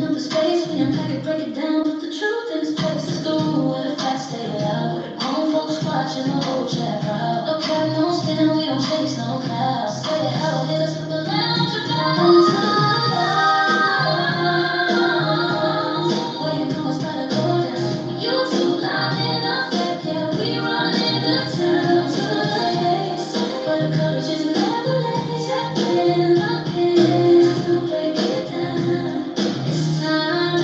up the space, we unpack it, break it down, put the truth in its place. Let's go where the facts stay out. Home folks watching the whole chat crowd. No cap, no spin, we don't chase no clouds. Say it how it is, put the lounge down to the ground. Where you know it's better go down. You two loud in effect, yeah, we running the town to the place. But the courage is never late. Step in, lock in, to break it down. It's time to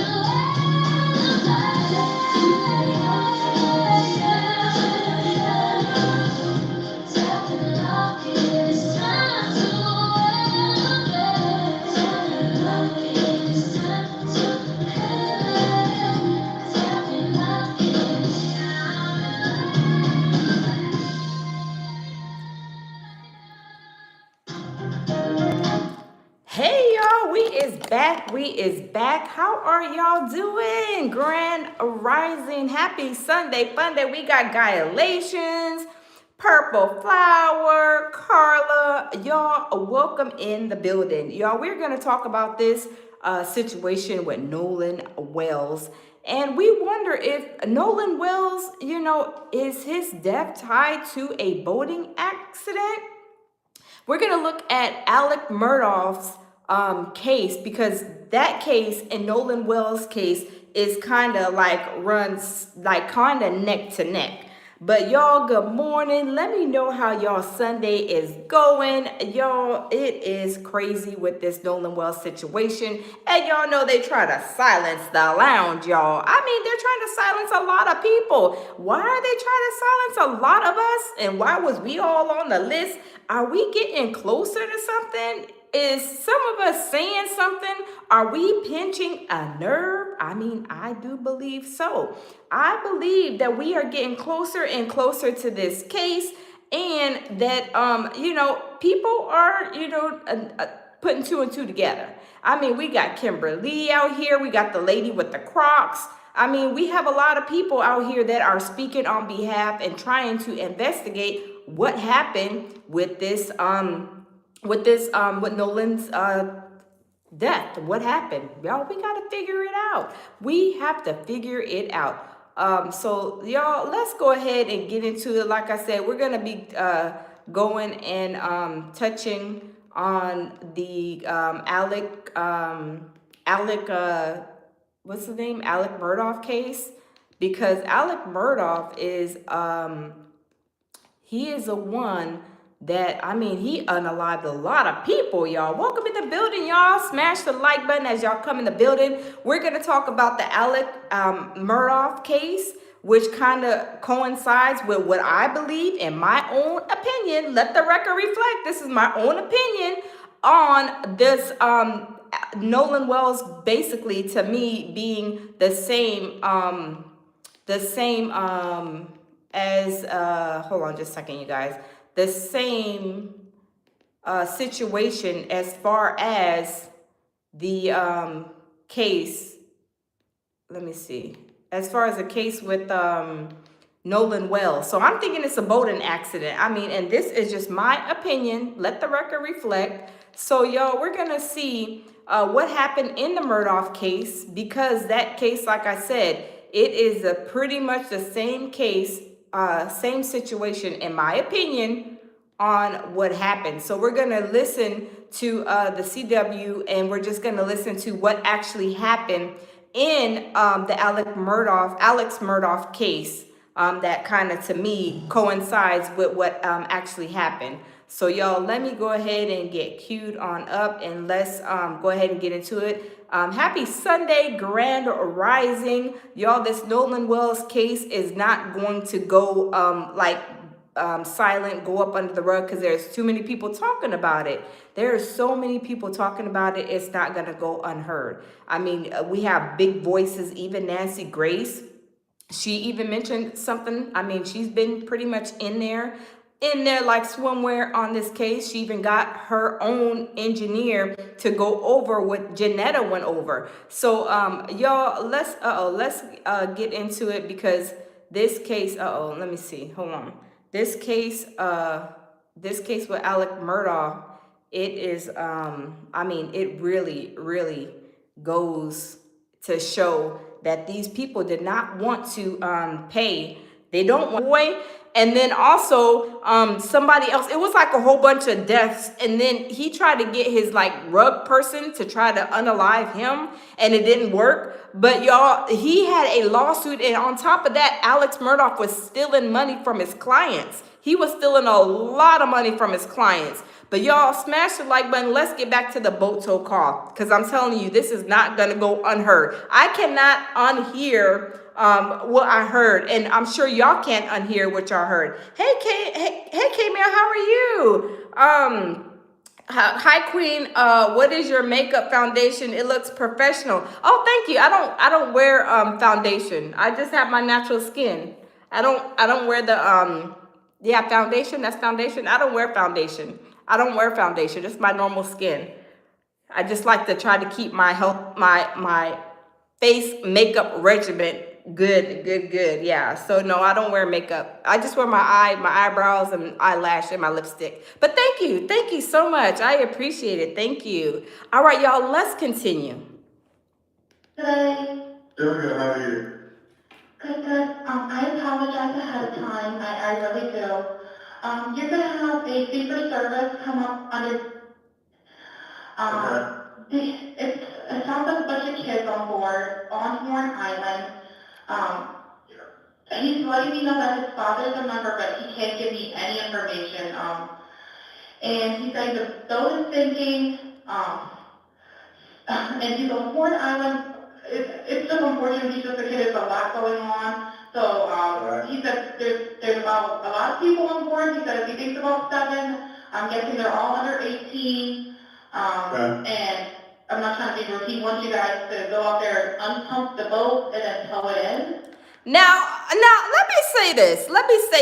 Hey y'all, we is back. We is back. How are y'all doing? Grand Rising. Happy Sunday fun day. We got Gyalations, Purple Flower, Carla. Y'all, welcome in the building. Y'all, we're going to talk about this situation with Nolan Wells. And we wonder if Nolan Wells, is his death tied to a boating accident? We're going to look at Alec Murdaugh's case, because that case and Nolan Wells' case is kind of like runs like kind of neck to neck. But y'all, good morning. Let me know how y'all Sunday is going. Y'all, it is crazy with this Nolan Wells situation. And y'all know they try to silence the lounge, y'all. I mean, they're trying to silence a lot of people. Why are they trying to silence a lot of us? And why was we all on the list? Are we getting closer to something? Is some of us saying something? Are we pinching a nerve? I mean, I do believe so. I believe that we are getting closer and closer to this case, and that people are putting two and two together. I mean, we got Kimberly out here. We got the lady with the Crocs. I mean, we have a lot of people out here that are speaking on behalf and trying to investigate what happened with this with Nolan's death. What happened? Y'all, we got to figure it out. We have to figure it out. So y'all, let's go ahead and get into it. Like I said, we're going to be going and touching on the what's the name? Alec Murdaugh case, because Alec Murdaugh is he is the one that, I mean, he unalived a lot of people, y'all. Welcome in the building, y'all. Smash the like button as y'all come in the building. We're going to talk about the Alec Murdaugh case, which kind of coincides with what I believe, in my own opinion. Let the record reflect. This is my own opinion on this Nolan Wells, basically, to me, being the same as hold on just a second, you guys. The same situation as far as the case. Let me see. As far as the case with Nolan Wells. So I'm thinking it's a boating accident. I mean, and this is just my opinion. Let the record reflect. So, y'all, we're going to see what happened in the Murdaugh case, because that case, like I said, it is pretty much the same case, same situation, in my opinion, on what happened. So we're going to listen to the CW, and we're just going to listen to what actually happened in the Alex Murdaugh case, that kind of, to me, coincides with what actually happened. So y'all, let me go ahead and get queued on up, and let's go ahead and get into it. Happy Sunday, Grand Rising. Y'all, this Nolan Wells case is not going to go silent, go up under the rug, because there's too many people talking about it. There are so many people talking about it, it's not going to go unheard. I mean, we have big voices, even Nancy Grace. She even mentioned something. I mean, she's been pretty much in there like swimwear on this case. She even got her own engineer to go over what Janetta went over. So y'all, let's get into it, because this case, let me see, hold on. This case with Alec Murdaugh, it is I mean, it really goes to show that these people did not want to pay. They don't want boy. And then also somebody else, it was like a whole bunch of deaths. And then he tried to get his like rug person to try to unalive him, and it didn't work. But y'all, he had a lawsuit. And on top of that, Alex Murdaugh was stealing money from his clients. He was stealing a lot of money from his clients. But y'all, smash the like button. Let's get back to the boat tow call, because I'm telling you, this is not going to go unheard. I cannot unhear what I heard, and I'm sure y'all can't unhear what y'all heard. Hey, K-Mail, how are you? Hi, Queen. What is your makeup foundation? It looks professional. Oh, thank you. I don't wear foundation. I just have my natural skin. I don't wear the yeah, foundation. That's foundation. I don't wear foundation. I don't wear foundation. It's my normal skin. I just like to try to keep my health, my face makeup regimen good. Yeah. So no, I don't wear makeup. I just wear my eyebrows and eyelash and my lipstick. But thank you so much. I appreciate it. Thank you. All right, y'all. Let's continue. Today, Doing good, how are you? good. I apologize ahead of time. I really do. You're gonna have a fee for service come up under. It sounds like a bunch of kids on board on Horn Island. He's letting me know that his father's a member, but he can't give me any information. And he's saying the boat is sinking. And he's on Horn Island. It's just unfortunate. He's just a kid. There's a lot going on. So he said there's about a lot of people on board. He said he thinks about 7. I'm guessing they're all under 18. And I'm not trying to be rude. He wants you guys to go out there and unpump the boat and then tow it in. Now, let me say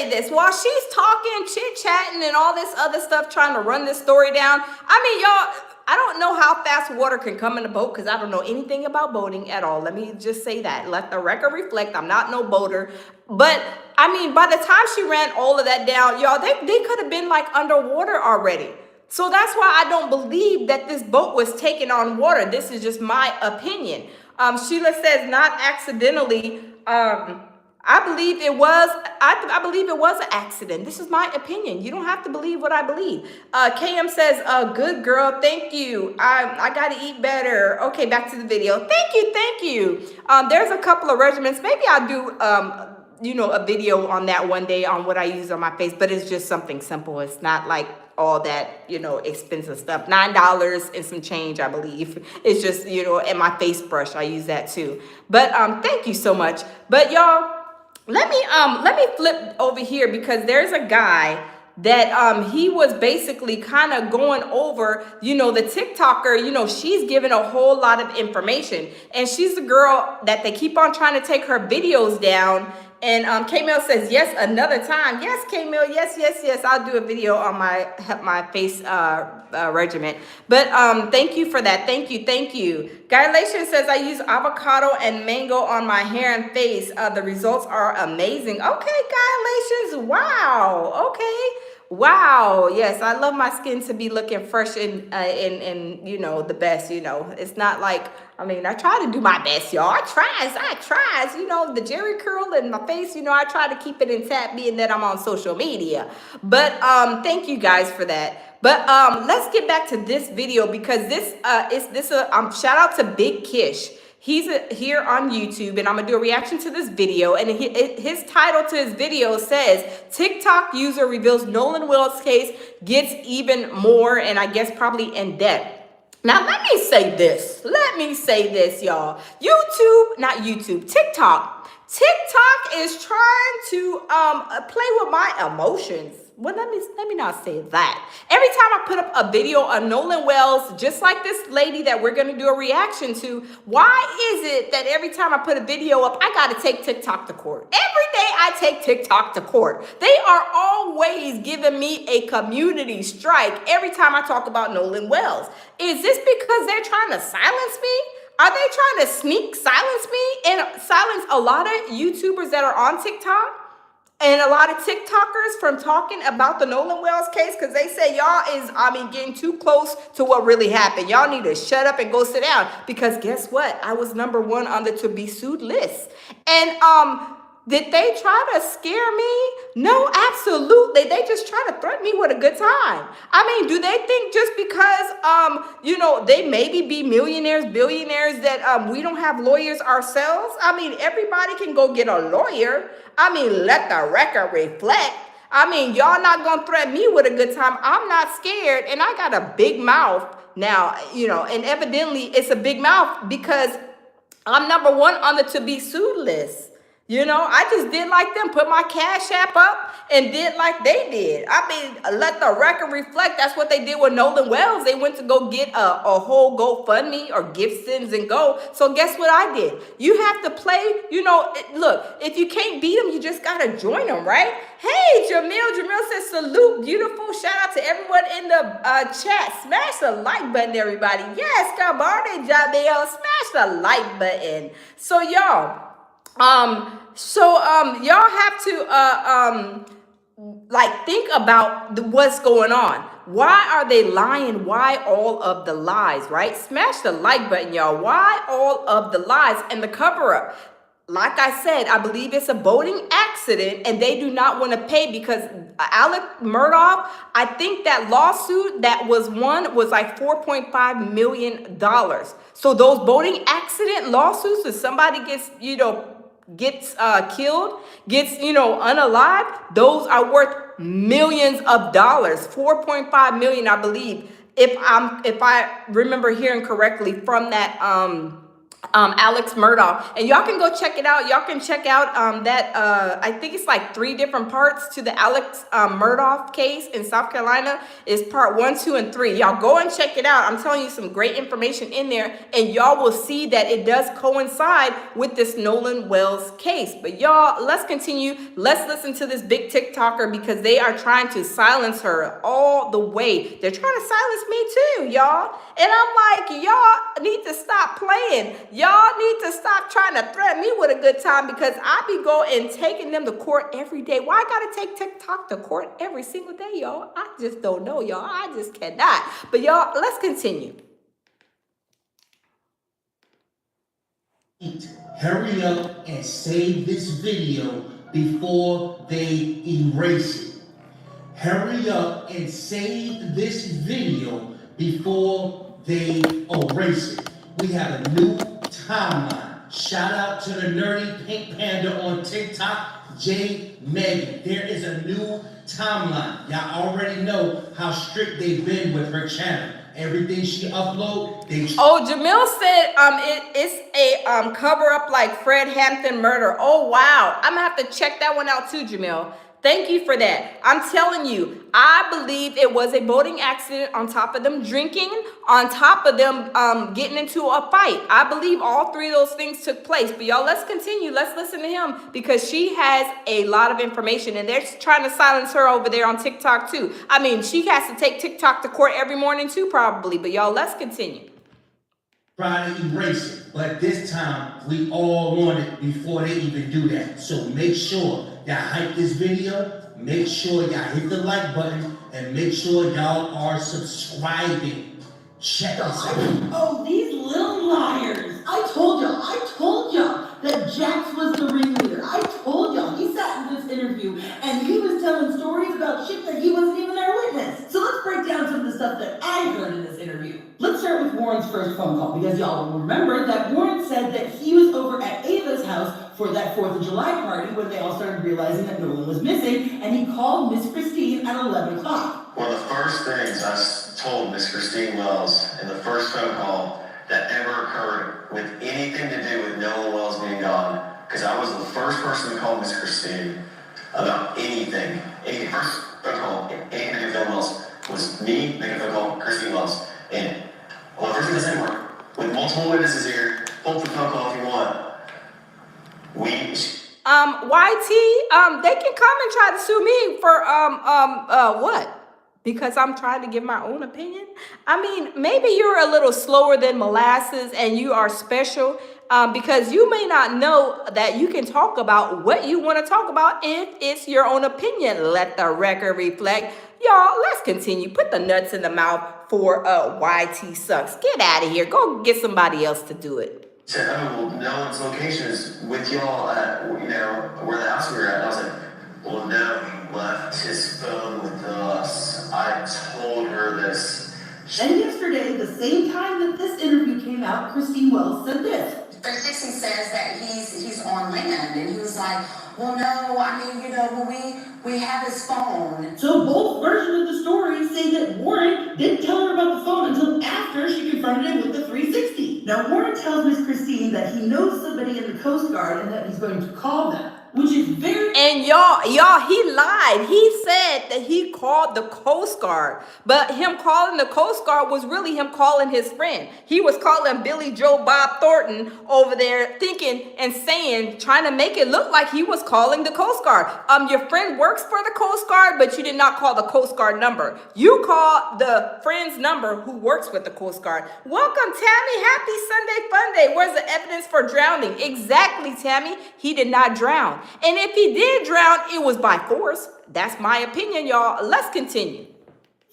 this. While she's talking, chit-chatting, and all this other stuff, trying to run this story down, I mean, y'all, I don't know how fast water can come in a boat, because I don't know anything about boating at all. Let me just say that. Let the record reflect. I'm not no boater. But, I mean, by the time she ran all of that down, y'all, they could have been, like, underwater already. So that's why I don't believe that this boat was taken on water. This is just my opinion. Sheila says, not accidentally. I believe it was. I believe it was an accident. This is my opinion. You don't have to believe what I believe. KM says, "Good girl, thank you. I got to eat better." Okay, back to the video. Thank you. There's a couple of regimens. Maybe I'll do a video on that one day on what I use on my face. But it's just something simple. It's not like all that, expensive stuff. $9 and some change, I believe. It's just, and my face brush, I use that too. But thank you so much. But y'all, let me flip over here, because there's a guy that he was basically kind of going over, the TikToker, she's given a whole lot of information, and she's the girl that they keep on trying to take her videos down. And K-Mail says, yes, another time. Yes, K-Mail, yes. I'll do a video on my face regimen. But thank you for that. Thank you. Gylation says, I use avocado and mango on my hair and face. The results are amazing. Okay, Gylations. Wow. Okay. Wow. Yes, I love my skin to be looking fresh and the best. It's not like, I try to do my best, y'all. I tries, the Jerry curl in my face, I try to keep it intact, being that I'm on social media. But thank you guys for that. But let's get back to this video, because shout out to Big Kish. He's here on YouTube, and I'm gonna do a reaction to this video. And his title to his video says, TikTok user reveals Nolan Wells case gets even more, and I guess probably in depth. Now, let me say this, y'all. TikTok is trying to play with my emotions. Well, let me not say that. Every time I put up a video on Nolan Wells, just like this lady that we're going to do a reaction to, why is it that every time I put a video up, I got to take TikTok to court? Every day I take TikTok to court. They are always giving me a community strike every time I talk about Nolan Wells. Is this because they're trying to silence me? Are they trying to silence me and silence a lot of YouTubers that are on TikTok? And a lot of TikTokers from talking about the Nolan Wells case, because they say y'all is, getting too close to what really happened. Y'all need to shut up and go sit down. Because guess what? I was number one on the to be sued list. And did they try to scare me? No, absolutely. They just try to threaten me with a good time. Do they think just because they maybe be millionaires, billionaires that we don't have lawyers ourselves? Everybody can go get a lawyer. Let the record reflect. Y'all not gonna threaten me with a good time. I'm not scared, and I got a big mouth now, and evidently it's a big mouth because I'm number one on the to be sued list. I just did like them, put my Cash App up and did like they did. Let the record reflect. That's what they did with Nolan Wells. They went to go get a whole GoFundMe or gift sends and go. So guess what I did? You have to play, look, if you can't beat them, you just got to join them, right? Hey, Jamil says, salute, beautiful. Shout out to everyone in the chat. Smash the like button, everybody. Yes, good morning, Jamil. Smash the like button. So y'all, y'all have to think about what's going on. Why are they lying? Why all of the lies, right? Smash the like button, y'all. Why all of the lies and the cover up? Like I said, I believe it's a boating accident and they do not want to pay because Alec Murdaugh, I think that lawsuit that was won was like $4.5 million. So those boating accident lawsuits, if somebody gets killed, gets unalived, those are worth millions of dollars. 4.5 million, I believe, if I remember hearing correctly from that Alex Murdaugh. And y'all can go check it out. Y'all can check out that I think it's like 3 different parts to the Alex Murdaugh case in South Carolina. Is part 1, 2, and 3. Y'all go and check it out. I'm telling you some great information in there, and y'all will see that it does coincide with this Nolan Wells case. But y'all, let's continue. Let's listen to this big TikToker because they are trying to silence her all the way. They're trying to silence me too, y'all. And I'm like, y'all need to stop playing. Y'all need to stop trying to threaten me with a good time because I be going and taking them to court every day. Why I gotta take TikTok to court every single day, y'all? I just don't know, y'all. I just cannot. But y'all, let's continue. Hurry up and save this video before they erase it. Hurry up and save this video before they erase it. We have a new timeline. Shout out to the nerdy pink panda on TikTok, J Megan. There is a new timeline. Y'all already know how strict they've been with her channel. Everything she upload, Jamil said it's a cover up like Fred Hampton murder. Oh wow. I'm gonna have to check that one out too, Jamil. Thank you for that. I'm telling you, I believe it was a boating accident on top of them drinking, on top of them getting into a fight. I believe all 3 of those things took place. But y'all, let's continue. Let's listen to him because she has a lot of information and they're trying to silence her over there on TikTok too. She has to take TikTok to court every morning too, probably. But y'all, let's continue. Try to erase it, but this time we all want it before they even do that. So make sure y'all hype this video, make sure y'all hit the like button, and make sure y'all are subscribing. Check us out. Oh, these little liars. I told y'all that Jax was the ringleader. I told y'all. He sat in this interview and he was telling stories about shit that he wasn't even there witness. So let's break down some of the stuff that I heard in this interview. Let's start with Warren's first phone call because y'all will remember that Warren said that he was over at Ava's house for that 4th of July party when they all started realizing that Nolan was missing, and he called Miss Christine at 11 o'clock. One of the first things I told Miss Christine Wells in the first phone call that ever occurred with anything to do with Nolan Wells being gone, because I was the first person to call Miss Christine about anything. Any first phone call, anything to do with Nolan Wells was me making a phone call, Christine Wells. And well, the first thing I said were, with multiple witnesses here, hold the phone call if you want. YT, they can come and try to sue me for what? Because I'm trying to give my own opinion. I mean, maybe you're a little slower than molasses and you are special because you may not know that you can talk about what you want to talk about if it's your own opinion. Let the record reflect. Y'all, let's continue. Put the nuts in the mouth for YT Sucks. Get out of here. Go get somebody else to do it. Said, oh, well, Nolan's location is with y'all at, where the house we were at. And I was like, well, no, he left his phone with us. I told her this. And yesterday, the same time that this interview came out, Christine Wells said this. 360 says that he's on land, and he was like, well, no, I mean, but we have his phone. So both versions of the story say that Warren didn't tell her about the phone until after she confronted him with the 360. Now, Warren tells Miss Christine that he knows somebody in the Coast Guard and that he's going to call them, which is very... And y'all, he lied. He said that he called the Coast Guard, but him calling the Coast Guard was really him calling his friend. He was calling Billy Joe Bob Thornton over there, thinking and saying, trying to make it look like he was calling the Coast Guard. Your friend works for the Coast Guard, but you did not call the Coast Guard number. You called the friend's number who works with the Coast Guard. Welcome, Tammy. Happy Sunday Fun Day. Where's the evidence for drowning? Exactly, Tammy. He did not drown. And if he did drown, it was by force. That's my opinion, y'all. Let's continue.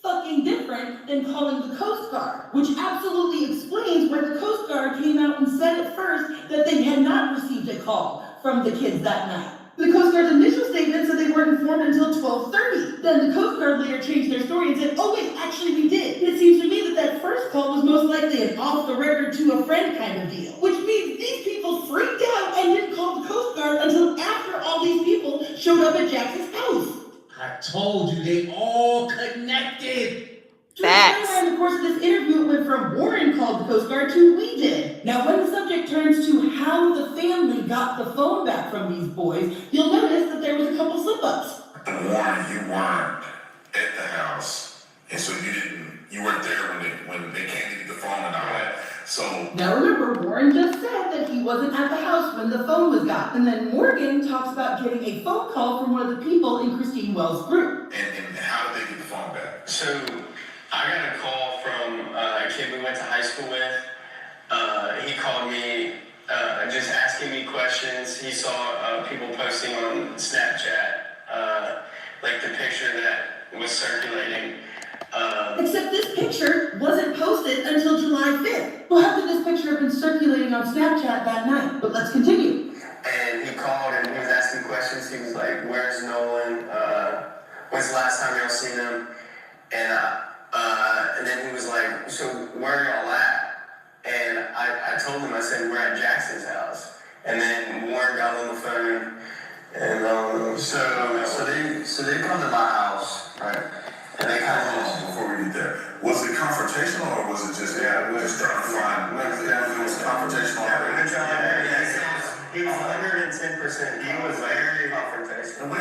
Fucking different than calling the Coast Guard, which absolutely explains why the Coast Guard came out and said at first that they had not received a call from the kids that night. The Coast Guard's initial statement said they weren't informed until 12:30. Then the Coast Guard later changed their story and said, oh wait, actually we did. It seems to me that first call was most likely an off the record to a friend kind of deal, which means these people freaked out and didn't call the Coast Guard until after all these people showed up at Jackson's house. I told you, they all connected. Facts. In the course of this interview, it went from Warren called the Coast Guard to we did. Now, when the subject turns to how the family got the phone back from these boys, you'll notice that there was a couple slip-ups. Warren, you weren't at the house, and so you weren't there when they came to get the phone and all that. So now remember, Warren just said that he wasn't at the house when the phone was got, and then Morgan talks about getting a phone call from one of the people in Christine Wells' group. and how did they get the phone back? So I got a call from a kid we went to high school with. He called me just asking me questions. He saw people posting on Snapchat, like the picture that was circulating. Except this picture wasn't posted until July 5th. Well, how could this picture have been circulating on Snapchat that night? But let's continue. And he called and he was asking questions. He was like, where's Nolan? When's the last time y'all seen him? And then he was like, so where are y'all at? And I told him, I said, we're at Jackson's house. And then Warren got on the phone. And so they come to my house, right? And they kind of, Before we get there, was it confrontational or was it just trying to find? It was confrontational. He was 110%. He was very confrontational.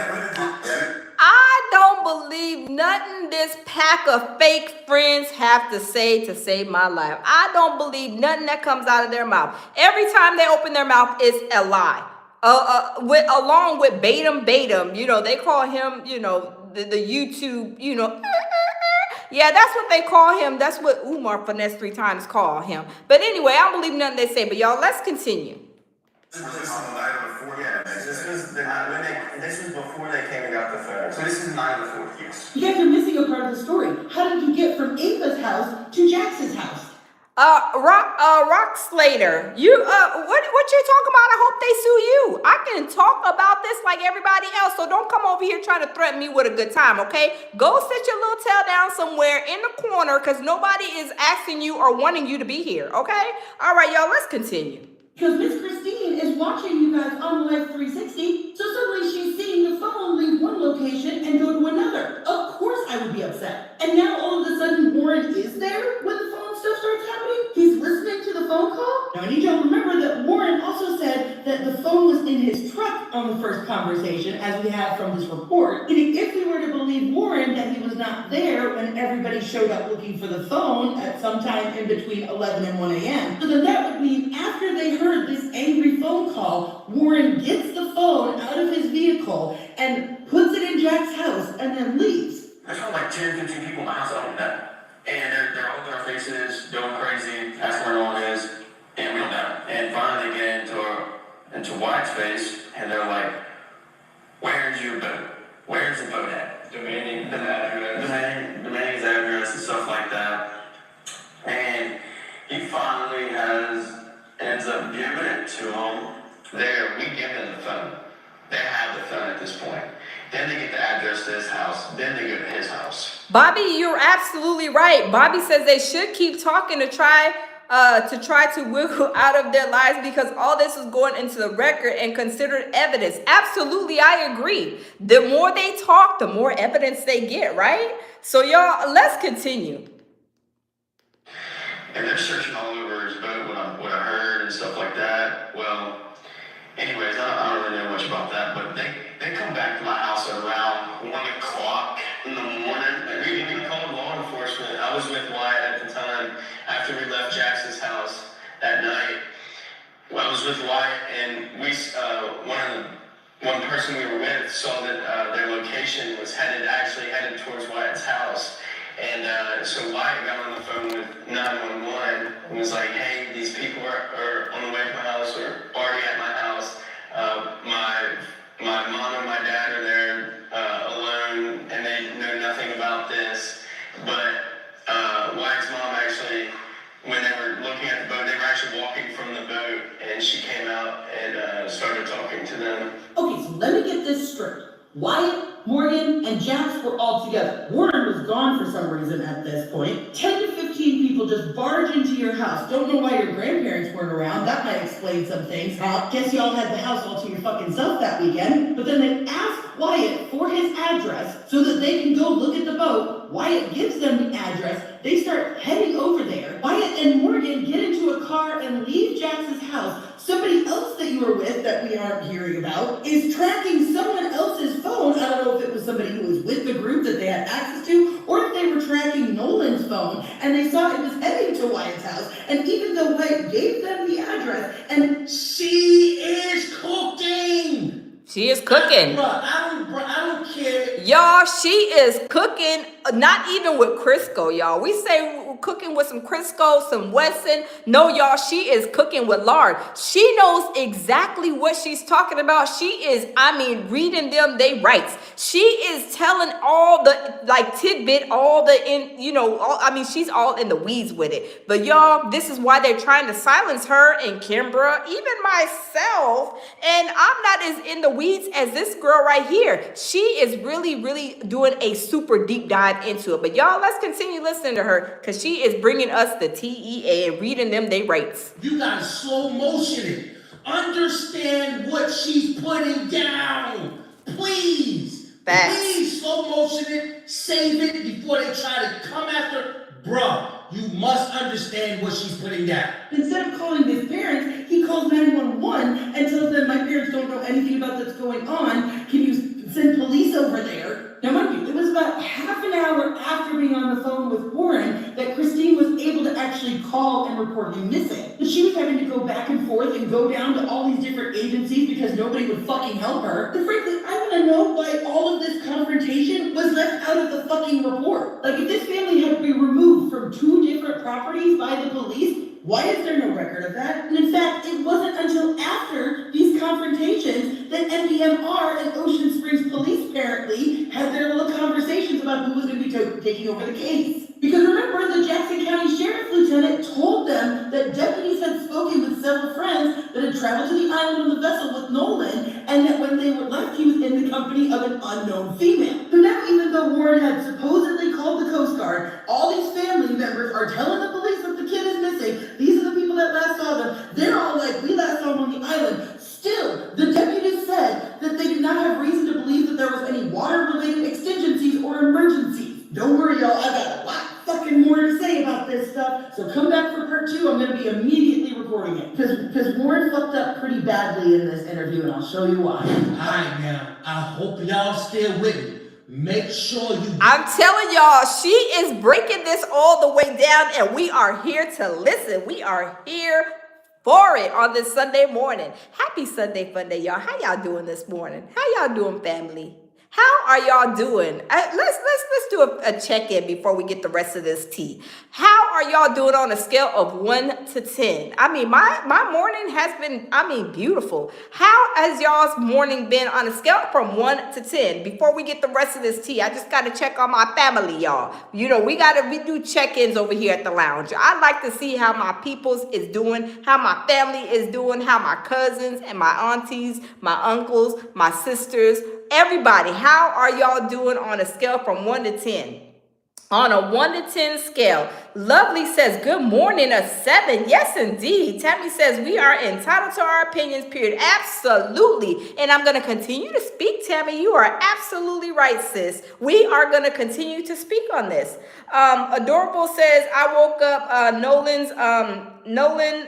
I don't believe nothing this pack of fake friends have to say to save my life. I don't believe nothing that comes out of their mouth. Every time they open their mouth, it's a lie. Along with Batum, they call him, the YouTube, yeah, that's what they call him. That's what Umar Finesse 3 times call him. But anyway, I don't believe nothing they say. But y'all, let's continue. This was on the night of the 4th. Yeah, this was before they came and got the phone. So this is the night of the 4th, yes. You guys are missing a part of the story. How did you get from Ava's house to Jackson's house? Rock Slater, what you talking about? I hope they sue you. I can talk about this like everybody else, so don't come over here trying to threaten me with a good time, okay? Go sit your little tail down somewhere in the corner because nobody is asking you or wanting you to be here, okay? All right, y'all, let's continue. Because Miss Christine is watching you guys on Live 360, so suddenly she's seeing the phone leave one location and go to another. Of course I would be upset. And now all of a sudden Warren is there when the phone stuff starts happening? He's listening to the phone call? Now I need y'all to remember that Warren also said that the phone was in his truck on the first conversation, as we have from this report. Meaning if we were to believe Warren that he was not there when everybody showed up looking for the phone at some time in between 11 and 1 a.m., so then that would mean after they heard this angry phone call, Warren gets the phone out of his vehicle and puts it in Jack's house and then leaves. I saw like 10, 15 people into Wyatt's face, and they're like, "Where's your boat? Where's the boat at?" Demanding his address and stuff like that. And he finally ends up giving it to him. We give them the phone. They have the phone at this point. Then they get the address to his house. Then they go to his house. Bobby, you're absolutely right. Bobby says they should keep talking to try to wiggle out of their lives because all this is going into the record and considered evidence. Absolutely, I agree. The more they talk, the more evidence they get, right? So y'all, let's continue. And they're searching all over his boat, what I heard and stuff like that. Well, anyways, I don't really know much about that, but they come back to my house at around 1 o'clock in the morning. We called law enforcement. I was with Wyatt at the time after we left Jackson's house that night. Well, I was with Wyatt, and one person we were with saw that their location was actually headed towards Wyatt's house. And so Wyatt got on the phone with 911 and was like, "Hey, these people are on the way to my house or already at my house. My mom and my dad are there alone, and they know nothing about this." But Wyatt's mom actually, when they were looking at the boat, they were actually walking from the boat, and she came out and started talking to them. Okay, so let me get this straight. Wyatt, Morgan, and Jax were all together. Warren was gone for some reason at this point. 10 to 15 people just barge into your house. Don't know why your grandparents weren't around. That might explain some things. Guess y'all had the house all to your fucking self that weekend. But then they ask Wyatt for his address so that they can go look at the boat. Wyatt gives them the address. They start heading over there. Wyatt and Morgan get into a car and leave Jax's house. Somebody else that you were with that we aren't hearing about is tracking someone else's phone. I don't know if it was somebody who was with the group that they had access to, or if they were tracking Nolan's phone and they saw it was heading to Wyatt's house. And even though Wyatt gave them the address, and She is cooking. She is cooking. I don't care. Y'all, she is cooking, not even with Crisco, y'all. We say cooking with some Crisco, some Wesson. No, y'all, she is cooking with lard. She knows exactly what she's talking about. She is, reading them they rights. She is telling all the, tidbit, she's all in the weeds with it. But y'all, this is why they're trying to silence her and Kimbra, even myself. And I'm not as in the weeds as this girl right here. She is really, really doing a super deep dive into it. But y'all, let's continue listening to her because she is bringing us the TEA and reading them they rates. You gotta slow motion it. Understand what she's putting down. Please. Facts. Please slow motion it. Save it before they try to come after. Bruh, you must understand what she's putting down. instead of calling his parents, he calls 911 and tells them, "My parents don't know anything about what's going on. Can you send police over there?" Now, mind you, it was about half an hour after being on the phone with Warren that Christine was able to actually call and report him missing. But she was having to go back and forth and go down to all these different agencies because nobody would fucking help her. And frankly, I want to know why all of this confrontation was left out of the fucking report. Like, if this family had to be removed from 2 different properties by the police, why is there no record of that? And in fact, it wasn't until after these confrontations that NPMR and Ocean Springs Police apparently had their little conversations about who was going to be taking over the case. Because remember, the Jackson County Sheriff's Lieutenant told them that deputies had spoken with several friends that had traveled to the island on the vessel with Nolan, and that when they were left, he was in the company of an unknown female. So now, even though Warren had supposedly called the Coast Guard, all these family members are telling the police that the kid is missing. These are the people that last saw them. They're all like, "We last saw him on the island." Still, the deputies said that they did not have reason to believe that there was any water-related exigencies or emergencies. Don't worry, y'all, I got a lot fucking more to say about this stuff, so come back for part 2. I'm going to be immediately recording it. Because Warren fucked up pretty badly in this interview, and I'll show you why. Alright now, I hope y'all still with me. Make sure you... I'm telling y'all, she is breaking this all the way down, and we are here to listen. We are here for it on this Sunday morning. Happy Sunday fun day, y'all. How y'all doing this morning? How y'all doing, family? How are y'all doing? Let's do a check-in before we get the rest of this tea. How are y'all doing on a scale of 1 to 10? I mean, my morning has been, beautiful. How has y'all's morning been on a scale from 1 to 10? Before we get the rest of this tea, I just got to check on my family, y'all. You know, we do check-ins over here at the lounge. I like to see how my peoples is doing, how my family is doing, how my cousins and my aunties, my uncles, my sisters, everybody, how are y'all doing on a scale from 1 to 10? On a 1 to 10 scale, Lovely says, good morning, a 7. Yes, indeed. Tammy says, we are entitled to our opinions, period. Absolutely. And I'm going to continue to speak, Tammy. You are absolutely right, sis. We are going to continue to speak on this. Adorable says, I woke up, Nolan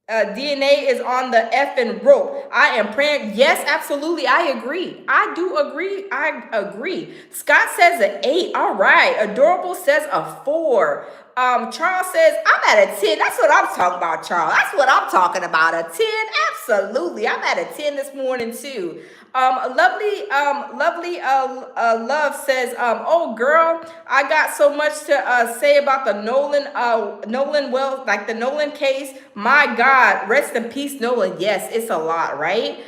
DNA is on the effing rope. I am praying. Yes, absolutely. I agree. I do agree. I agree. Scott says an 8. All right. Adorable says a 4. Charles says, I'm at a 10. That's what I'm talking about, Charles. That's what I'm talking about. A 10. Absolutely. I'm at a 10 this morning too. Lovely Love says, oh girl, I got so much to say about the Nolan Wells, like the Nolan case. My God, rest in peace, Nolan. Yes, it's a lot, right?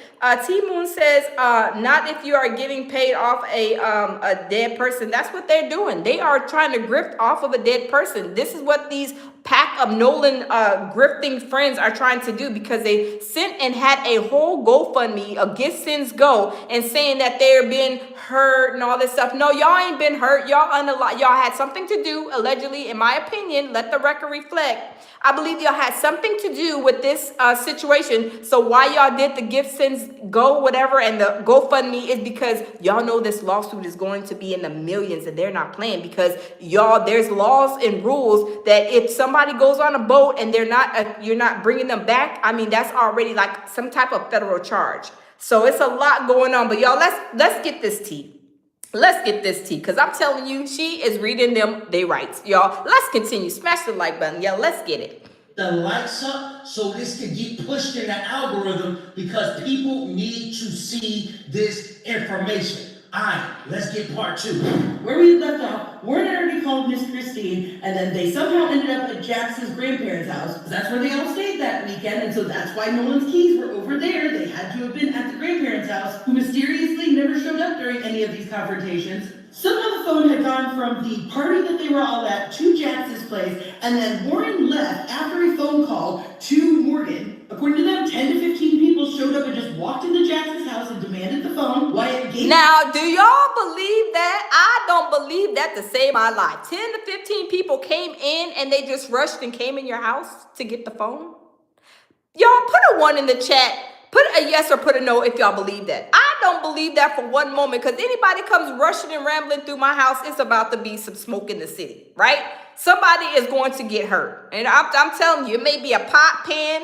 T Moon says, not if you are getting paid off a dead person. That's what they're doing. They are trying to grift off of a dead person. This is what these pack of Nolan grifting friends are trying to do, because they sent and had a whole GoFundMe, a Get Sins Go, and saying that they're being hurt and all this stuff. No, y'all ain't been hurt. Y'all had something to do, allegedly, in my opinion. Let the record reflect. I believe y'all had something to do with this situation. So why y'all did the Gift Sins Go, whatever, and the GoFundMe is because y'all know this lawsuit is going to be in the millions, and they're not playing, because y'all, there's laws and rules that if somebody goes on a boat and you're not bringing them back, I mean, that's already like some type of federal charge. So it's a lot going on. But y'all, let's get this tea. Let's get this tea, because I'm telling you, she is reading them they rights. Y'all, let's continue. Smash the like button. Yeah, let's get it. The lights up so this can get pushed in the algorithm, because people need to see this information. All right, let's get part 2. Where we left off, Warren already called Miss Christine, and then they somehow ended up at Jax's grandparents' house. That's where they all stayed that weekend, and so that's why Nolan's keys were over there. They had to have been at the grandparents' house, who mysteriously never showed up during any of these confrontations. Somehow the phone had gone from the party that they were all at to Jax's place, and then Warren left after a phone call to Morgan. According to them, 10 to 15 people showed up and just walked into Jax's house and demanded the phone. Wyatt gave. Now, do y'all believe that? I don't believe that to save my life. 10 to 15 people came in and they just rushed and came in your house to get the phone? Y'all put a 1 in the chat. Put a yes or put a no if y'all believe that. I don't believe that for one moment, because anybody comes rushing and rambling through my house, it's about to be some smoke in the city, right? Somebody is going to get hurt. And I'm telling you, it may be a pot pan.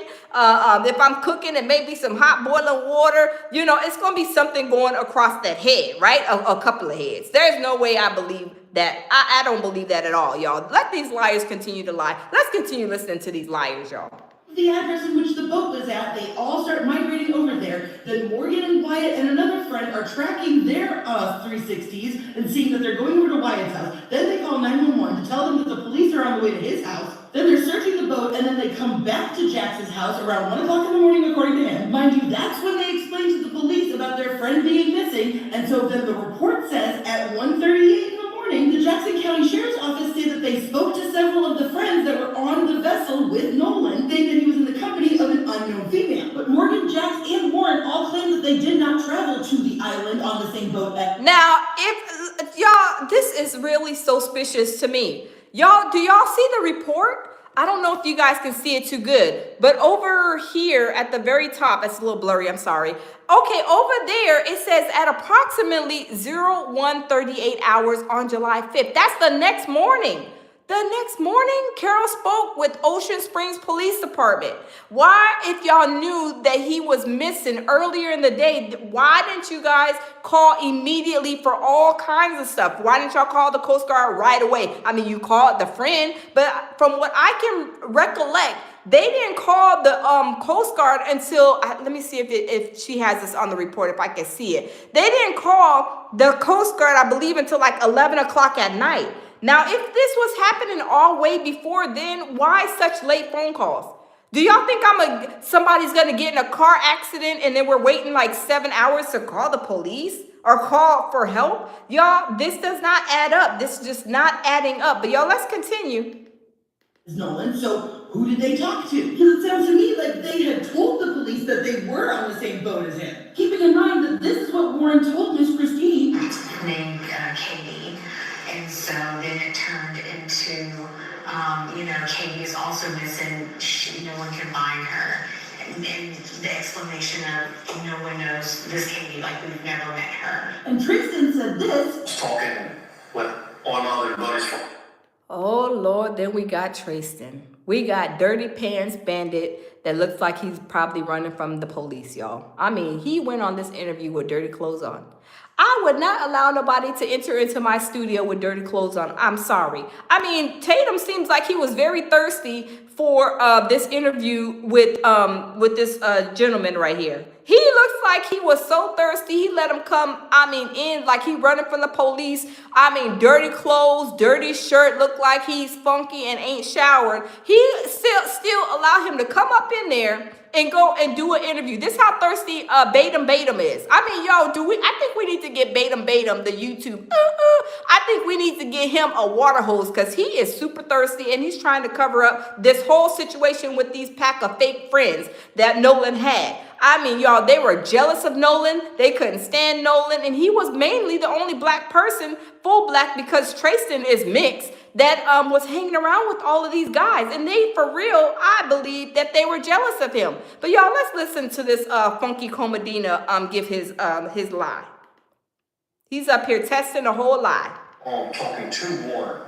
If I'm cooking, it may be some hot boiling water. You know, it's going to be something going across that head, right? A couple of heads. There's no way I believe that. I don't believe that at all, y'all. Let these liars continue to lie. Let's continue listening to these liars, y'all. The address in which the boat was at, they all start migrating over there. Then Morgan and Wyatt and another friend are tracking their 360s and seeing that they're going over to Wyatt's house. Then they call 911 to tell them that the police are on the way to his house. Then they're searching the boat, and then they come back to Jax's house around 1 o'clock in the morning, according to him. Mind you, that's when they explain to the police about their friend being missing. And so then the report says at 1:38 in the morning, the Jackson County Sheriff's Office said that they spoke to several of the friends that were on the vessel with Nolan, saying that he was in the company of an unknown female. But Morgan, Jax, and Warren all claim that they did not travel to the island on the same boat. Now, if y'all, this is really suspicious to me. Y'all, do y'all see the report? I don't know if you guys can see it too good, but over here at the very top, it's a little blurry, I'm sorry. Okay, over there, it says at approximately 01:38 hours on July 5th. That's the next morning. The next morning, Carol spoke with Ocean Springs Police Department. Why, if y'all knew that he was missing earlier in the day, why didn't you guys call immediately for all kinds of stuff? Why didn't y'all call the Coast Guard right away? I mean, you called the friend, but from what I can recollect, they didn't call the Coast Guard until, let me see if she has this on the report, if I can see it. They didn't call the Coast Guard, I believe, until like 11 o'clock at night. Now, if this was happening all way before then, why such late phone calls? Do y'all think somebody's gonna get in a car accident and then we're waiting like 7 hours to call the police or call for help? Y'all, this does not add up. This is just not adding up. But y'all, let's continue. Nolan, so who did they talk to? Because it sounds to me like they had told the police that they were on the same boat as him. Keeping in mind that this is what Warren told Miss Christine. Named Katie, and so then it turned into, Katie is also missing. No one can find her, and the explanation of no one knows this Katie, like we've never met her. And Tristan said this. Talking with all my other buddies. Oh, Lord, then we got Tristan. We got Dirty Pants Bandit that looks like he's probably running from the police, y'all. I mean, he went on this interview with dirty clothes on. I would not allow nobody to enter into my studio with dirty clothes on. I'm sorry. I mean, Tatum seems like he was very thirsty for this interview with this gentleman right here. He looks like he was so thirsty, he let him come, in like he running from the police. Dirty clothes, dirty shirt, look like he's funky and ain't showered. He still allow him to come up in there and go and do an interview. This how thirsty Batum is. Y'all, I think we need to get Batum, the YouTube. I think we need to get him a water hose because he is super thirsty and he's trying to cover up this whole situation with these pack of fake friends that Nolan had. Y'all, they were jealous of Nolan. They couldn't stand Nolan. And he was mainly the only black person, full black, because Tristan is mixed, that was hanging around with all of these guys. And they, for real, I believe that they were jealous of him. But y'all, let's listen to this Funky Comedina give his lie. He's up here testing the whole lie. Talking to Warren.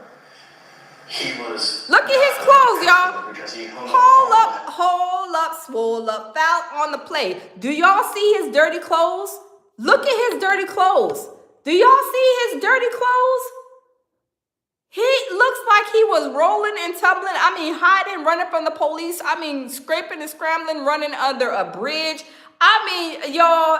He was. Look at his clothes, y'all. Because he Hold up, swole up, foul on the play. Do y'all see his dirty clothes? Look at his dirty clothes. Do y'all see his dirty clothes? He looks like he was rolling and tumbling. Hiding, running from the police. Scraping and scrambling, running under a bridge. Y'all,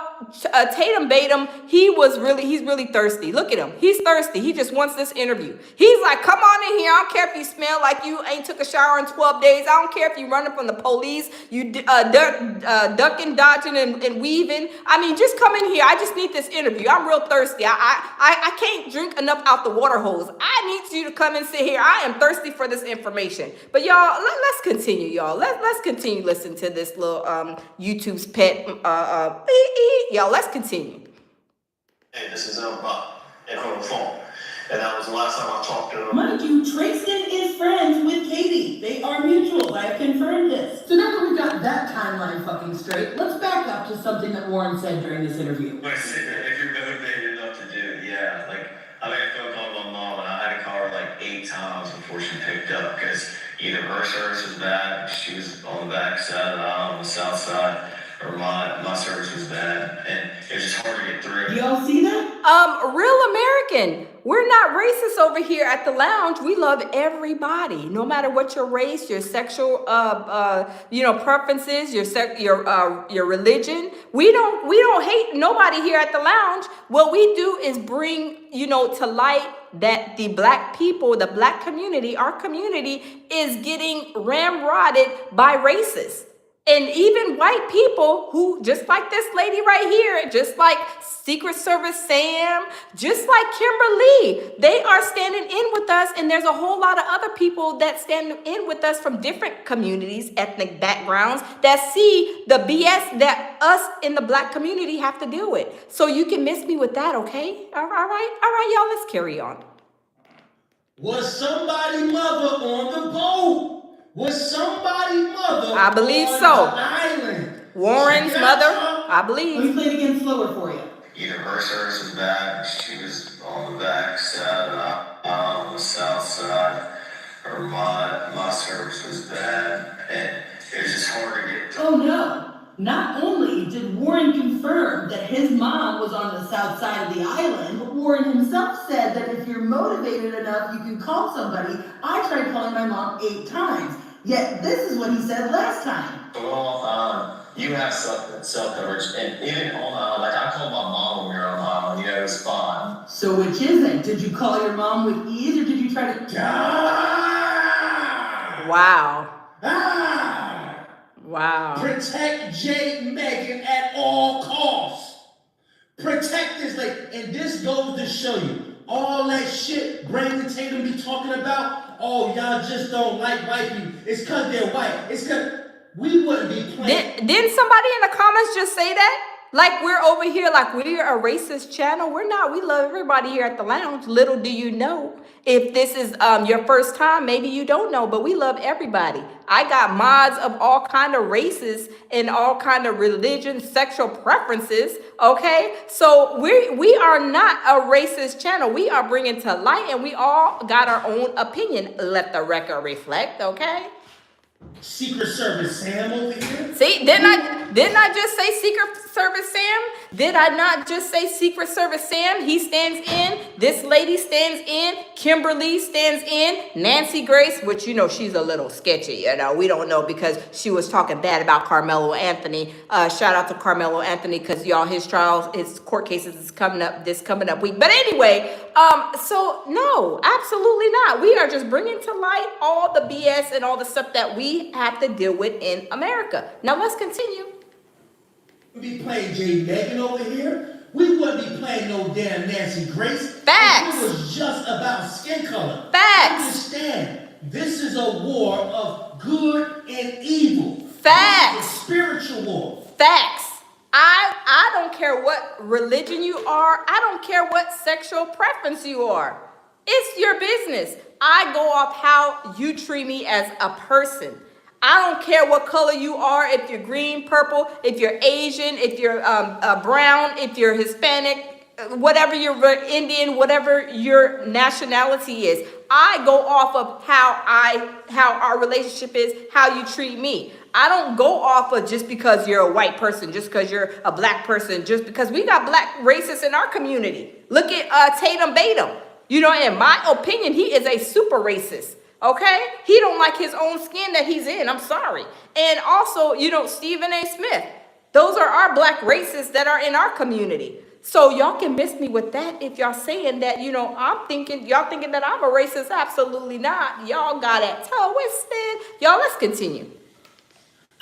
Tatum Batum, he's really thirsty. Look at him. He's thirsty. He just wants this interview. He's like, come on in here. I don't care if you smell like you ain't took a shower in 12 days. I don't care if you running from the police. You ducking, dodging, and weaving. Just come in here. I just need this interview. I'm real thirsty. I can't drink enough out the water hose. I need you to come and sit here. I am thirsty for this information. But y'all, let's continue, y'all. Let's continue listening to this little YouTube's pet. Y'all, let's continue. Hey, this is Bob, and on the phone. And that was the last time I talked to him. Mind you, Tristan is friends with Katie. They are mutuals. I have confirmed this. So now that we've got that timeline fucking straight, let's back up to something that Warren said during this interview. If you're motivated enough to do it, yeah. I made a phone call to my mom, and I had to call her like 8 times before she picked up because either her service was bad, she was on the back side of the aisle, on the south side, or my service was bad, and it was just hard to get through. Do y'all see that? Real American. We're not racist over here at the lounge. We love everybody, no matter what your race, your sexual, preferences, your religion. We don't hate nobody here at the lounge. What we do is bring, to light that the black people, the black community, our community is getting ramrodded by racists. And even white people who, just like this lady right here, just like Secret Service Sam, just like Kimberly, they are standing in with us. And there's a whole lot of other people that stand in with us from different communities, ethnic backgrounds, that see the BS that us in the black community have to deal with. So you can miss me with that, okay? All right, y'all, let's carry on. Was somebody mother on the boat? Was somebody mother? I believe on so. The island? Warren's mother, I believe. Let me play it again slower for you. Either her service was bad, she was on the back side, on the south side, or my service was bad, and it was just hard to get through. Oh no. Not only did Warren confirm that his mom was on the south side of the island, but Warren himself said that if you're motivated enough, you can call somebody. I tried calling my mom 8 times. Yet this is what he said last time. Well, you have self-coverage, and even like I called my mom when we were on mom, it was fine. So which is it? Did you call your mom with ease, or did you try to... Wow. Ah! Wow. Protect J. Megan at all costs. Protect this lady. And this goes to show you, all that shit Brandon Tatum be talking about, oh, y'all just don't like white people. It's because they're white. It's because we wouldn't be playing. Didn't somebody in the comments just say that? Like we're over here, like we're a racist channel. We're not. We love everybody here at the lounge. Little do you know, if this is your first time, maybe you don't know, but we love everybody. I got mods of all kind of races and all kind of religion, sexual preferences. Okay, so we are not a racist channel. We are bringing to light, and we all got our own opinion. Let the record reflect. Okay. Secret Service Sam over here. See, didn't I just say Secret Service Sam? Did I not just say Secret Service Sam? He stands in. This lady stands in. Kimberly stands in. Nancy Grace, which you know she's a little sketchy. You know we don't know because she was talking bad about Carmelo Anthony. Shout out to Carmelo Anthony because y'all his trials, his court cases is coming up this coming up week. But anyway, so no, absolutely not. We are just bringing to light all the BS and all the stuff that we have to deal with in America. Now let's continue. We be playing J. Megan over here. We wouldn't be playing no damn Nancy Grace. Facts. If it was just about skin color. Facts. Understand, this is a war of good and evil. Facts. This is a spiritual war. Facts. I don't care what religion you are. I don't care what sexual preference you are. It's your business. I go off how you treat me as a person. I don't care what color you are, if you're green, purple, if you're Asian, if you're brown, if you're Hispanic, whatever you're Indian, whatever your nationality is. I go off of how our relationship is, how you treat me. I don't go off of just because you're a white person, just because you're a black person, just because we got black racists in our community. Look at Tatum Batum. You know, in my opinion, he is a super racist. Okay? He don't like his own skin that he's in. I'm sorry. And also, you know, Stephen A. Smith. Those are our black racists that are in our community. So y'all can miss me with that if y'all saying that, you know, y'all thinking that I'm a racist. Absolutely not. Y'all got it twisted. Y'all, let's continue.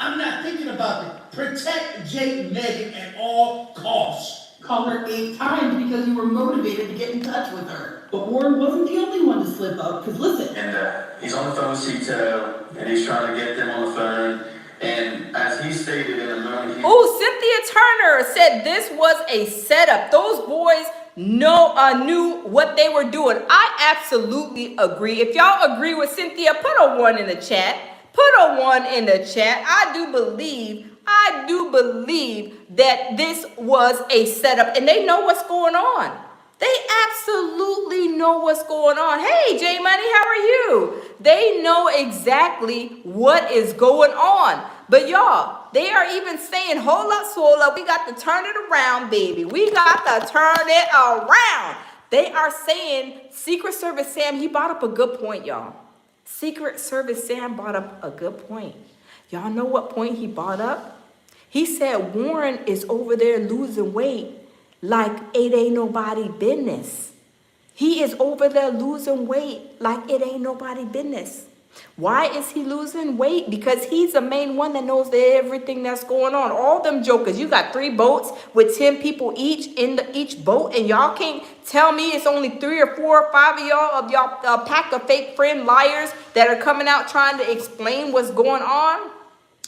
I'm not thinking about it. Protect J. Megan at all costs. Called her 8 times because you were motivated to get in touch with her. But Warren wasn't the only one to slip up, because listen. And he's on the phone with Cito, and he's trying to get them on the phone. And as he stated in a moment... Cynthia Turner said this was a setup. Those boys knew what they were doing. I absolutely agree. If y'all agree with Cynthia, put a 1 in the chat. Put a 1 in the chat. I do believe that this was a setup, and they know what's going on. They absolutely know what's going on. Hey, J Money, how are you? They know exactly what is going on. But y'all, they are even saying, hold up, we got to turn it around, baby. We got to turn it around. They are saying Secret Service Sam, he brought up a good point, y'all. Secret Service Sam brought up a good point. Y'all know what point he brought up? He said Warren is over there losing weight like it ain't nobody business. He is over there losing weight like it ain't nobody business. Why is he losing weight? Because he's the main one that knows everything that's going on. All them jokers, you got 3 boats with 10 people each in each boat, and y'all can't tell me it's only 3 or 4 or 5 of y'all pack of fake friend liars that are coming out trying to explain what's going on.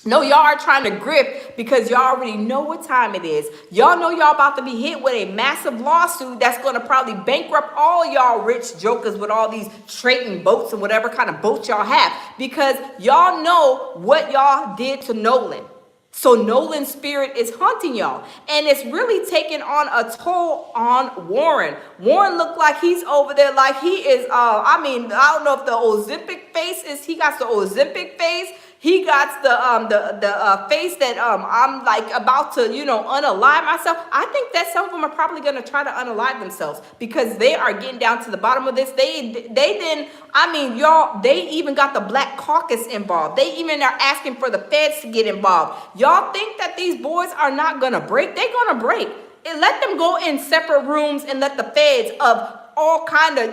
No, y'all are trying to grip because y'all already know what time it is. Y'all know y'all about to be hit with a massive lawsuit that's going to probably bankrupt all y'all rich jokers with all these trading boats and whatever kind of boats y'all have, because y'all know what y'all did to Nolan. So Nolan's spirit is haunting y'all, and it's really taking on a toll on Warren. Warren looked like he's over there like he is, I don't know if the Ozempic face is, he got the Ozempic face. He got the face that I'm like about to unalive myself. I think that some of them are probably gonna try to unalive themselves because they are getting down to the bottom of this. They then y'all, they even got the Black Caucus involved. They even are asking for the feds to get involved. Y'all think that these boys are not gonna break? They're gonna break. And let them go in separate rooms and let the feds of all kind of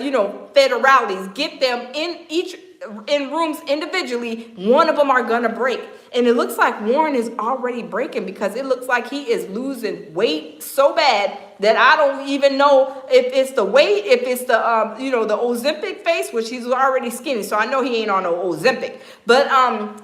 federalities get them in rooms individually. One of them are gonna break, and it looks like Warren is already breaking because it looks like he is losing weight so bad that I don't even know if it's the weight, if it's the the Ozempic face, which he's already skinny, so I know he ain't on no Ozempic, but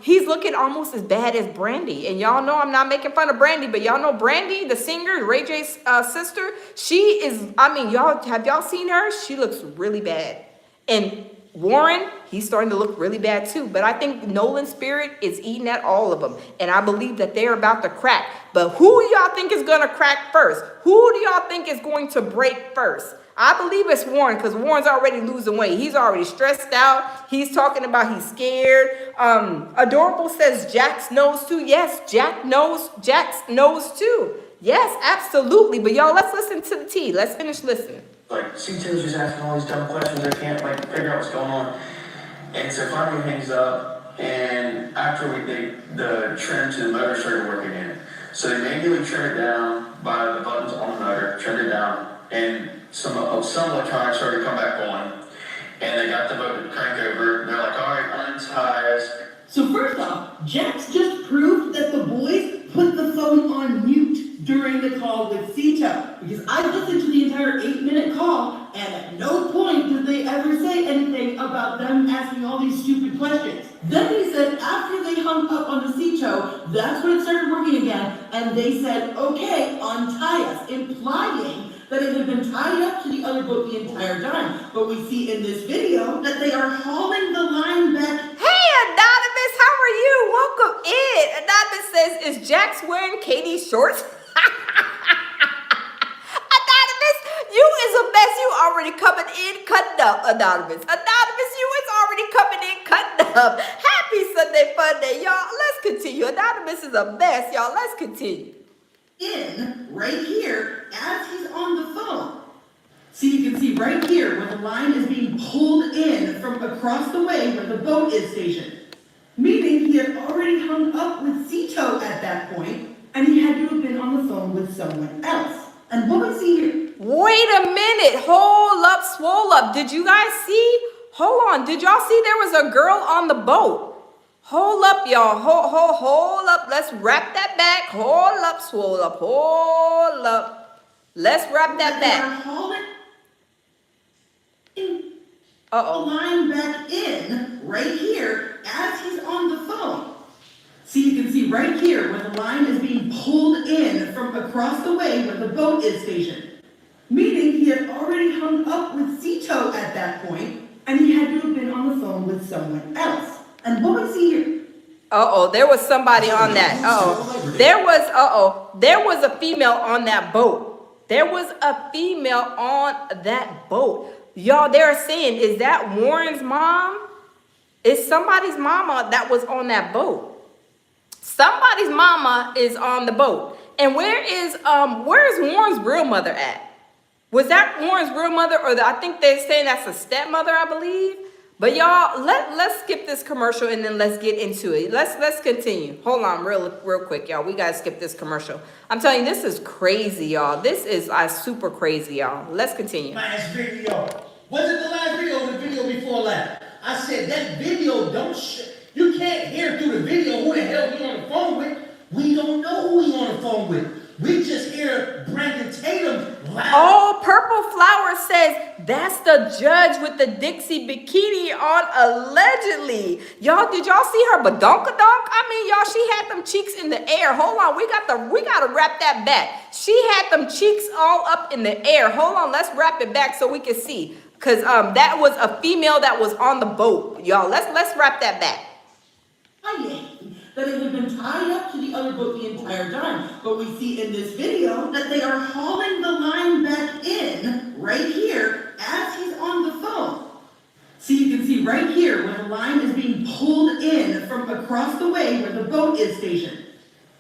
he's looking almost as bad as Brandy. And y'all know I'm not making fun of Brandy, but y'all know Brandy, the singer, Ray J's sister. She is, have y'all seen her? She looks really bad. And Warren, he's starting to look really bad too. But I think Nolan's spirit is eating at all of them. And I believe that they're about to crack. But who do y'all think is going to crack first? Who do y'all think is going to break first? I believe it's Warren, because Warren's already losing weight. He's already stressed out. He's talking about he's scared. Adorable says Jax knows too. Yes, Jax knows too. Yes, absolutely. But y'all, let's listen to the tea. Let's finish listening. Like, C2's just asking all these dumb questions. I can't, figure out what's going on. And so finally he hangs up, and after the trim to the motor started working in. So they manually trimmed it down by the buttons on the motor, trimmed it down, and some electronics started to come back on. And they got the motor to crank over. They're like, all right, untie us. So first off, Jax just proved that the boys put the phone on mute during the call with Cito, because I listened to the entire 8-minute call, and at no point did they ever say anything about them asking all these stupid questions. Then he said after they hung up on the Cito, that's when it started working again, and they said, okay, untie us, implying that it had been tied up to the other boat the entire time. But we see in this video that they are hauling the line back. Hey, Anonymous, how are you? Welcome in. Anonymous says, is Jax wearing Katie's shorts? Anonymous, you is a mess. You already coming in, cutting up, Anonymous. Anonymous, you is already coming in, cutting up. Happy Sunday fun day, y'all. Let's continue. Anonymous is a mess, y'all. Let's continue. In right here as he's on the phone. So you can see right here where the line is being pulled in from across the way where the boat is stationed. Meaning he had already hung up with Cito at that point, and he had to have been on the phone with someone else. And what we see here. Wait a minute. Hold up, swole up. Did you guys see? Hold on. Did y'all see there was a girl on the boat? Hold up, y'all. Hold up. Let's wrap that back. Hold up, swole up. Hold up. Let's wrap that back. Uh-oh. Line back in right here as he's on the phone. So you can see right here where the line is being pulled in from across the way where the boat is stationed. Meaning he had already hung up with Cito at that point, and he had to have been on the phone with someone else. And what we see here. There was somebody on that. There was a female on that boat. There was a female on that boat. Y'all, they're saying, is that Warren's mom? Is somebody's mama that was on that boat? Somebody's mama is on the boat. And where is Warren's real mother at? Was that Warren's real mother, or I think they're saying that's a stepmother, I believe. But y'all, let's skip this commercial and then let's get into it. Let's continue. Hold on real quick, y'all. We gotta skip this commercial. I'm telling you, this is crazy, y'all. This is super crazy, y'all. Let's continue. Last video. Was it the last video or the video before last? I said that video you can't hear through the video who the hell we on the phone with. We don't know who we on the phone with. We just hear Brandon Tatum loud. Oh, Purple Flower says that's the judge with the Dixie bikini on allegedly. Y'all, did y'all see her badonkadonk? I mean, y'all, she had them cheeks in the air. Hold on, we gotta wrap that back. She had them cheeks all up in the air. Hold on, let's wrap it back so we can see. Cause that was a female that was on the boat. Y'all, let's wrap that back. That it had been tied up to the other boat the entire time. But we see in this video that they are hauling the line back in right here as he's on the phone. So you can see right here where the line is being pulled in from across the way where the boat is stationed.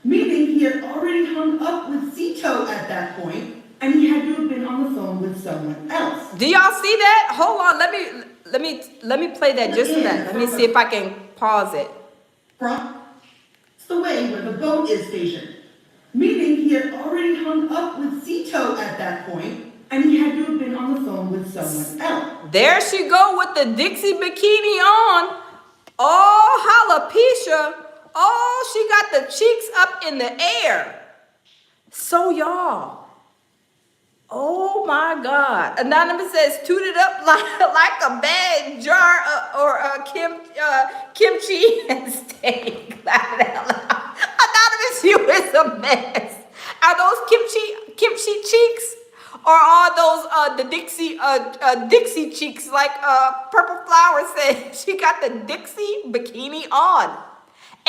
Meaning he had already hung up with Cito at that point, and he had to have been on the phone with someone else. Do y'all see that? Hold on, let me play that just a minute. Let me see if I can pause it. Across the way where the boat is stationed. Meaning he had already hung up with Cito at that point, and he had to have been on the phone with someone else. There she go with the Dixie bikini on. Oh, alopecia. Oh, she got the cheeks up in the air. So y'all. Oh my God. Anonymous says, toot it up like a bad jar or a kimchi and steak. Anonymous, you is a mess. Are those kimchi cheeks? Or are those the Dixie cheeks like Purple Flower said? She got the Dixie bikini on.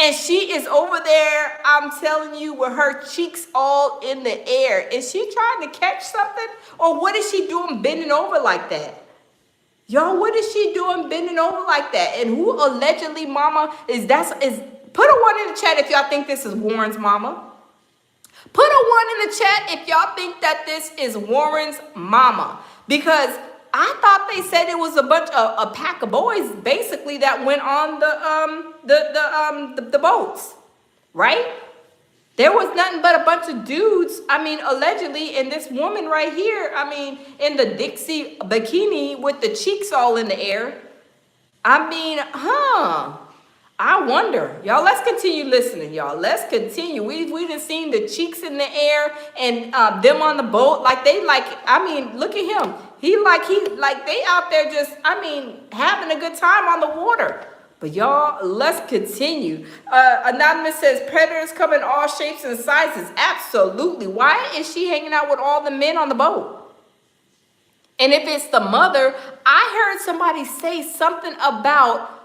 And she is over there, I'm telling you, with her cheeks all in the air. Is she trying to catch something? Or what is she doing bending over like that? Y'all, what is she doing bending over like that? And who allegedly mama is? Put a 1 in the chat if y'all think this is Warren's mama. Put a 1 in the chat if y'all think that this is Warren's mama. Because I thought they said it was a pack of boys basically that went on the boats, right? There was nothing but a bunch of dudes. I mean, allegedly, and this woman right here, I mean, in the Dixie bikini with the cheeks all in the air. I mean, I wonder. Y'all, let's continue listening, y'all. Let's continue. We done seen the cheeks in the air and them on the boat. I mean, look at him. He they out there just, I mean, having a good time on the water. But y'all, let's continue. Anonymous says, predators come in all shapes and sizes. Absolutely. Why is she hanging out with all the men on the boat? And if it's the mother, I heard somebody say something about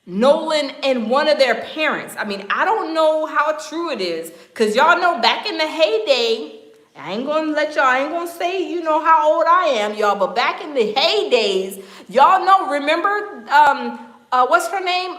Nolan and one of their parents. I mean, I don't know how true it is. Because y'all know back in the heyday, I ain't gonna say, you know, how old I am, y'all. But back in the heydays, y'all know, remember, what's her name?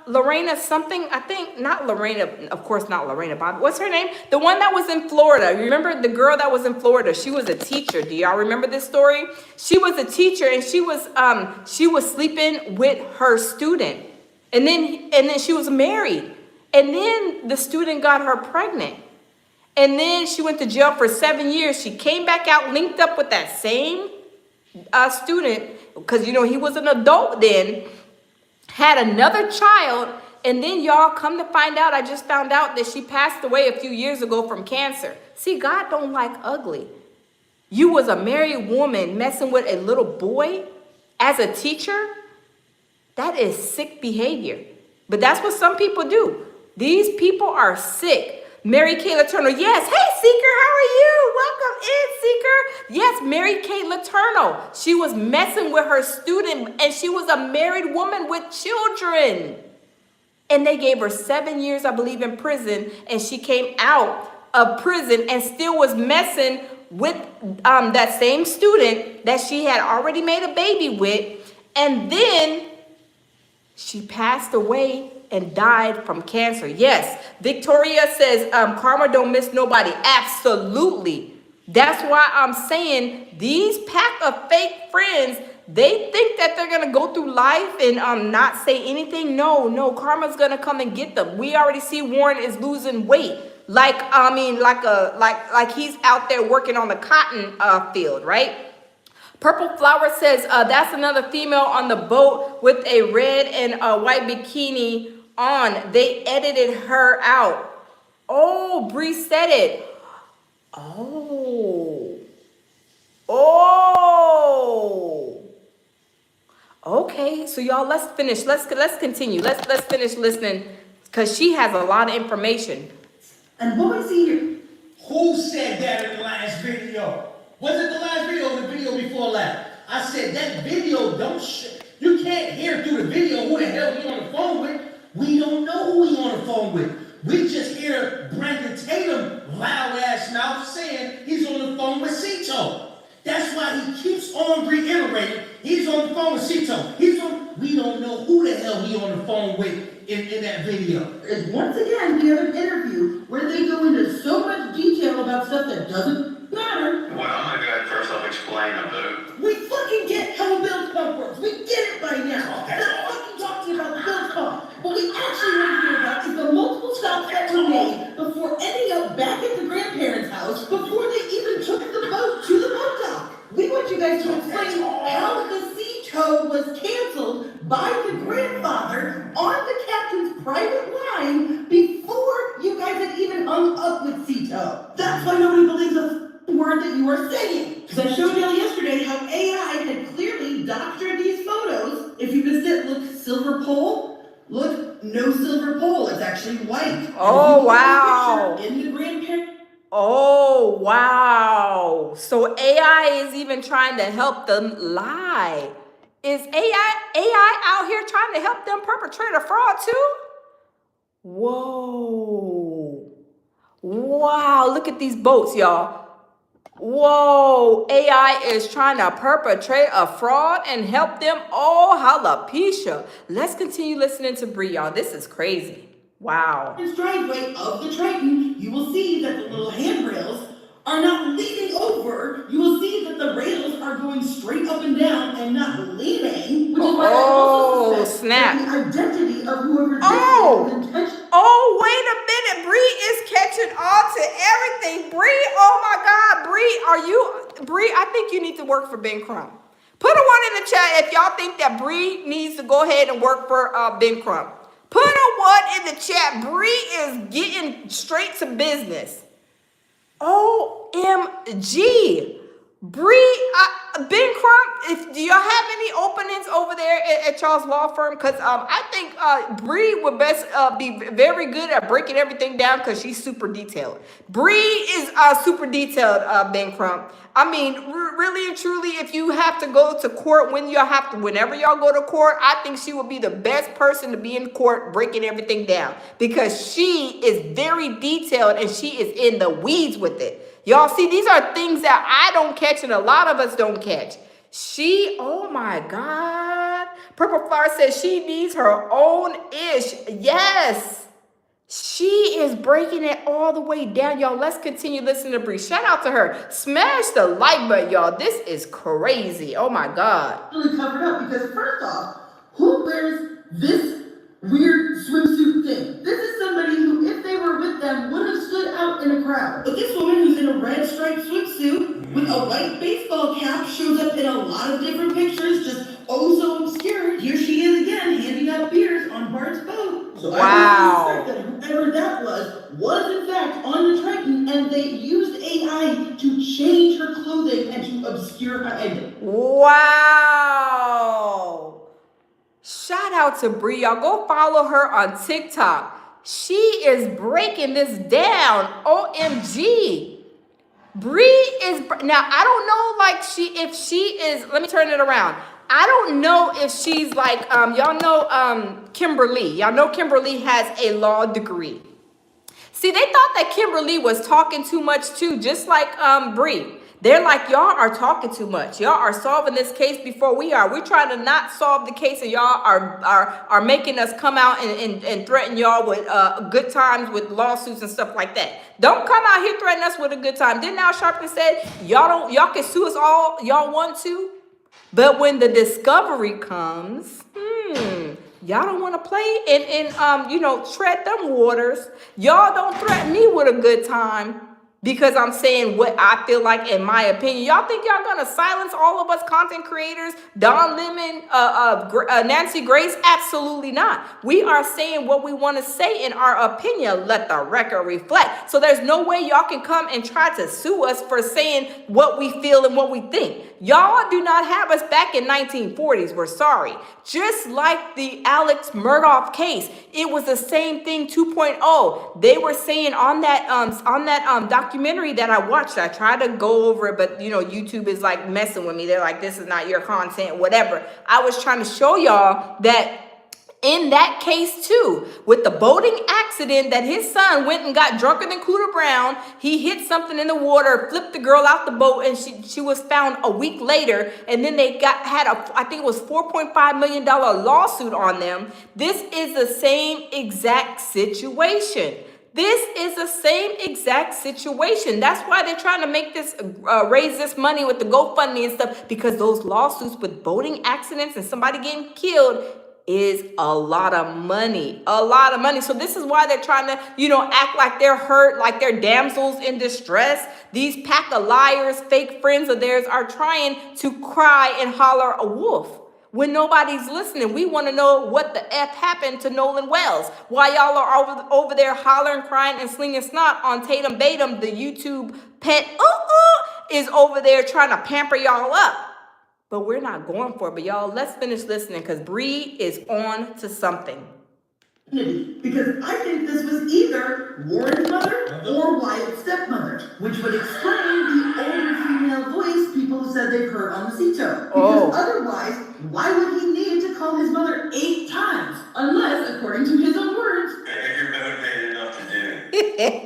Lorena something. I think not Lorena. Of course, not Lorena Bobby. What's her name? The one that was in Florida. You remember the girl that was in Florida? She was a teacher. Do y'all remember this story? She was a teacher, and she was sleeping with her student, and then she was married, and then the student got her pregnant, and then she went to jail for 7 years. She came back out, linked up with that same student, because, you know, he was an adult then, had another child, and then y'all come to find out, I just found out that she passed away a few years ago from cancer. See, God don't like ugly. You was a married woman messing with a little boy as a teacher? That is sick behavior. But that's what some people do. These people are sick. Mary Kay Letourneau. Yes. Hey, Seeker, how are you? Welcome in, Seeker. Yes, Mary Kay Letourneau. She was messing with her student, and she was a married woman with children. And they gave her 7 years, I believe, in prison, and she came out of prison and still was messing with that same student that she had already made a baby with. And then she passed away and died from cancer. Yes, Victoria says, karma don't miss nobody. Absolutely. That's why I'm saying these pack of fake friends, they think that they're gonna go through life and not say anything. No, karma's gonna come and get them. We already see Warren is losing weight. Like he's out there working on the cotton field, right? Purple Flower says, that's another female on the boat with a red and a white bikini on. They edited her out. Oh, Bree said it. Oh. Okay, so y'all, let's finish. Let's continue. Let's finish listening, because she has a lot of information. And what was he here? Who said that in the last video? Was it the last video or the video before last? I said that video you can't hear through the video who the hell he on the phone with. We don't know who he on the phone with. We just hear Brandon Tatum loud ass mouth saying he's on the phone with Cito. That's why he keeps on reiterating. He's on the phone with Cito. We don't know who the hell he on the phone with in that video. And once again, we have an interview where they go into so much detail about stuff that doesn't matter. Well, I'm gonna go ahead first. I'll explain a bit. We fucking get how a bill pump works. We get it by now. Okay. Not fucking talking about the bill pump. What we actually want to hear about is the multiple stops that were made before ending up back at the grandparents' house before they even took the boat to the boat dock. We want you guys to explain how the sea tow was canceled by the grandfather on the captain's private line before you guys had even hung up with sea tow. That's why nobody believes a word that you are saying. Because I showed y'all yesterday how AI had clearly doctored these photos. If you missed it, look, silver pole. Look, no silver pole. It's actually white. Oh, wow. In the grandparent. Oh, wow. So AI is even trying to help them lie. Is AI out here trying to help them perpetrate a fraud too? Whoa. Wow, look at these boats, y'all. Whoa, AI is trying to perpetrate a fraud and help them. Oh, jalapesha. Let's continue listening to Bree, y'all. This is crazy. Wow. This driveway of the Triton, you will see that the little handrails are not leaning over. You will see that the rails are going straight up and down and not leaning, which is why I also suspect snap. the identity of whoever Oh. did intention. Oh, wait a minute. Bree is catching on to everything. Bree, oh my God. Bree, I think you need to work for Ben Crump. Put a one in the chat if y'all think that Bree needs to go ahead and work for Ben Crump. Put a one in the chat. Bree is getting straight to business. OMG. Bree, Ben Crump, do y'all have any openings over there at y'all's law firm? Because I think Bree would best be very good at breaking everything down because she's super detailed. Bree is super detailed, Ben Crump. I mean, really and truly, if you have to go to court whenever y'all go to court, I think she would be the best person to be in court breaking everything down because she is very detailed and she is in the weeds with it. Y'all see, these are things that I don't catch and a lot of us don't catch. Oh my God. Purple Flower says she needs her own ish. Yes. She is breaking it all the way down. Y'all, let's continue listening to Bree. Shout out to her. Smash the like button, y'all. This is crazy. Oh my God. Really covered up because first off, who wears this weird swimsuit thing? This is somebody who, if they were with them, would have stood out in a crowd. But this woman who's in a red striped swimsuit with a white baseball cap shows up in a lot of different pictures, just oh so obscure. Here she is again, handing out beers on Bart's boat. So wow. I suspect that whoever that was in fact on the Triton, and they used AI to change her clothing and to obscure her identity. Wow. Shout out to Bree. Y'all go follow her on TikTok. She is breaking this down. OMG. Bree is, now I don't know if she is, let me turn it around. I don't know if she's like, y'all know Kimberly. Y'all know Kimberly has a law degree. See, they thought that Kimberly was talking too much too, just like Bree. They're like, y'all are talking too much. Y'all are solving this case before we are. We're trying to not solve the case, and y'all are making us come out and threaten y'all with good times with lawsuits and stuff like that. Don't come out here threatening us with a good time. Didn't Al Sharpton said y'all can sue us all y'all want to, but when the discovery comes, y'all don't want to play and tread them waters. Y'all don't threaten me with a good time. Because I'm saying what I feel like in my opinion. Y'all think y'all gonna silence all of us content creators? Don Lemon, Nancy Grace? Absolutely not. We are saying what we want to say in our opinion. Let the record reflect. So there's no way y'all can come and try to sue us for saying what we feel and what we think. Y'all do not have us back in 1940s. We're sorry. Just like the Alex Murdaugh case, it was the same thing 2.0. They were saying on that documentary that I watched, I tried to go over it, but YouTube is like messing with me. They're like, this is not your content, whatever. I was trying to show y'all that in that case too, with the boating accident that his son went and got drunker than Cooter Brown. He hit something in the water, flipped the girl out the boat, and she was found a week later. And then they I think it was $4.5 million lawsuit on them. This is the same exact situation. This is the same exact situation. That's why they're trying to make this, raise this money with the GoFundMe and stuff, because those lawsuits with boating accidents and somebody getting killed is a lot of money. A lot of money. So this is why they're trying to, act like they're hurt, like they're damsels in distress. These pack of liars, fake friends of theirs are trying to cry and holler a wolf when nobody's listening. We want to know what the F happened to Nolan Wells. Why y'all are over there hollering, crying, and slinging snot on Tatum Batum, the YouTube pet is over there trying to pamper y'all up. But we're not going for it. But y'all, let's finish listening, because Bree is on to something. Because I think this was either Warren's mother or Wyatt's stepmother, which would explain the older female voice people said they've heard on the Cito. Because otherwise, why would he need to call his mother 8 times? Unless, according to his own words, if you're motivated enough to do it.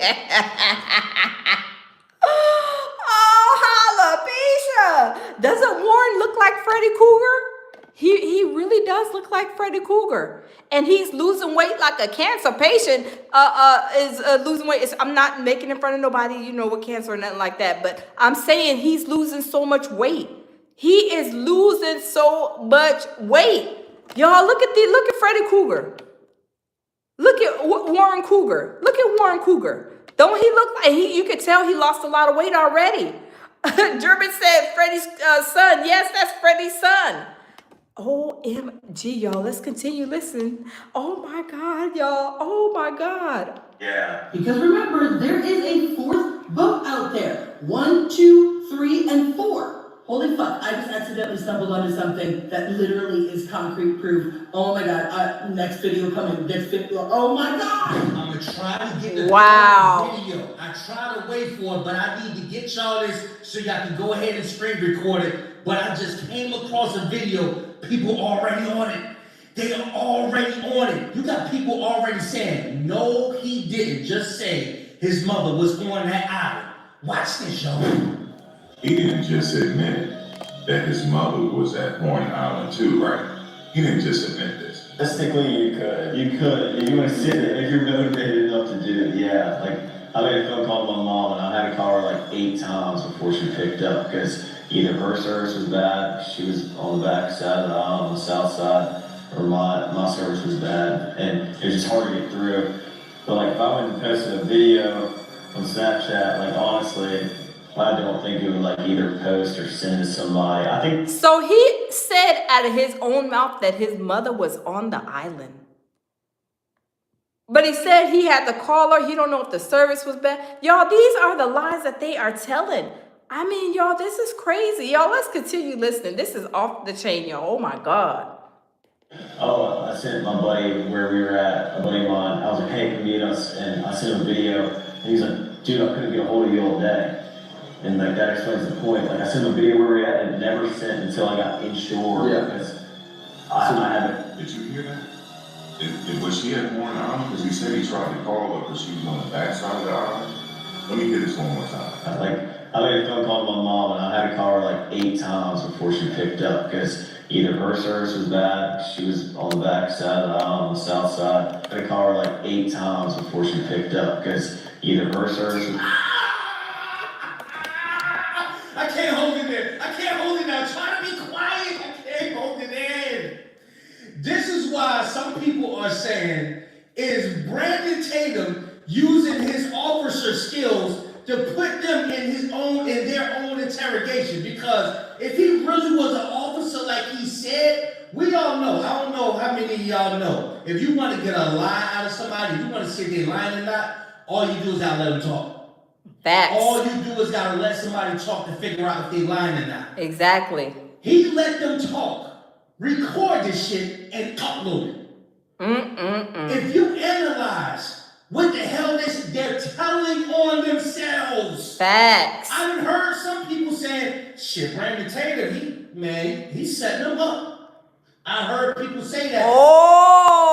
Doesn't Warren look like Freddy Krueger? He really does look like Freddy Krueger, and he's losing weight like a cancer patient is losing weight. I'm not making in front of nobody, with cancer or nothing like that, but I'm saying he's losing so much weight. He is losing so much weight. Y'all, look at Freddy Krueger. Look at Warren Cougar. Look at Warren Cougar. Don't he look like you could tell he lost a lot of weight already. German said Freddie's son. Yes, that's Freddie's son. OMG, y'all. Let's continue listening. Oh my God, y'all. Oh my God. Yeah. Because remember, there is a 4th boat out there. 1, 2, 3, and 4. Holy fuck, I just accidentally stumbled onto something that literally is concrete proof. Oh my God, next video coming. Oh my God. I'm gonna try to get the video. I try to wait for it, but I need to get y'all this so y'all can go ahead and screen record it. But I just came across a video. People already on it. They are already on it. You got people already saying, no, he didn't. Just say his mother was on that island. Watch this, y'all. He didn't just admit that his mother was at Horn Island too, right? He didn't just admit this. Realistically, you could. If you want to sit there, if you're motivated enough to do it, yeah. Like, I made a phone call to my mom, and I had to call her like 8 times before she picked up, because either her service was bad, she was on the back side of the aisle, on the south side, or my service was bad, and it was just hard to get through. But like, if I went and posted a video on Snapchat, like, honestly, I don't think it would like either post or send to somebody. I think so. He said out of his own mouth that his mother was on the island, but he said he had to call her. He don't know if the service was bad. Y'all, these are the lies that they are telling. I mean, y'all, this is crazy. Y'all, let's continue listening. This is off the chain, y'all. Oh my God. Oh, I sent my buddy where we were at, a buddy of mine. I was like, hey, come meet us, and I sent him a video, and he's like, dude, I couldn't get a hold of you all day. And like, that explains the point. Like, I sent him a video where we were at, and never sent until I got inshore. Yeah. Because I haven't. Did you hear that? Was she at Horn Island? Because he said he tried to call her, but she was on the backside of the island. Let me hear this one more time. I made a phone call to my mom, and I had to call her like 8 times before she picked up, because either her service was bad, she was on the back side of the aisle, on the south side. I had to call her like 8 times before she picked up, because either her service was... I can't hold it there. I can't hold it now. Try to be quiet. I can't hold it in. This is why some people are saying, is Brandon Tatum using his officer skills to put them in their own interrogation? Because if he really was an officer like he said, we all know. I don't know how many of y'all know. If you want to get a lie out of somebody, if you want to see if they're lying or not, all you do is gotta let them talk. Facts. All you do is gotta let somebody talk to figure out if they lying or not. Exactly. He let them talk, record this shit, and upload it. If you analyze what the hell they're telling on themselves. Facts. I've heard some people saying, shit, Brandon Taylor, he's setting them up. I heard people say that. Oh,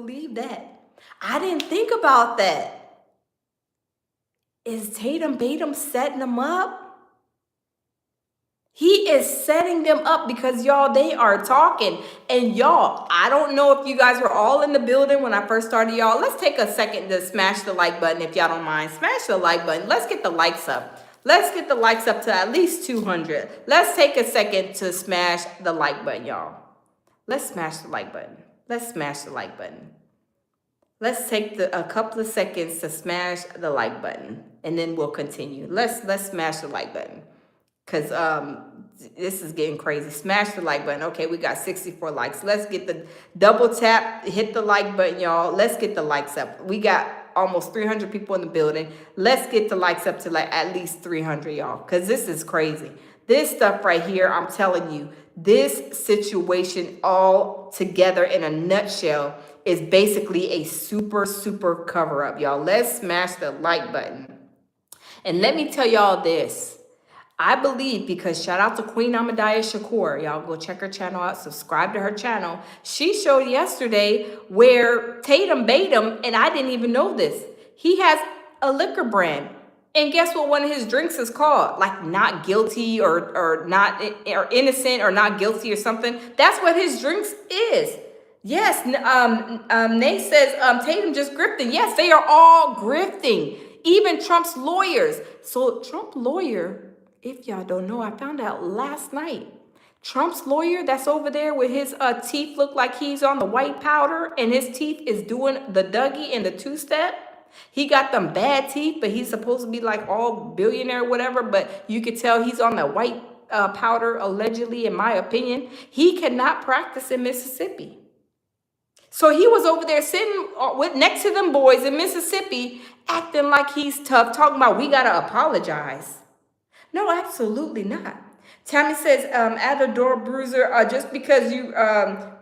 believe that. I didn't think about that. Is Tatum Batum setting them up? He is setting them up because, y'all, they are talking. And y'all, I don't know if you guys were all in the building when I first started, y'all. Let's take a second to smash the like button if y'all don't mind. Smash the like button. Let's get the likes up. Let's get the likes up to at least 200. Let's take a second to smash the like button, y'all. Let's smash the like button. Let's smash the like button. Let's take a couple of seconds to smash the like button, and then we'll continue. Let's smash the like button. Because this is getting crazy. Smash the like button. Okay, we got 64 likes. Let's get the double tap, hit the like button, y'all. Let's get the likes up. We got almost 300 people in the building. Let's get the likes up to like at least 300, y'all. Because this is crazy. This stuff right here, I'm telling you, this situation all together in a nutshell is basically a super, super cover up, y'all. Let's smash the like button. And let me tell y'all this. I believe, because shout out to Queen Ahmadiyah Shakur. Y'all go check her channel out. Subscribe to her channel. She showed yesterday where Tatum Batum, and I didn't even know this, he has a liquor brand. And guess what one of his drinks is called? Like not guilty or not or innocent or not guilty or something. That's what his drinks is. Yes, Nate says Tatum just grifting. Yes, they are all grifting. Even Trump's lawyers. So Trump lawyer, if y'all don't know, I found out last night. Trump's lawyer that's over there with his teeth look like he's on the white powder and his teeth is doing the Dougie and the two-step. He got them bad teeth, but he's supposed to be like all billionaire or whatever, but you could tell he's on the white powder, allegedly, in my opinion. He cannot practice in Mississippi. So he was over there sitting next to them boys in Mississippi, acting like he's tough, talking about we got to apologize. No, absolutely not. Tammy says, add a door bruiser, just because you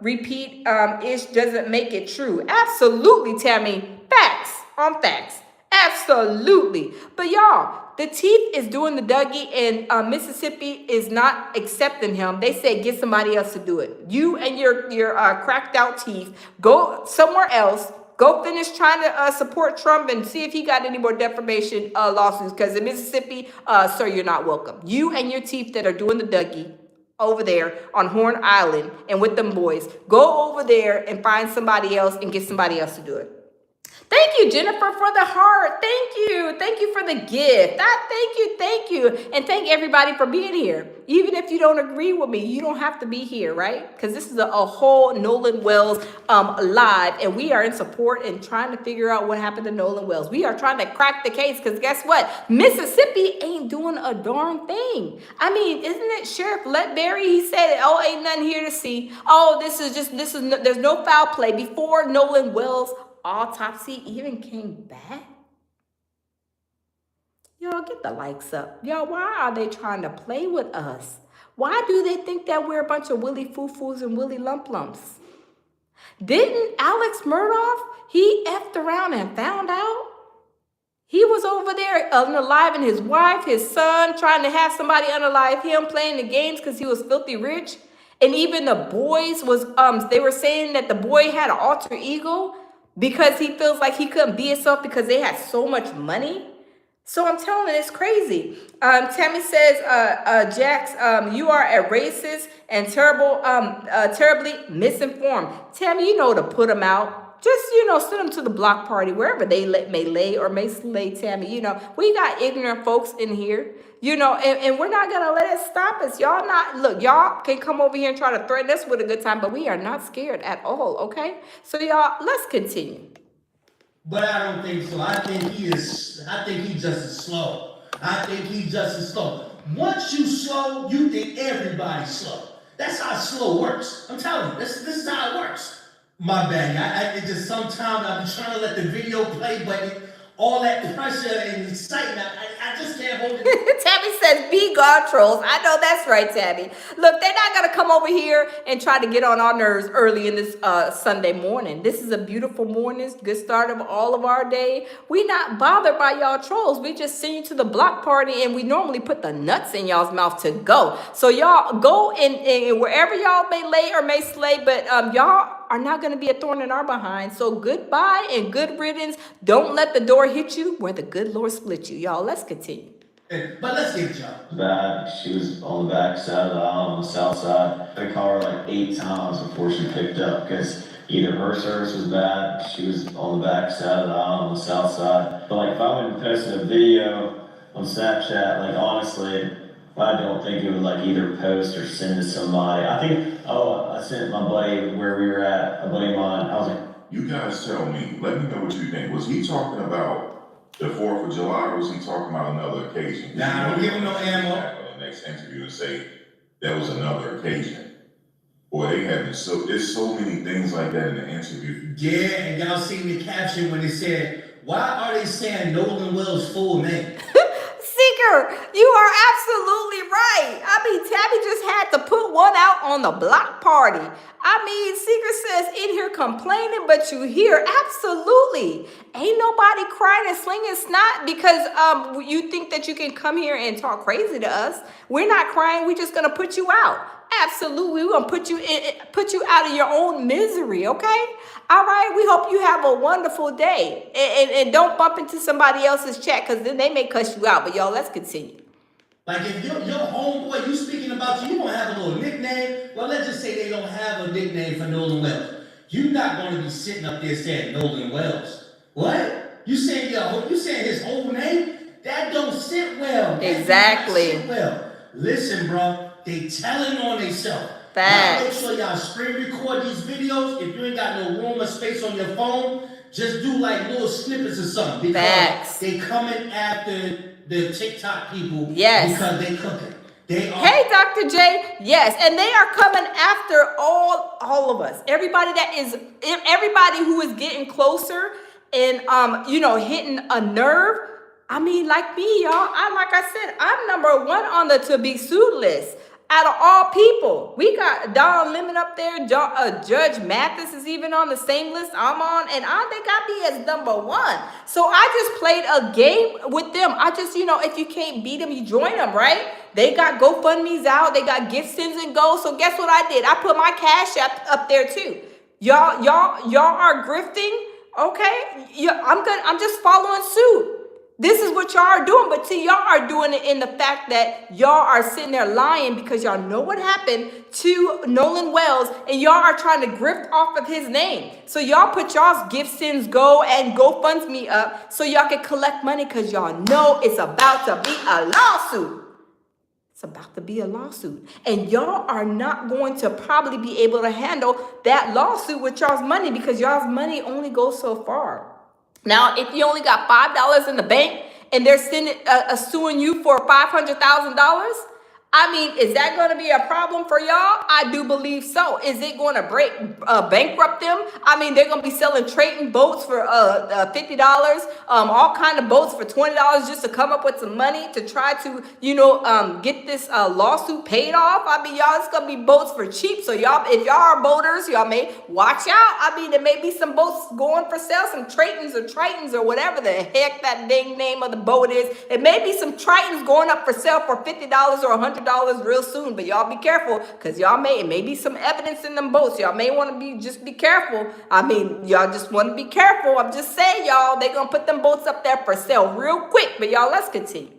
repeat ish doesn't make it true. Absolutely, Tammy. Facts on facts. Absolutely. But y'all, the teeth is doing the Dougie, and Mississippi is not accepting him. They say get somebody else to do it. You and your cracked out teeth, go somewhere else. Go finish trying to support Trump and see if he got any more defamation lawsuits. Because in Mississippi, sir, you're not welcome. You and your teeth that are doing the Dougie over there on Horn Island and with them boys, go over there and find somebody else and get somebody else to do it. Thank you, Jennifer, for the heart. Thank you. Thank you for the gift. Thank you. And thank everybody for being here. Even if you don't agree with me, you don't have to be here, right? Because this is a whole Nolan Wells live, and we are in support and trying to figure out what happened to Nolan Wells. We are trying to crack the case because guess what? Mississippi ain't doing a darn thing. I mean, isn't it Sheriff Letberry? He said, oh, ain't nothing here to see. Oh, there's no foul play. Before Nolan Wells autopsy even came back. Y'all get the likes up. Y'all, why are they trying to play with us? Why do they think that we're a bunch of Willy Foo-Foos and Willy Lump-Lumps? Didn't Alex Murdoch, he effed around and found out? He was over there unaliving his wife, his son, trying to have somebody unalive him, playing the games because he was filthy rich. And even the boys was, they were saying that the boy had an alter ego because he feels like he couldn't be himself because they had so much money. So I'm telling you, it's crazy. Tammy says, Jax, you are a racist and terribly misinformed. Tammy, you know to put them out. Just, send them to the block party, wherever they may lay or may slay, Tammy. We got ignorant folks in here, and we're not going to let it stop us. Y'all can come over here and try to threaten us with a good time, but we are not scared at all, okay? So, y'all, let's continue. But I don't think so. I think he's just as slow. Once you slow, you think everybody's slow. That's how slow works. I'm telling you, this is how it works. My bad. It just sometimes I'm trying to let the video play, but all that pressure and excitement, I just can't hold it. Tabby says, be God trolls. I know that's right, Tabby. Look, they're not going to come over here and try to get on our nerves early in this Sunday morning. This is a beautiful morning, good start of all of our day. We not bothered by y'all trolls. We just send you to the block party, and we normally put the nuts in y'all's mouth to go. So y'all go in wherever y'all may lay or may slay, but y'all are not going to be a thorn in our behind. So goodbye and good riddance. Don't let the door hit you where the good Lord split you. Y'all, let's continue. But let's get y'all. Bad. She was on the back side of the aisle on the south side. They called her like 8 times before she picked up because either her service was bad, she was on the back side of the aisle on the south side. But like if I went and posted a video on Snapchat, like honestly, I don't think it would like either post or send to somebody. I think, I sent my buddy where we were at, a buddy of mine. I was like, You guys tell me, let me know what you think. Was he talking about the 4th of July, or was he talking about another occasion? Nah, don't give him no ammo. On the next interview and say that was another occasion. Boy, they having there's so many things like that in the interview. Yeah, and y'all seen the caption when they said, why are they saying Nolan Wells' full name? Seeker, you are absolutely right. I mean, Tabby just had to put one out on the block party. I mean, Seeker says in here complaining, but you hear absolutely. Ain't nobody crying and slinging snot because you think that you can come here and talk crazy to us. We're not crying. We're just gonna put you out. Absolutely, we're gonna put you out of your own misery. Okay. All right, we hope you have a wonderful day. And don't bump into somebody else's chat because then they may cuss you out. But y'all, let's continue. Like if your homeboy, you speaking about you don't have a little nickname. Well, let's just say they don't have a nickname for Nolan Wells. You're not going to be sitting up there saying Nolan Wells. What? You saying his whole name? That don't sit well. Exactly. Sit well. Listen, bro, they telling on themselves. Facts. Make sure y'all screen record these videos. If you ain't got no room or space on your phone, just do like little snippets or something. Because Facts. they coming after the TikTok people. Yes. Because they cooking. They are. Hey, Dr. J. Yes, and they are coming after all of us. Everybody who is getting closer and hitting a nerve. I mean, like me, y'all. Like I said, I'm number 1 on the to be sued list. Out of all people, we got Don Lemon up there. Judge Mathis is even on the same list I'm on, and they got me as number 1. So I just played a game with them. I just, if you can't beat them, you join them, right? They got GoFundMe's out. They got gift sends and go. So guess what I did? I put my Cash App up there too. Y'all are grifting, okay? I'm just following suit. This is what y'all are doing, but see, y'all are doing it in the fact that y'all are sitting there lying because y'all know what happened to Nolan Wells and y'all are trying to grift off of his name. So y'all put y'all's gift sends go and GoFundMe up so y'all can collect money because y'all know it's about to be a lawsuit. It's about to be a lawsuit. And y'all are not going to probably be able to handle that lawsuit with y'all's money because y'all's money only goes so far. Now, if you only got $5 in the bank and they're suing you for $500,000, I mean, is that going to be a problem for y'all? I do believe so. Is it going to bankrupt them? I mean, they're going to be selling Triton boats for $50, all kind of boats for $20 just to come up with some money to try to, get this lawsuit paid off. I mean, y'all, it's going to be boats for cheap. So y'all, if y'all are boaters, y'all may watch out. I mean, there may be some boats going for sale, some Tritons or whatever the heck that dang name of the boat is. It may be some Tritons going up for sale for $50 or $100 real soon, but y'all be careful because it may be some evidence in them boats. Y'all may want to just be careful. I mean, y'all just want to be careful. I'm just saying, y'all, they're going to put them boats up there for sale real quick, but y'all, let's continue.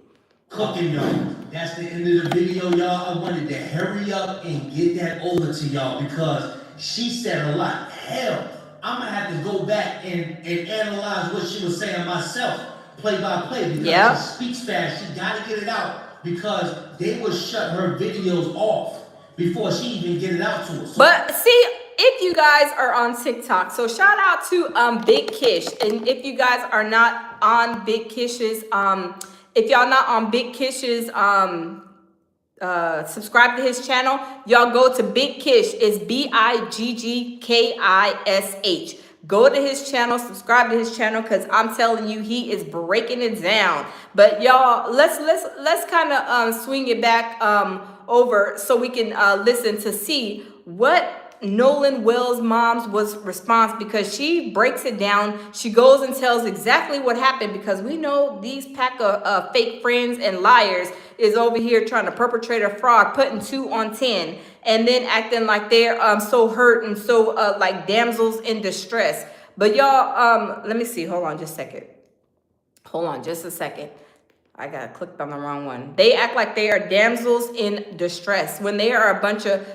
Cooking, y'all. That's the end of the video, y'all. I wanted to hurry up and get that over to y'all because she said a lot. Hell, I'm going to have to go back and analyze what she was saying myself, play by play, because she speaks fast. She got to get it out. Because they would shut her videos off before she even get it out to us. But see, if you guys are on TikTok, so shout out to Big Kish. And if you guys are not on Big Kish's, if y'all not on Big Kish's, subscribe to his channel, y'all go to Big Kish. It's BIGGKISH. Go to his channel, subscribe to his channel, because I'm telling you, he is breaking it down. But y'all, let's kind of swing it back over so we can listen to see what Nolan Wells' mom's was response, because she breaks it down. She goes and tells exactly what happened, because we know these pack of fake friends and liars is over here trying to perpetrate a fraud, putting 2 on 10. and then acting like they're so hurt and so like damsels in distress. But y'all, let me see. Hold on just a second. Hold on just a second. I got clicked on the wrong one. They act like they are damsels in distress when they are a bunch of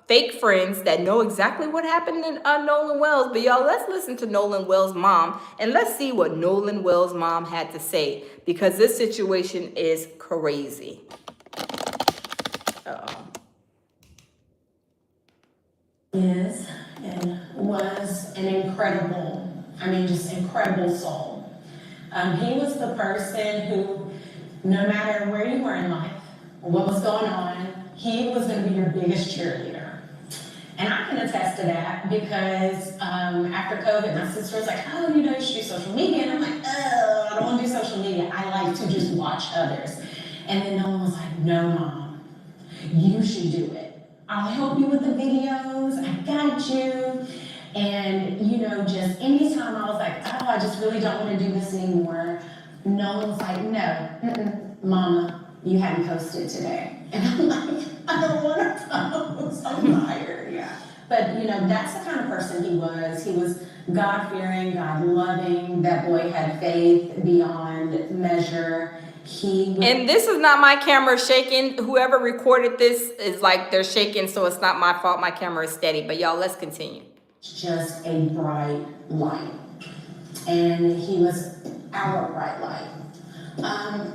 fake friends that know exactly what happened in Nolan Wells. But y'all, let's listen to Nolan Wells' mom and let's see what Nolan Wells' mom had to say, because this situation is crazy. Uh-oh. Is and was an incredible, just incredible soul. He was the person who, no matter where you were in life or what was going on, he was going to be your biggest cheerleader. And I can attest to that because after COVID, my sister was like, oh, you should do social media. And I'm like, oh, I don't want to do social media. I like to just watch others. And then Nolan was like, no, Mom, you should do it. I'll help you with the videos. I got you. And, just anytime I was like, oh, I just really don't want to do this anymore, Nolan was like, no, Mama, you hadn't posted today. And I'm like, I don't want to post. I'm tired. Yeah. But, that's the kind of person he was. He was God-fearing, God-loving. That boy had faith beyond measure. And this is not my camera shaking. Whoever recorded this is like they're shaking, so it's not my fault. My camera is steady. But y'all, let's continue. Just a bright light. And he was our bright light.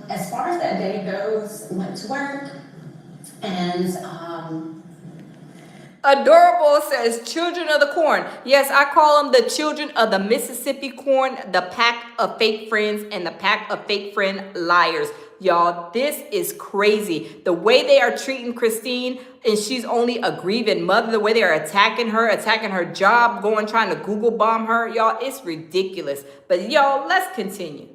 As far as that day goes, went to work and Adorable says children of the corn. Yes, I call them the children of the Mississippi corn, the pack of fake friends and the pack of fake friend liars. Y'all, this is crazy. The way they are treating Christine, and she's only a grieving mother, the way they are attacking her job, trying to Google bomb her. Y'all, it's ridiculous. But y'all, let's continue.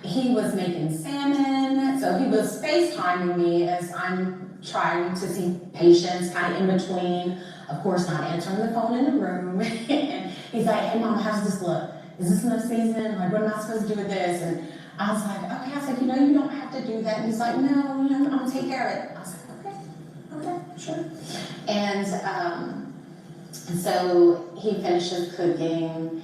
He was making salmon, so he was FaceTiming me as I'm trying to see patients kind of in between, of course not answering the phone in the room. And he's like, hey Mom, how's this look? Is this enough season? Like, what am I supposed to do with this? And I was like, okay. I was like, you don't have to do that. And he's like, no, I'm gonna take care of it. I was like, okay, sure. And so he finishes cooking,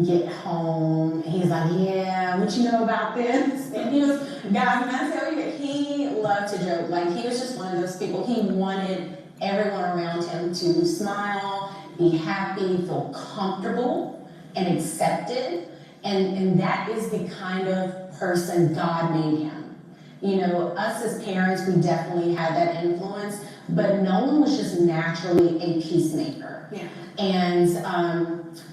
get home, and he's like, yeah, what you know about this? And he was, guys, when I tell you, he loved to joke. Like, he was just one of those people. He wanted everyone around him to smile, be happy, feel comfortable and accepted. And that is the kind of person God made him. Us as parents, we definitely had that influence, but Nolan was just naturally a peacemaker. Yeah. And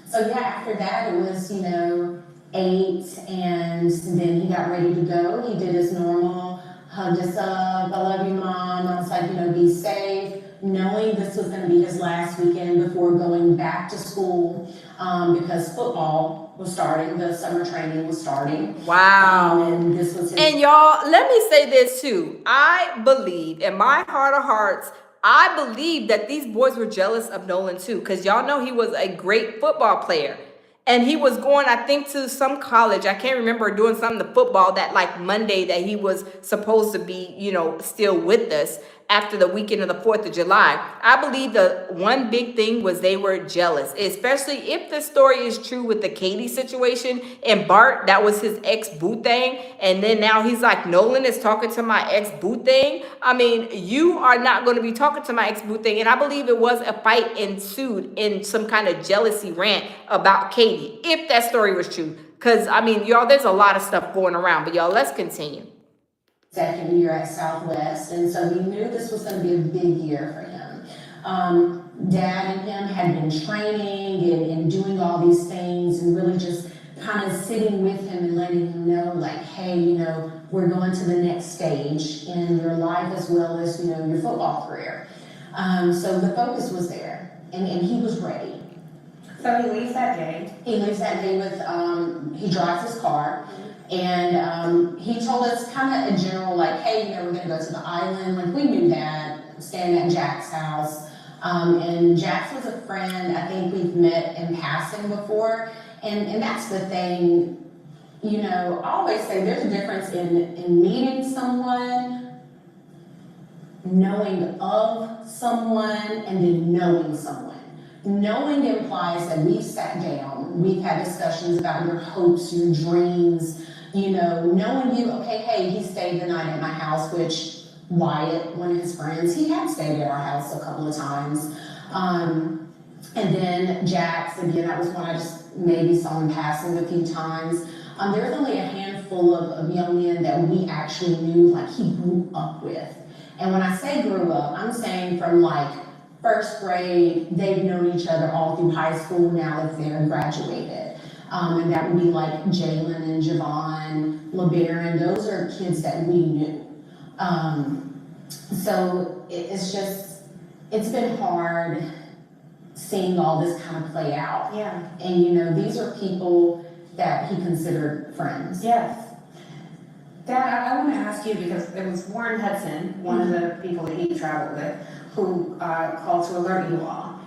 so yeah, after that it was, 8, and then he got ready to go. He did his normal, hugged us up, I love you, Mom. I was like, be safe, knowing this was gonna be his last weekend before going back to school, because football was starting, the summer training was starting. Wow. And this was his. And y'all, let me say this too. I believe, in my heart of hearts, I believe that these boys were jealous of Nolan too, because y'all know he was a great football player. And he was going, I think, to some college. I can't remember, doing something to football that like Monday that he was supposed to be, still with us after the weekend of the 4th of July. I believe the one big thing was they were jealous, especially if the story is true with the Katie situation and Bart, that was his ex-boo thing. And then now he's like, Nolan is talking to my ex-boo thing. I mean, you are not going to be talking to my ex-boo thing. And I believe it was a fight ensued in some kind of jealousy rant about Katie, if that story was true. Because, I mean, y'all, there's a lot of stuff going around. But y'all, let's continue. Second year at Southwest, and so we knew this was going to be a big year for him. Dad and him had been training and doing all these things and really just kind of sitting with him and letting him know, like, hey, we're going to the next stage in your life as well as, your football career. So the focus was there, and he was ready. So he leaves that day. He leaves that day with, he drives his car. And he told us kind of a general, like, hey, we're going to go to the island. Like, we knew that, staying at Jack's house. And Jack's was a friend I think we've met in passing before. And that's the thing, I always say there's a difference in meeting someone knowing of someone and then knowing someone. Knowing implies that we've sat down, we've had discussions about your hopes, your dreams, you know, knowing you, okay, hey, he stayed the night at my house, which Wyatt, one of his friends, he had stayed at our house a couple of times. And then Jax, again, that was one I just maybe saw in passing a few times. There's only a handful of young men that we actually knew, like he grew up with. And when I say grew up, I'm saying from like first grade, they've known each other all through high school now that they're graduated. And that would be like Jalen and Javon, LeBaron, those are kids that we knew. So it's been hard seeing all this kind of play out. Yeah. And you know, these are people that he considered friends. Yes. Dad, I want to ask you, because it was Warren Hudson, one of the people that he traveled with, who called to alert you all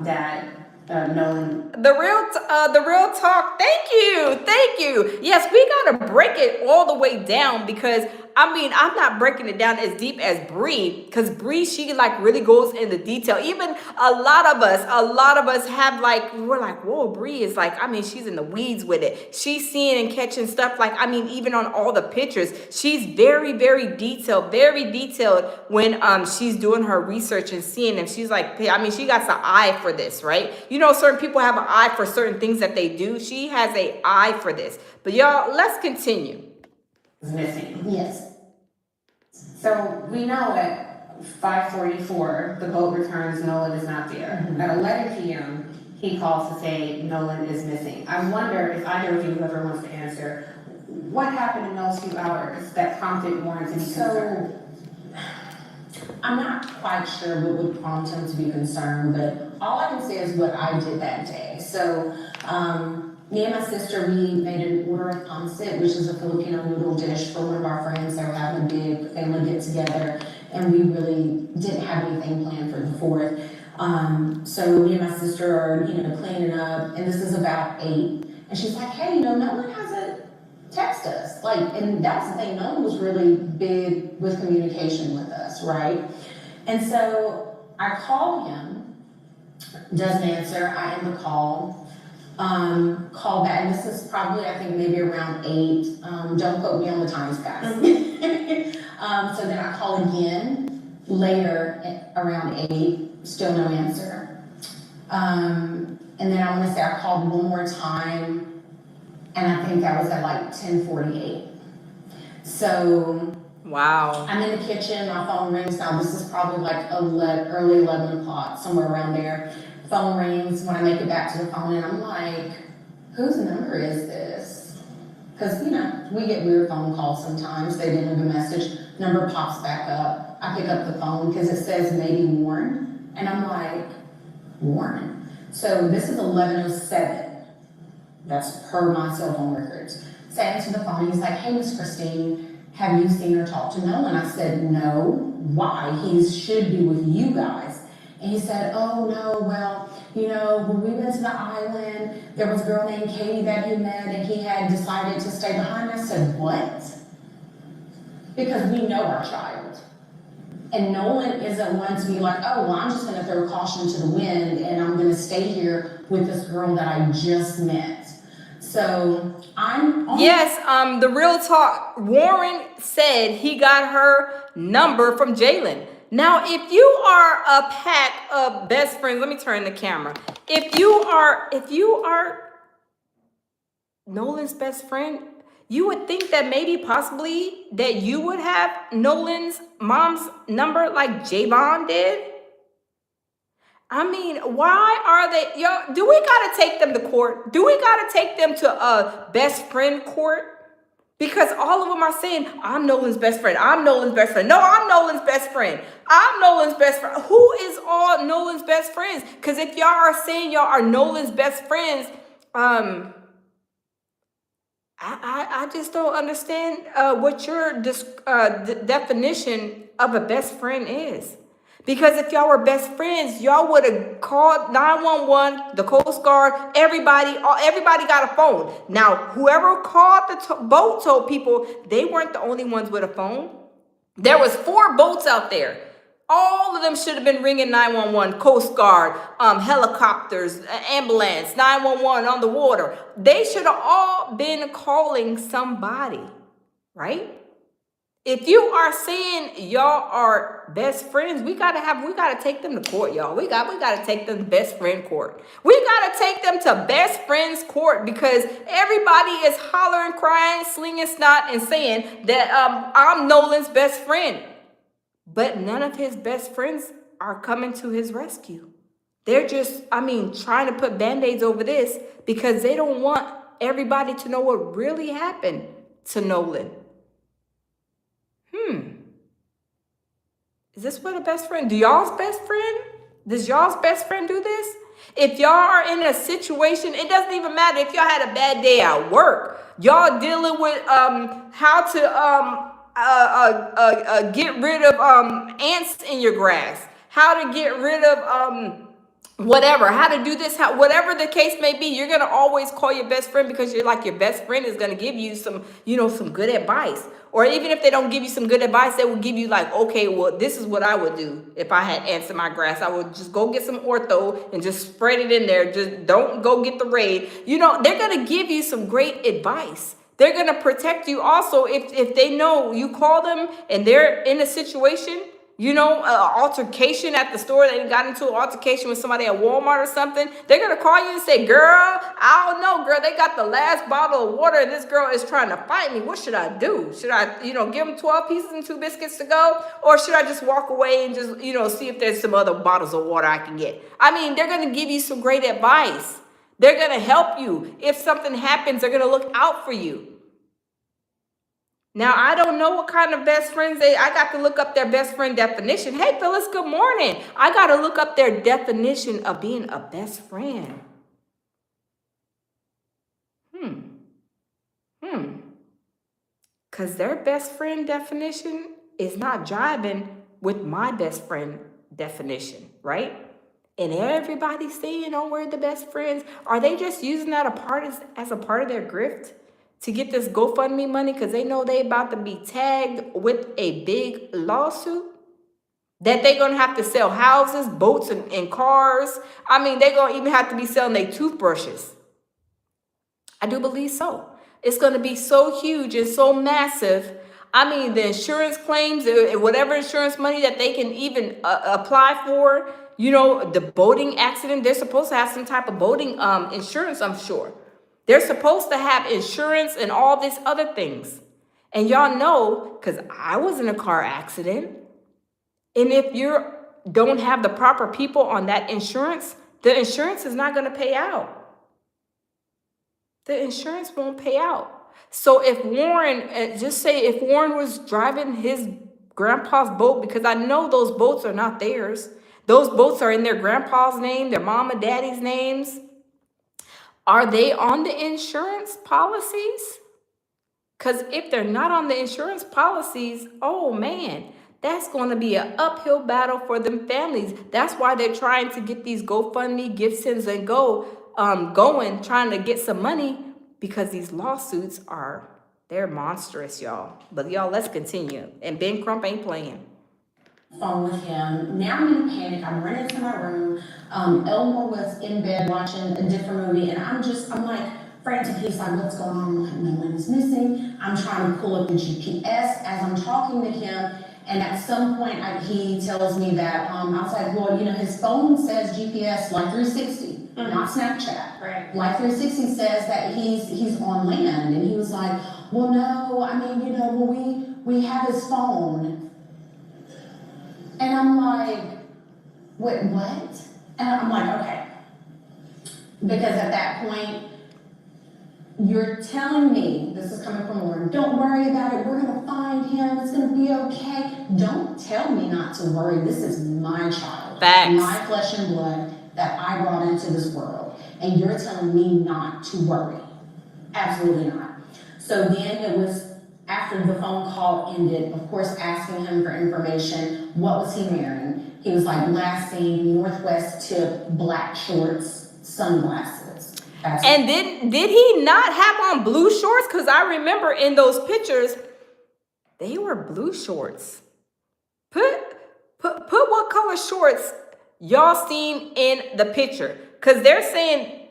that Nolan. The real talk. Thank you. Yes, we gotta break it all the way down, because I mean, I'm not breaking it down as deep as Bree, because Bree, she like really goes into detail. Even a lot of us have like, we're like, whoa, Bree is like, I mean, she's in the weeds with it. She's seeing and catching stuff. Like, I mean, even on all the pictures, she's very, very detailed when she's doing her research and seeing them. She's like, I mean, she got the eye for this, right? You know, certain people have an eye for certain things that they do. She has an eye for this. But y'all, let's continue. Is missing. Yes. So we know at 5:44, the boat returns, Nolan is not there. Mm-hmm. At 11 p.m., he calls to say Nolan is missing. I wonder if either of you, whoever wants to answer, what happened in those few hours that prompted Warren to be concerned? I'm not quite sure what would prompt him to be concerned, but all I can say is what I did that day. So, me and my sister, we made an order of pancit, which is a Filipino noodle dish for one of our friends that were having a big family get together, and we really didn't have anything planned for the 4th. So me and my sister are, you know, cleaning up, and this is about 8, and she's like, hey, you know, no one hasn't texted us. Like, and that's the thing, no one was really big with communication with us, right? And so I call him, doesn't answer, I end the call. Call back, and this is probably, I think, maybe around 8. Don't quote me on the times, guys. So then I call again later around 8, still no answer. And then I want to say I called one more time, and I think that was at like 10:48. So Wow. I'm in the kitchen, my phone rings now. This is probably like early 11 o'clock, somewhere around there. Phone rings when I make it back to the phone, and I'm like, whose number is this? Because, you know, we get weird phone calls sometimes. They didn't leave a message. Number pops back up. I pick up the phone because it says maybe Warren. And I'm like, Warren? So this is 11:07. That's per my cell phone records. So I answer the phone. He's like, hey, Miss Christine, have you seen or talked to Nolan? I said, no. Why? He should be with you guys. And he said, oh, no, well, you know, when we went to the island, there was a girl named Katie that he met, and he had decided to stay behind. I said, what? Because we know our child. And Nolan isn't one to be like, oh, well, I'm just going to throw caution to the wind, and I'm going to stay here with this girl that I just met. So Yes, the real talk. Warren said he got her number from Jalen. Now, if you are a pack of best friends, let me turn the camera. If you are Nolan's best friend, you would think that maybe possibly that you would have Nolan's mom's number like Javon did. I mean, why are they, yo, do we gotta take them to court? Do we gotta take them to a best friend court? Because all of them are saying, I'm Nolan's best friend. I'm Nolan's best friend. No, I'm Nolan's best friend. I'm Nolan's best friend. Who is all Nolan's best friends? Because if y'all are saying y'all are Nolan's best friends, I just don't understand what your definition of a best friend is. Because if y'all were best friends, y'all would have called 911, the Coast Guard, everybody got a phone. Now, whoever called the boat told people they weren't the only ones with a phone. There was 4 boats out there. All of them should have been ringing 911, Coast Guard, helicopters, ambulance, 911 on the water. They should have all been calling somebody, right? If you are saying y'all are best friends, we gotta take them to court, y'all. We gotta take them to best friend court. We gotta take them to best friends court because everybody is hollering, crying, slinging snot, and saying that I'm Nolan's best friend. But none of his best friends are coming to his rescue. They're just, trying to put Band-Aids over this because they don't want everybody to know what really happened to Nolan. Is this what a best friend? Does y'all's best friend do this? If y'all are in a situation, it doesn't even matter if y'all had a bad day at work. Y'all dealing with how to get rid of ants in your grass, how to get rid of whatever, how to do this, whatever the case may be, you're gonna always call your best friend because you're like, your best friend is gonna give you some good advice. Or even if they don't give you some good advice, they will give you like, okay, well, this is what I would do if I had ants in my grass. I would just go get some ortho and just spread it in there. Just don't go get the Raid. They're gonna give you some great advice. They're gonna protect you also if they know you call them and they're in a situation, altercation at the store. They got into an altercation with somebody at Walmart or something. They're going to call you and say, girl, I don't know, girl. They got the last bottle of water and this girl is trying to fight me. What should I do? Should I, give them 12 pieces and 2 biscuits to go? Or should I just walk away and just, see if there's some other bottles of water I can get? They're going to give you some great advice. They're going to help you. If something happens, they're going to look out for you. Now, I don't know what kind of best friends I got to look up their best friend definition. Hey, Phyllis, good morning. I got to look up their definition of being a best friend. Because their best friend definition is not jiving with my best friend definition, right? And everybody's saying, oh, we're the best friends. Are they just using that as a part of their grift? To get this GoFundMe money because they know they about to be tagged with a big lawsuit? That they're going to have to sell houses, boats, and cars. They're going to even have to be selling their toothbrushes. I do believe so. It's going to be so huge and so massive. The insurance claims, whatever insurance money that they can even apply for, the boating accident, they're supposed to have some type of boating insurance, I'm sure. They're supposed to have insurance and all these other things. And y'all know, because I was in a car accident. And if you don't have the proper people on that insurance, the insurance is not going to pay out. The insurance won't pay out. So if Warren was driving his grandpa's boat, because I know those boats are not theirs. Those boats are in their grandpa's name, their mom and daddy's names. Are they on the insurance policies? Because if they're not on the insurance policies, oh man, that's going to be an uphill battle for them families. That's why they're trying to get these GoFundMe, GiftSends, and going, trying to get some money because these lawsuits they're monstrous, y'all. But y'all, let's continue. And Ben Crump ain't playing. Phone with him. Now I'm in panic. I'm running to my room. Elmore was in bed watching a different movie, and I'm like frantic. He's like, what's going on? I'm like, Nolan is missing. I'm trying to pull up the GPS as I'm talking to him, and at some point he tells me that I was like, well, his phone says GPS Life 360, not Snapchat. Right. Life 360 says that he's on land, and he was like, well, no, we have his phone. And I'm like, wait, what? And I'm like, okay. Because at that point, you're telling me, this is coming from Warren, don't worry about it, we're gonna find him, it's gonna be okay. Don't tell me not to worry, this is my child. Facts. My flesh and blood that I brought into this world. And you're telling me not to worry. Absolutely not. So then it was, after the phone call ended, of course, asking him for information. What was he wearing? He was like, last seen, Northwest tip, black shorts, sunglasses. And did he not have on blue shorts? Because I remember in those pictures, they were blue shorts. Put what color shorts y'all seen in the picture? Because they're saying,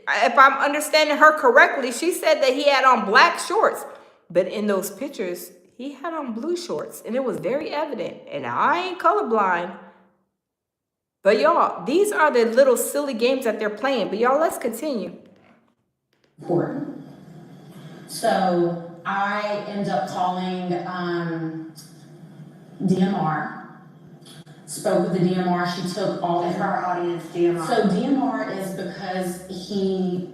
if I'm understanding her correctly, she said that he had on black shorts. But in those pictures, he had on blue shorts. And it was very evident. And I ain't colorblind. But y'all, these are the little silly games that they're playing. But y'all, let's continue. Important. So I end up calling DMR. Spoke with the DMR. She took all of her audience. DMR. So DMR is because he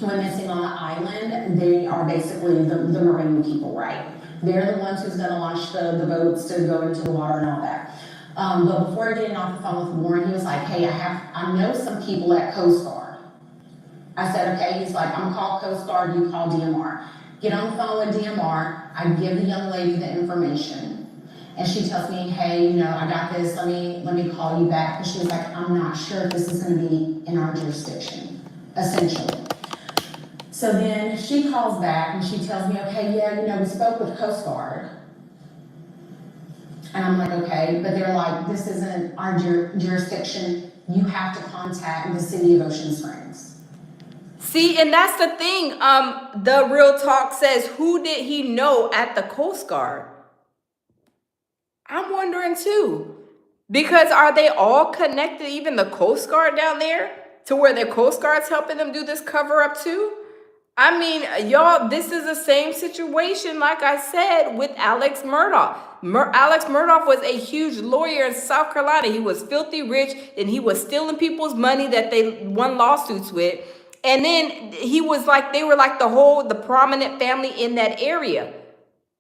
went missing on the island. They are basically the marine people, right? They're the ones who's going to launch the boats to go into the water and all that. But before getting off the phone with Warren, he was like, "Hey, I know some people at Coast Guard." I said, "Okay." He's like, "I'm gonna call Coast Guard. You call DMR." Get on the phone with DMR. I give the young lady the information. And she tells me, "Hey, I got this, let me call you back." And she was like, "I'm not sure if this is gonna be in our jurisdiction," essentially. So then she calls back and she tells me, "Okay, yeah, we spoke with Coast Guard." And I'm like, "Okay," but they're like, "This isn't our jurisdiction. You have to contact the city of Ocean Springs." See, and that's the thing. The Real Talk says, who did he know at the Coast Guard? I'm wondering too. Because are they all connected, even the Coast Guard down there, to where the Coast Guard's helping them do this cover up too? I mean, y'all, this is the same situation, like I said, with Alex Murdaugh. Alex Murdaugh was a huge lawyer in South Carolina. He was filthy rich, and he was stealing people's money that they won lawsuits with. And then he was like, they were like the prominent family in that area.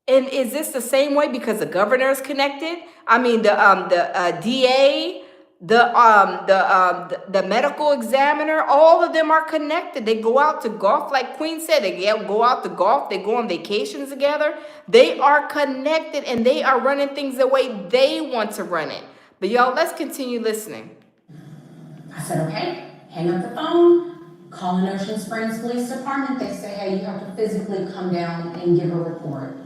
And is this the same way because the governor is connected? I mean, the DA, the medical examiner, all of them are connected. They go out to golf, like Queen said. They go out to golf. They go on vacations together. They are connected, and they are running things the way they want to run it. But y'all, let's continue listening. I said, "Okay, hang up the phone. Call an Ocean Springs Police Department." They say, "Hey, you have to physically come down and give a report."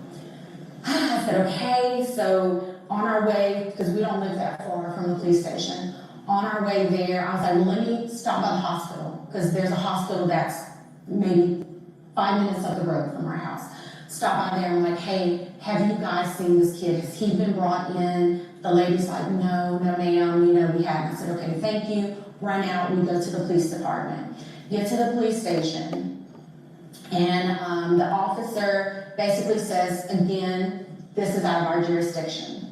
I said, "Okay." So on our way, because we don't live that far from the police station, on our way there, I was like, "Well, let me stop by the hospital," because there's a hospital that's maybe 5 minutes up the road from our house. Stop by there, I'm like, "Hey, have you guys seen this kid? Has he been brought in?" The lady's like, "No, ma'am, we haven't." I said, "Okay, thank you." Run out, we go to the police department. Get to the police station, and the officer basically says, "Again, this is out of our jurisdiction."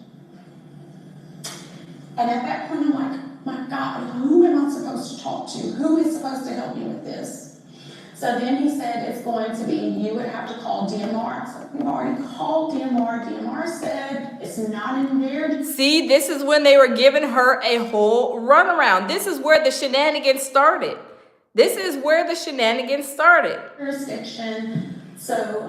And at that point, I'm like, "My God, who am I supposed to talk to? Who is supposed to help me with this?" So then he said, "It's going to be, you would have to call DMR." So we've already called DMR. DMR said it's not in their... See, this is when they were giving her a whole runaround. This is where the shenanigans started. This is where the shenanigans started. Jurisdiction. So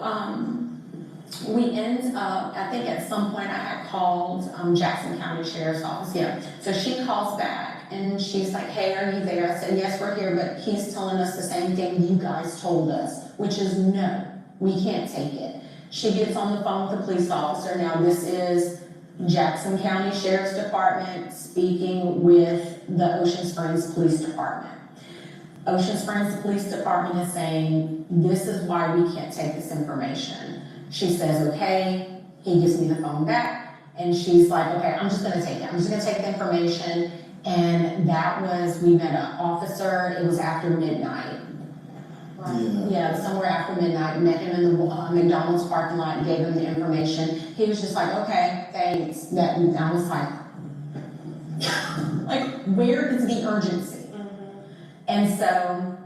we end up, I think at some point I had called Jackson County Sheriff's Office. Yeah. So she calls back and she's like, "Hey, are you there?" I said, "Yes, we're here," but he's telling us the same thing you guys told us, which is no, we can't take it. She gets on the phone with the police officer. Now this is Jackson County Sheriff's Department speaking with the Ocean Springs Police Department. Ocean Springs Police Department is saying, "This is why we can't take this information." She says, "Okay." He gives me the phone back, and she's like, "Okay, I'm just gonna take it. I'm just gonna take the information." And that was, we met an officer, it was after midnight. Yeah, somewhere after midnight. Met him in the McDonald's parking lot and gave him the information. He was just like, "Okay, thanks." And I was like, where is the urgency? And so,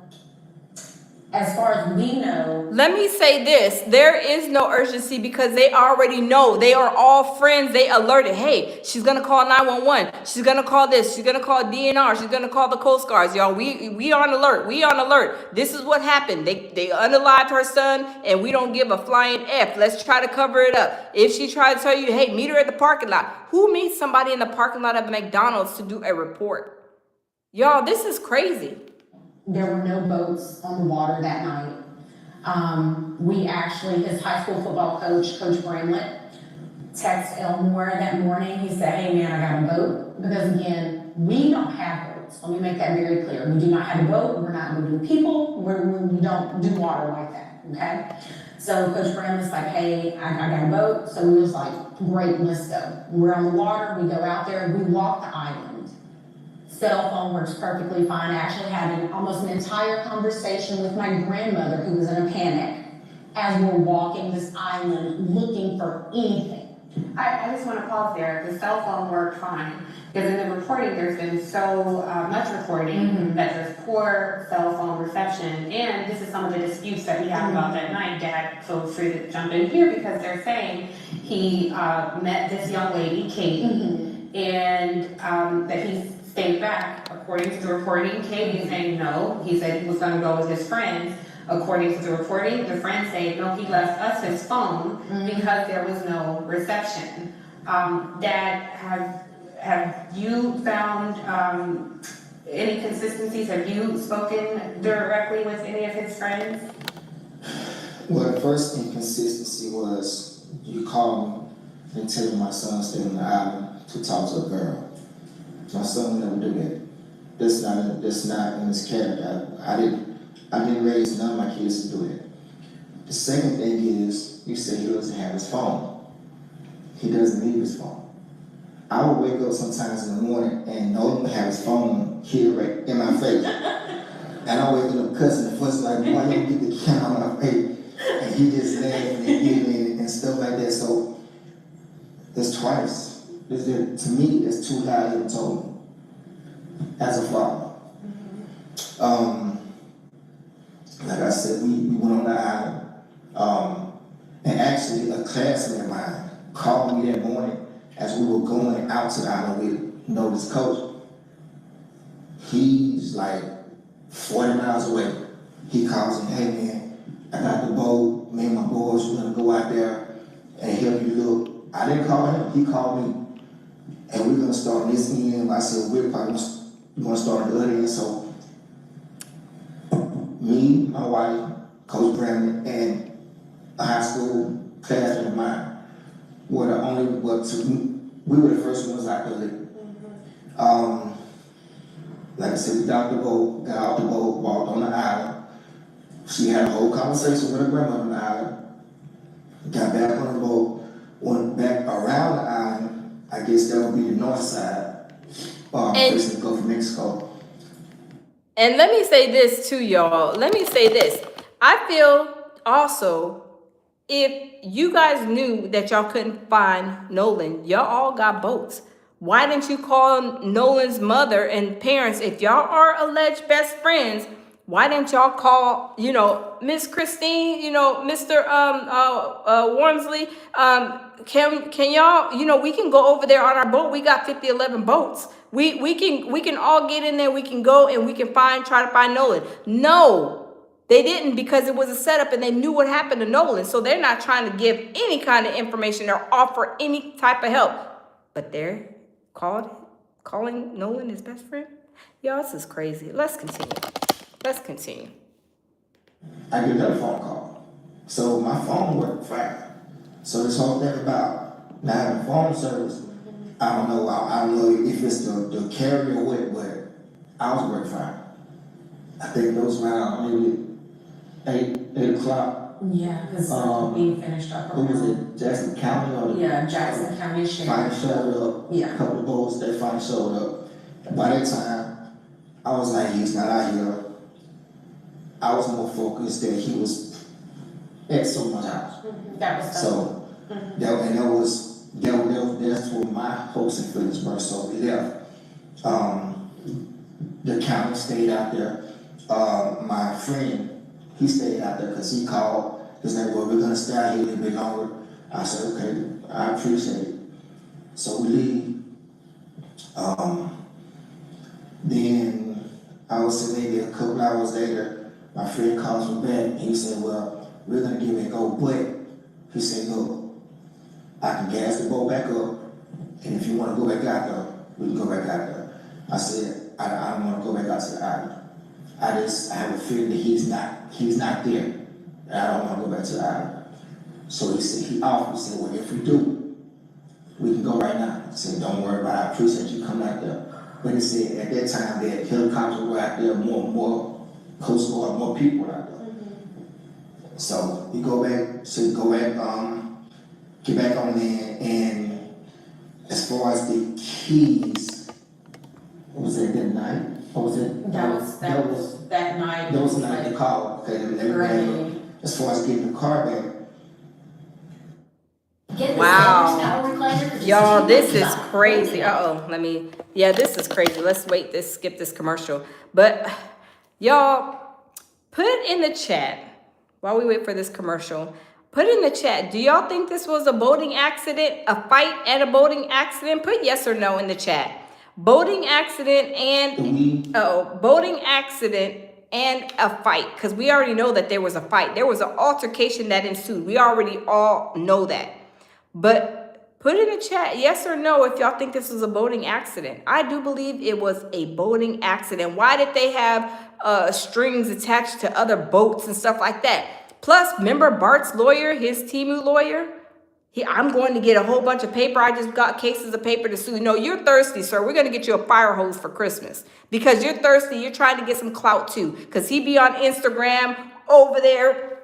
as far as we know... Let me say this. There is no urgency because they already know. They are all friends. They alerted. Hey, she's going to call 911. She's going to call this. She's going to call DNR. She's going to call the Coast Guards. Y'all, we on alert. We on alert. This is what happened. They unalived her son, and we don't give a flying F. Let's try to cover it up. If she tried to tell you, hey, meet her at the parking lot. Who meets somebody in the parking lot of McDonald's to do a report? Y'all, this is crazy. There were no boats on the water that night. We actually, his high school football coach, Coach Bramlett, text Elmore that morning. He said, hey man, I got a boat. Because again, we don't have boats. Let me make that very clear. We do not have a boat. We're not moving people. We don't do water like that, okay? So Coach Graham was like, hey, I got a boat. So we was like, great, let's go. We're on the water. We go out there. We walk the island. Cell phone works perfectly fine. I actually had almost an entire conversation with my grandmother who was in a panic as we're walking this island looking for anything. I just want to pause there. The cell phone worked fine. Because in the reporting, there's been so much reporting that there's poor cell phone reception. And this is some of the disputes that we have about that night. Dad, feel free to jump in here because they're saying he met this young lady, Katie, and that he stayed back. According to the reporting, Katie saying no. He said he was going to go with his friends. According to the reporting, the friends say, no, he left us his phone because there was no reception. Dad, have you found any consistencies? Have you spoken directly with any of his friends? Well, the first inconsistency was you called me and tell me my son stayed on the island to talk to a girl. My son would never do that. That's not in his character. I didn't raise none of my kids to do it. The second thing is, you say he doesn't have his phone. He doesn't need his phone. I would wake up sometimes in the morning and Nolan would have his phone here right in my face. And I wake up cussing and fussing like, why you get the camera on my face? And he just laughing and giggling and stuff like that. So there's twice. To me, there's two lies that told me as a father. Like I said, we went on the island, and actually a classmate of mine called me that morning as we were going out to the island with this coach. He's like 40 miles away. He calls me, hey man, I got the boat, me and my boys, we're gonna go out there and help you look. I didn't call him, he called me. And we're gonna start on this end. I said, we're probably gonna start on the other end. So me, my wife, Coach Brandon, and a high school classmate of mine were the only, we were the first ones out there living. Like I said, we got off the boat, walked on the island. She had a whole conversation with her grandmother on the island. Got back on the boat, went back around the island. I guess that would be the north side, facing the Gulf of Mexico. And let me say this too, y'all. Let me say this. I feel also, if you guys knew that y'all couldn't find Nolan, y'all all got boats. Why didn't you call Nolan's mother and parents? If y'all are alleged best friends, why didn't y'all call, Miss Christine, Mr. Wormsley? Can y'all, we can go over there on our boat. We got 50-11 boats. We can all get in there. We can go and we can try to find Nolan. No, they didn't, because it was a setup and they knew what happened to Nolan. So they're not trying to give any kind of information or offer any type of help. But they're calling Nolan his best friend. Y'all, this is crazy. Let's continue. I get another phone call. So my phone worked fine. So this whole thing about not having phone service, I don't know. I don't know if it's the carrier or what, but I was working fine. I think it was around maybe 8 o'clock. Yeah, because we finished up. Who was it? Jackson County or Jackson County Sheriff. Finally showed up. Yeah. A couple of boats, they finally showed up. And by that time, I was like, he's not out here. I was more focused that he was at someone's house. That was so. That's where my hopes and feelings were. So we left. The county stayed out there. My friend, he stayed out there because he called. He's like, well, we're gonna stay out here a little bit longer. I said, okay, I appreciate it. So we leave. Then I would say maybe a couple hours later, my friend calls me back and he said, well, we're gonna give it a go, but he said, look, I can gas the boat back up, and if you want to go back out there, we can go back out there. I said, I don't want to go back out to the island. I have a feeling that he's not there. I don't want to go back to the island. So he said, he said, well, if we do, we can go right now. I said, don't worry about it, I appreciate you coming out there. But he said at that time that helicopters were out there, more Coast Guard, more people were out there. So we go back, get back on there, and as far as the keys, was it that night? Or was it? That was that night. That was the night they called. Okay, Right. as far as getting the car back. Get the Wow. Xerox power recliner for just Y'all, this is $2.99. crazy. This is crazy. Let's skip this commercial. But y'all, put in the chat, while we wait for this commercial, put in the chat, do y'all think this was a boating accident, a fight and a boating accident? Put yes or no in the chat. Boating accident and a fight, because we already know that there was a fight. There was an altercation that ensued. We already all know that. But put in the chat yes or no if y'all think this was a boating accident. I do believe it was a boating accident. Why did they have strings attached to other boats and stuff like that? Plus, remember Bart's lawyer, his Timu lawyer? I'm going to get a whole bunch of paper. I just got cases of paper to sue. No, you're thirsty, sir. We're going to get you a fire hose for Christmas. Because you're thirsty. You're trying to get some clout too. Because he be on Instagram over there.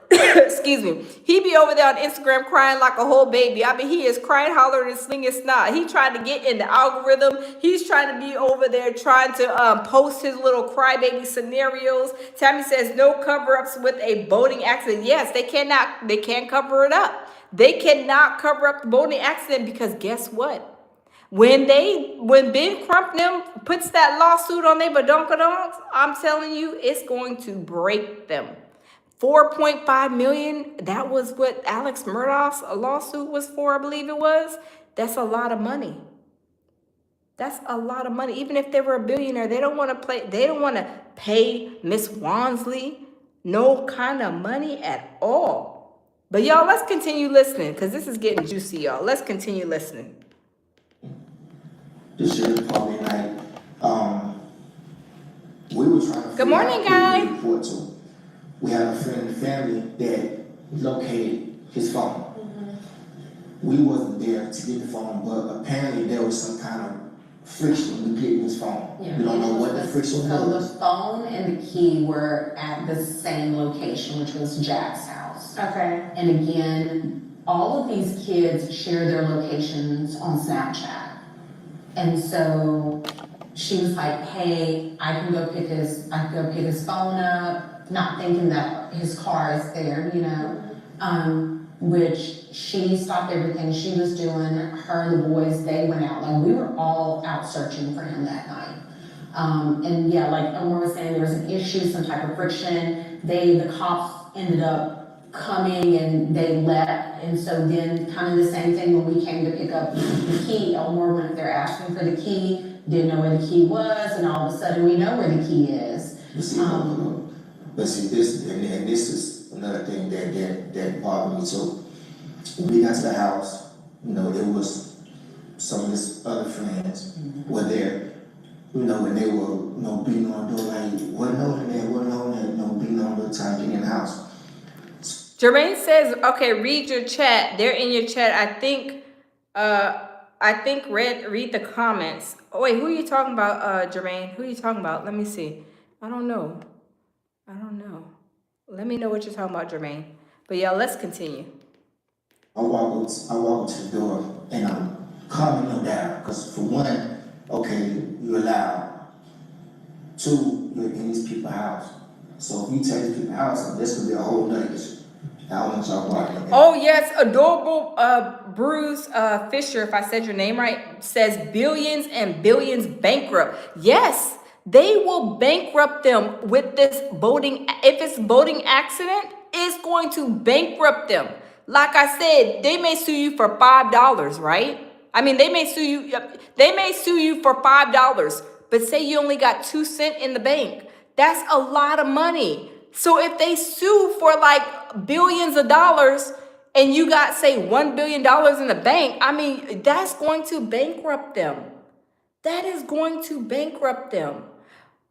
Excuse me. He be over there on Instagram crying like a whole baby. I mean, he is crying, hollering, and slinging snot. He trying to get in the algorithm. He's trying to be over there trying to post his little crybaby scenarios. Tammy says no cover-ups with a boating accident. Yes, they can't cover it up. They cannot cover up the boating accident because guess what? When Ben Crump them puts that lawsuit on they badonkadonks, I'm telling you, it's going to break them. 4.5 million, that was what Alex Murdaugh's lawsuit was for, I believe it was. That's a lot of money. That's a lot of money. Even if they were a billionaire, they don't want to pay Miss Wansley no kind of money at all. But y'all, let's continue listening because this is getting juicy, y'all. Let's continue listening. This year, probably night, we were trying to Good morning, guys. report to. We have a friend in the family that located his phone. We wasn't there to get the phone, but apparently there was some kind of friction with getting his phone. Yeah. We don't know what the friction So was. the phone and the key were at the same location, which was Jack's house. Okay. And again, all of these kids share their locations on Snapchat. And so she was like, hey, I can go pick his phone up, not thinking that his car is there, which she stopped everything she was doing. Her and the boys, they went out. Like, we were all out searching for him that night. And yeah, like Omar was saying, there was an issue, some type of friction. The cops ended up coming and they left. And so then kind of the same thing when we came to pick up the key. Elmore went up there asking for the key, didn't know where the key was, and all of a sudden we know where the key is. But see, this is another thing that bothered me too. When we got to the house, it was some of his other friends were there, and they were, beating on the door like, what Nolan there, beating on the door trying to get in the house. Jermaine says, okay, read your chat. They're in your chat. I think read the comments. Oh, wait, who are you talking about, Jermaine? Who are you talking about? Let me see. I don't know. Let me know what you're talking about, Jermaine. But y'all, let's continue. I walk up to the door and I'm calming them down. Because for one, okay, you're loud. Two, you're in these people's house. So if you take these people's house, this could be a whole nother issue. I don't want y'all walking. Oh, yes, adorable Bruce Fisher, if I said your name right, says billions and billions bankrupt. Yes. They will bankrupt them with this boating. If it's boating accident, it's going to bankrupt them. Like I said, they may sue you for $5, right? I mean, they may sue you for $5, but say you only got 2 cents in the bank. That's a lot of money. So if they sue for like billions of dollars and you got, say, $1 billion in the bank, I mean, that's going to bankrupt them. That is going to bankrupt them.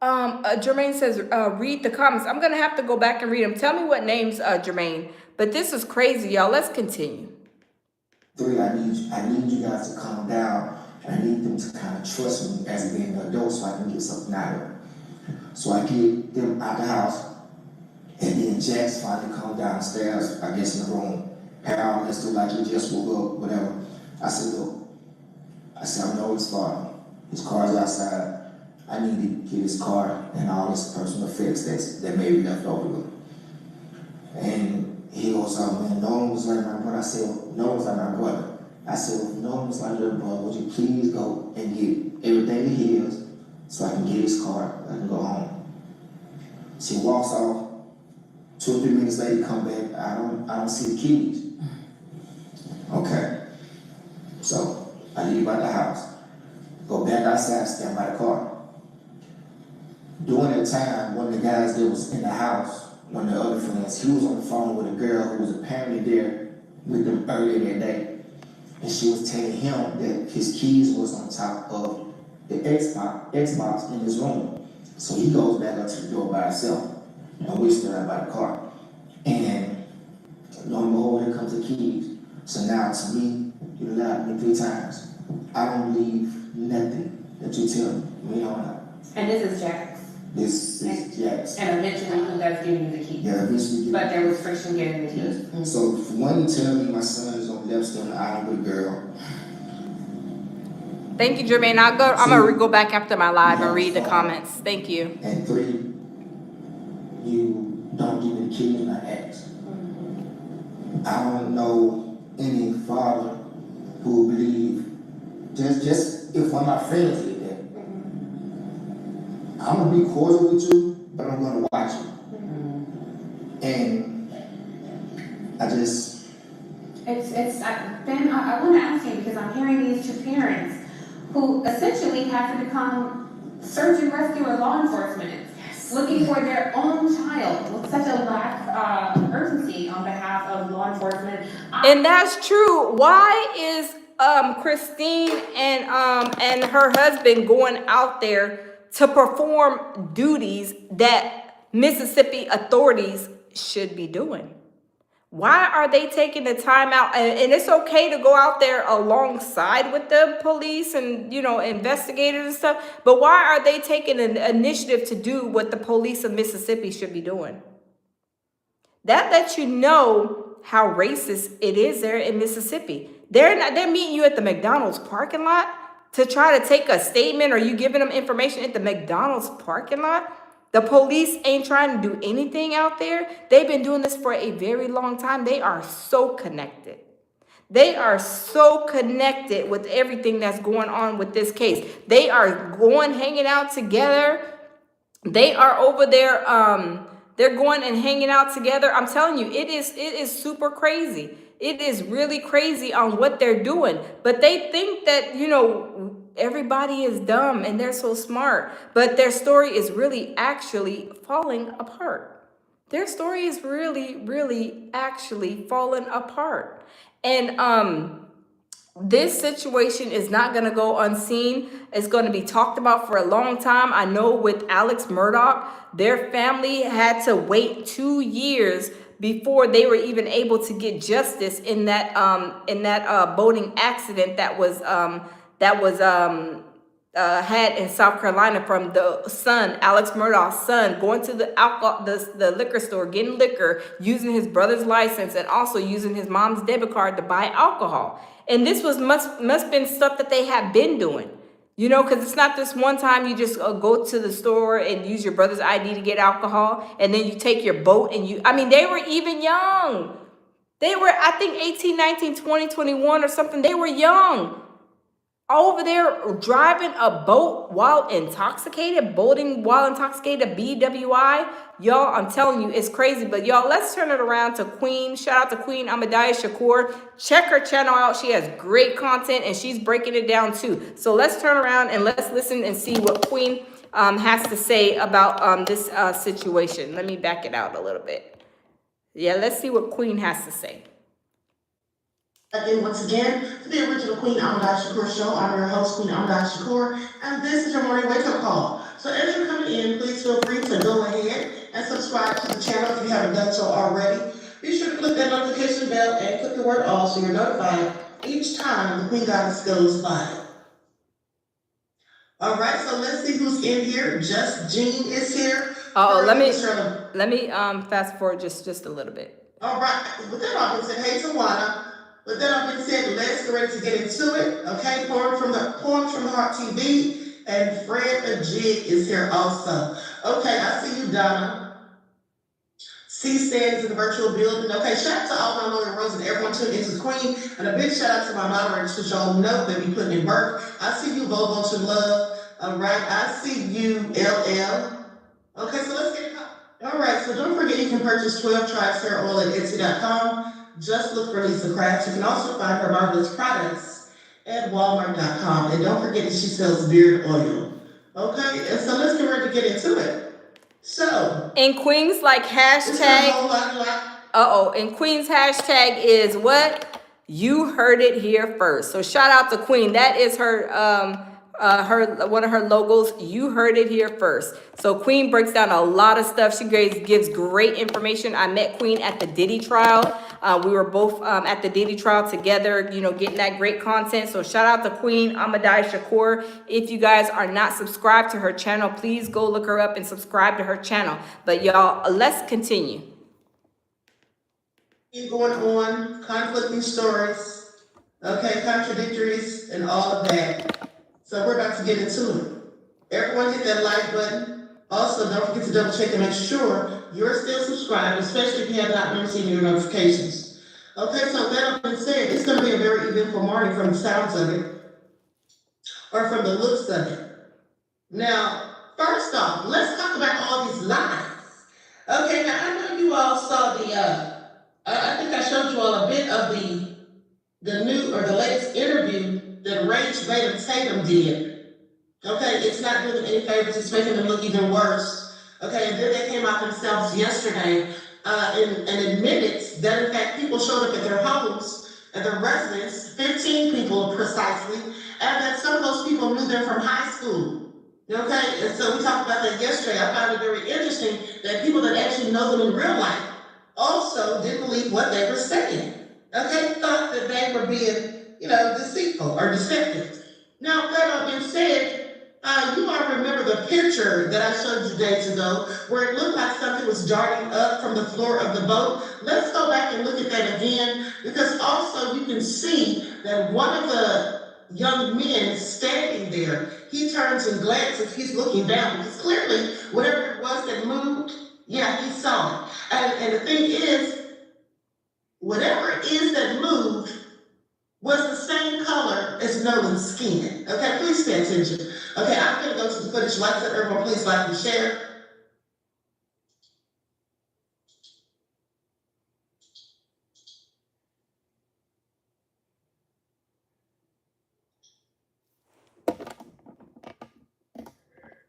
Jermaine says, read the comments. I'm going to have to go back and read them. Tell me what names, Jermaine. But this is crazy, y'all. Let's continue. 3, I need you guys to calm down. I need them to kind of trust me as being an adult so I can get something out of them. So I get them out the house, and then Jax finally come downstairs, I guess in the room. Harold, let's do like he just woke up, whatever. I said, look, I know his father. His car's outside. I need to get his car and all his personal effects that may be left over with him. And he goes, oh man, Nolan was like my brother. I said, well, Nolan was like my brother. I said, well, if Nolan was like your brother, would you please go and get everything he is so I can get his car, I can go home. She walks off. 2 or 3 minutes later, come back. I don't see the keys. Okay. So I leave out the house. Go back outside, stand by the car. During that time, one of the guys that was in the house, one of the other friends, he was on the phone with a girl who was apparently there with them earlier that day. And she was telling him that his keys was on top of the Xbox in his room. So he goes back up to the door by himself. And we stood out by the car. And lo and behold, here comes the keys. So now to me, you lied to me 3 times. I don't believe nothing that you tell me. We don't know. And this is Jax. This is Jax. And eventually he does give you the keys. Yeah, eventually. But there was friction getting the keys. Yes. So when you tell me my son is on left on the island with a girl. Thank you, Jermaine. I'm gonna go back after my live and read the comments. Thank you. And 3, you don't give me the keys when I ask. I don't know any father who will believe just if one of my friends did that. I'm gonna be cordial with you, but I'm gonna watch you. And I just Ben, I want to ask you because I'm hearing these 2 parents who essentially have to become search and rescue or law enforcement, looking for their own child with such a lack of urgency on behalf of law enforcement. And that's true. Why is Christine and her husband going out there to perform duties that Mississippi authorities should be doing? Why are they taking the time out? And it's okay to go out there alongside with the police and, investigators and stuff. But why are they taking an initiative to do what the police of Mississippi should be doing? That lets you know how racist it is there in Mississippi. They're meeting you at the McDonald's parking lot to try to take a statement, or you giving them information at the McDonald's parking lot. The police ain't trying to do anything out there. They've been doing this for a very long time. They are so connected. They are so connected with everything that's going on with this case. They are hanging out together. They are over there. They're going and hanging out together. I'm telling you, it is super crazy. It is really crazy on what they're doing. But they think that, everybody is dumb and they're so smart. But their story is really actually falling apart. Their story is really, really actually falling apart. And this situation is not going to go unseen. It's going to be talked about for a long time. I know with Alex Murdaugh, their family had to wait 2 years before they were even able to get justice in that boating accident that was had in South Carolina from the son, Alex Murdaugh's son, going to the liquor store, getting liquor, using his brother's license, and also using his mom's debit card to buy alcohol. And this must been stuff that they have been doing, because it's not this one time you just go to the store and use your brother's ID to get alcohol, and then you take your boat and they were even young. They were, I think, 18, 19, 20, 21 or something. They were young. Over there driving a boat while intoxicated, boating while intoxicated, BWI. Y'all, I'm telling you, it's crazy. But y'all, let's turn it around to Queen. Shout out to Queen Ahmadiyah Shakur. Check her channel out. She has great content and she's breaking it down too. So let's turn around and let's listen and see what Queen has to say about this situation. Let me back it out a little bit. Yeah, let's see what Queen has to say. Again, once again, to the original Queen Ahmadiyah Shakur show. I'm your host, Queen Ahmadiyah Shakur, and this is your morning wake-up call. So as you're coming in, please feel free to go ahead and subscribe to the channel if you haven't done so already. Be sure to click that notification bell and click the word all so you're notified each time the Queen Goddess goes by. All right, so let's see who's in here. Just Jean is here. Oh, let me Shirley. fast forward just a little bit. All right, with that all being said, hey Tawana. With that all being said, let's get ready to get into it. Okay, Poems from the Heart TV, and Fred Ajig is here also. Okay, I see you, Donna. C stands in the virtual building. Okay, shout out to all my loyal Rose and everyone tuning into the Queen, and a big shout out to my moderators who y'all know that we putting in work. I see you, Bobo to Love. All right, I see you, LL. Okay, so let's get it going. All right, so don't forget you can purchase 12 Tribes Hair Oil at Etsy.com. Just look for Lisa Crafts. You can also find her marvelous products at Walmart.com. And don't forget that she sells beard oil. Okay, and so let's get ready to get into it. So, in Queens, like hashtag, in Queens hashtag is what? You heard it here first. So shout out to Queen. That is her one of her logos. You heard it here first. So Queen breaks down a lot of stuff. She gives great information. I met Queen at the Diddy trial. We were both at the Diddy trial together, you know, getting that great content. So shout out to Queen Amadai Shakur. If you guys are not subscribed to her channel, please go look her up and subscribe to her channel. But y'all, let's continue. Going on, conflicting stories, okay, contradictories, and all of that. So we're about to get into it. Everyone hit that like button. Also, don't forget to double check and make sure you're still subscribed, especially if you have not been receiving your notifications. Okay, so that being said, it's going to be a very eventful morning from the sounds of it, or from the looks of it. Now, first off, let's talk about all these lies. Okay, now I know you all saw the, I think I showed you all a bit of the new or the latest interview that Rage Tatum did. Okay, it's not doing them any favors, it's making them look even worse. Okay, and then they came out themselves yesterday and admitted that in fact people showed up at their homes, at their residence, 15 people precisely, and that some of those people knew them from high school. Okay, and so we talked about that yesterday. I found it very interesting that people that actually know them in real life also didn't believe what they were saying. Okay, thought that they were being, you know, deceitful or deceptive. Now, that all being said, you all remember the picture that I showed you days ago where it looked like something was darting up from the floor of the boat. Let's go back and look at that again, because also you can see that one of the young men standing there, he turns and glances, he's looking down, because clearly whatever it was that moved, yeah, he saw it. And the thing is, whatever it is that moved was the same color as Nolan's skin. Okay, please pay attention. Okay, I'm gonna go to the footage. Like I said, everyone, please like and share.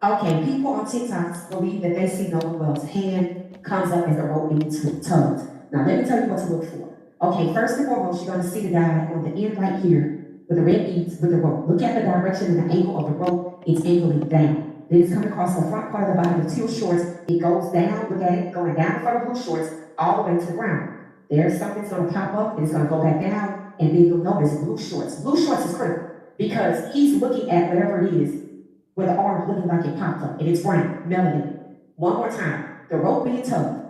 Okay, people on TikTok believe that they see Nolan Wells' hand comes up as the rope being tugged. Now, let me tell you what to look for. Okay, first and foremost, you're going to see the guy on the end right here with the red beads with the rope. Look at the direction and the angle of the rope. It's angling down. Then it's coming across the front part of the body of teal shorts. It goes down, look at it, going down in front of blue shorts, all the way to the ground. There's something that's going to pop up, and it's going to go back down, and then you'll notice blue shorts. Blue shorts is critical because he's looking at whatever it is where the arm looking like it popped up, and it's brown, melanated. One more time, the rope being tugged.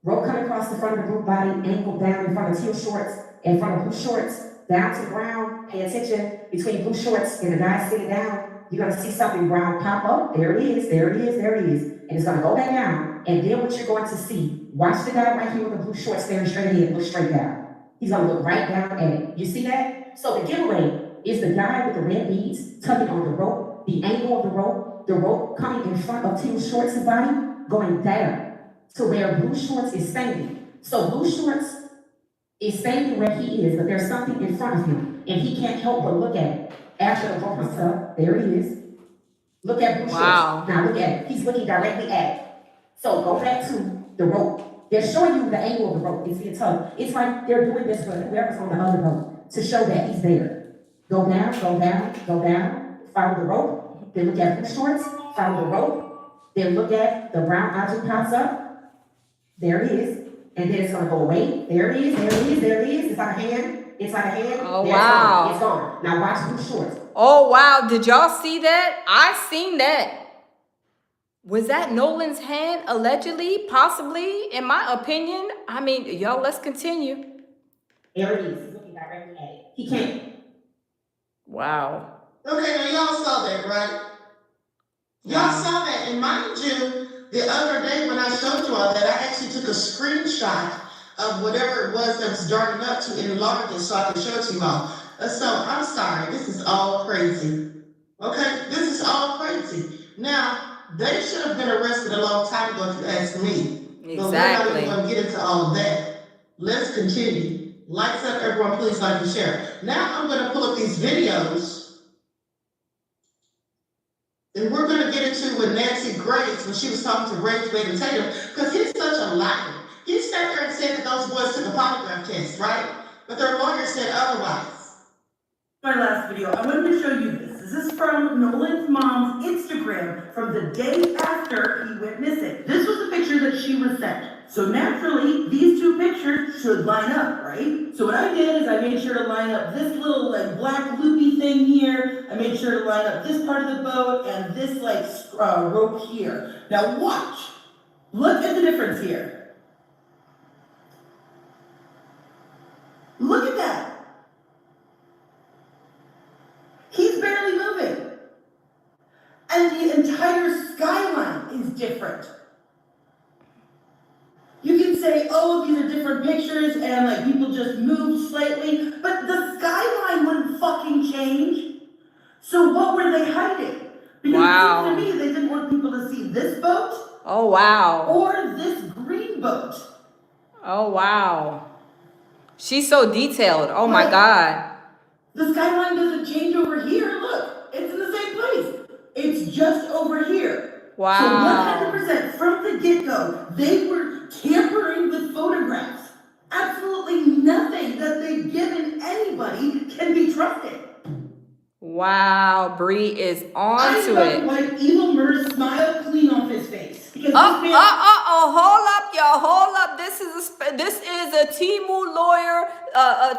Rope coming across the front of the blue body, ankle down in front of teal shorts, in front of blue shorts, down to the ground. Pay attention, between blue shorts and the guy sitting down, you're gonna see something brown pop up. There it is, there it is, there it is. And it's gonna go back down, and then what you're going to see, watch the guy right here with the blue shorts staring straight ahead, look straight down. He's gonna look right down at it. You see that? So the giveaway is the guy with the red beads tugging on the rope, the angle of the rope coming in front of teal shorts' body, going down to where blue shorts is standing. So blue shorts is standing where he is, but there's something in front of him, and he can't help but look at it. After the rope is up, there it is. Look at blue shorts. Now look at it. He's looking directly at it. So go back to the rope. They're showing you the angle of the rope. It's being tugged. It's like they're doing this for whoever's on the other rope to show that he's there. Go down, go down, go down. Follow the rope. Then look at blue shorts. Follow the rope. Then look at the brown object pops up. There it is. And then it's going to go away. There it is, there it is, there it is. It's like a hand. it's like a hand, Oh, there's wow. gone, it's gone. Now watch them shorts. Oh, wow. Did y'all see that? I seen that. Was that Nolan's hand, allegedly, possibly, in my opinion? I mean, y'all, let's continue. There it is. He's looking directly at it. He can't. Wow. Okay, now y'all saw that, right? Y'all saw that, and mind you, the other day when I showed you all that, I actually took a screenshot of whatever it was that was darting up to enlarge it so I could show it to you all. So I'm sorry, this is all crazy. Okay, this is all crazy. Now, they should have been arrested a long time ago if you ask me. But we're not even going to get into all of that. Let's continue. Lights up, everyone, please like and share. Now I'm going to pull up these videos. And we're going to get into with Nancy Grace when she was talking to Ray Tatum, because he's such a liar. He sat there and said that those boys took a polygraph test, right? But their lawyer said otherwise. My last video, I wanted to show you this. This is from Nolan's mom's Instagram from the day after he went missing. This was the picture that she was sent. So naturally, these two pictures should line up, right? So what I did is I made sure to line up this little like black loopy thing here. I made sure to line up this part of the boat and this like rope here. Now watch. Look at the difference here. Look at that. He's barely moving. And the entire skyline is different. You can say, oh, these are different pictures and like people just moved slightly, but the skyline wouldn't fucking change. So what were they hiding? Because to me, they didn't want people to see this boat. Oh, wow. Or this green boat. Oh, wow. She's so detailed. Oh, my God. The skyline doesn't change over here. Look, it's in the same place. It's just over here. Wow. So 100% from the get-go, they were tampering with photographs. Absolutely nothing that they've given anybody can be trusted. Wow, Bree is on to it. Like Evil Murder's smile clean off his face. Hold up, y'all, hold up. This is a Timu lawyer,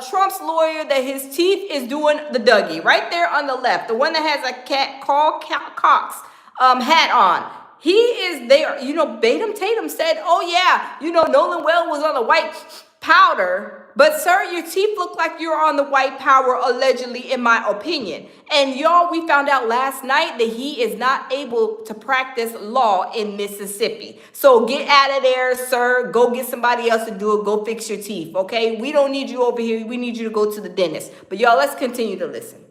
Trump's lawyer, that his teeth is doing the Dougie right there on the left, the one that has a cat called Cox hat on. He is there. You know, Tatum said, "Oh yeah, you know, Nolan Wells was on the white powder." But sir, your teeth look like you're on the white powder, allegedly, in my opinion. And y'all, we found out last night that he is not able to practice law in Mississippi. So get out of there, sir. Go get somebody else to do it. Go fix your teeth, okay? We don't need you over here. We need you to go to the dentist. But y'all, let's continue to listen.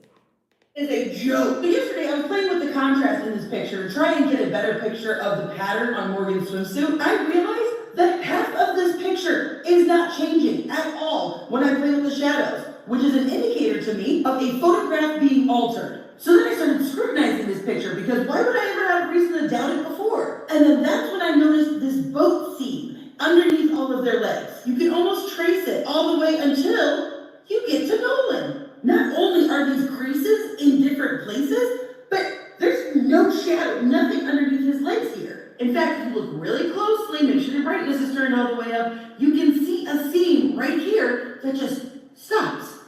It's a joke. So yesterday, I was playing with the contrast in this picture to try and get a better picture of the pattern on Morgan's swimsuit. I realized that half of this picture is not changing at all when I play with the shadows, which is an indicator to me of a photograph being altered. So then I started scrutinizing this picture because why would I ever have reason to doubt it before? And then that's when I noticed this boat seam underneath all of their legs. You can almost trace it all the way until you get to Nolan. Not only are these creases in different places, but there's no shadow, nothing underneath his legs here. In fact, if you look really closely, make sure the brightness is turned all the way up, you can see a seam right here that just stops.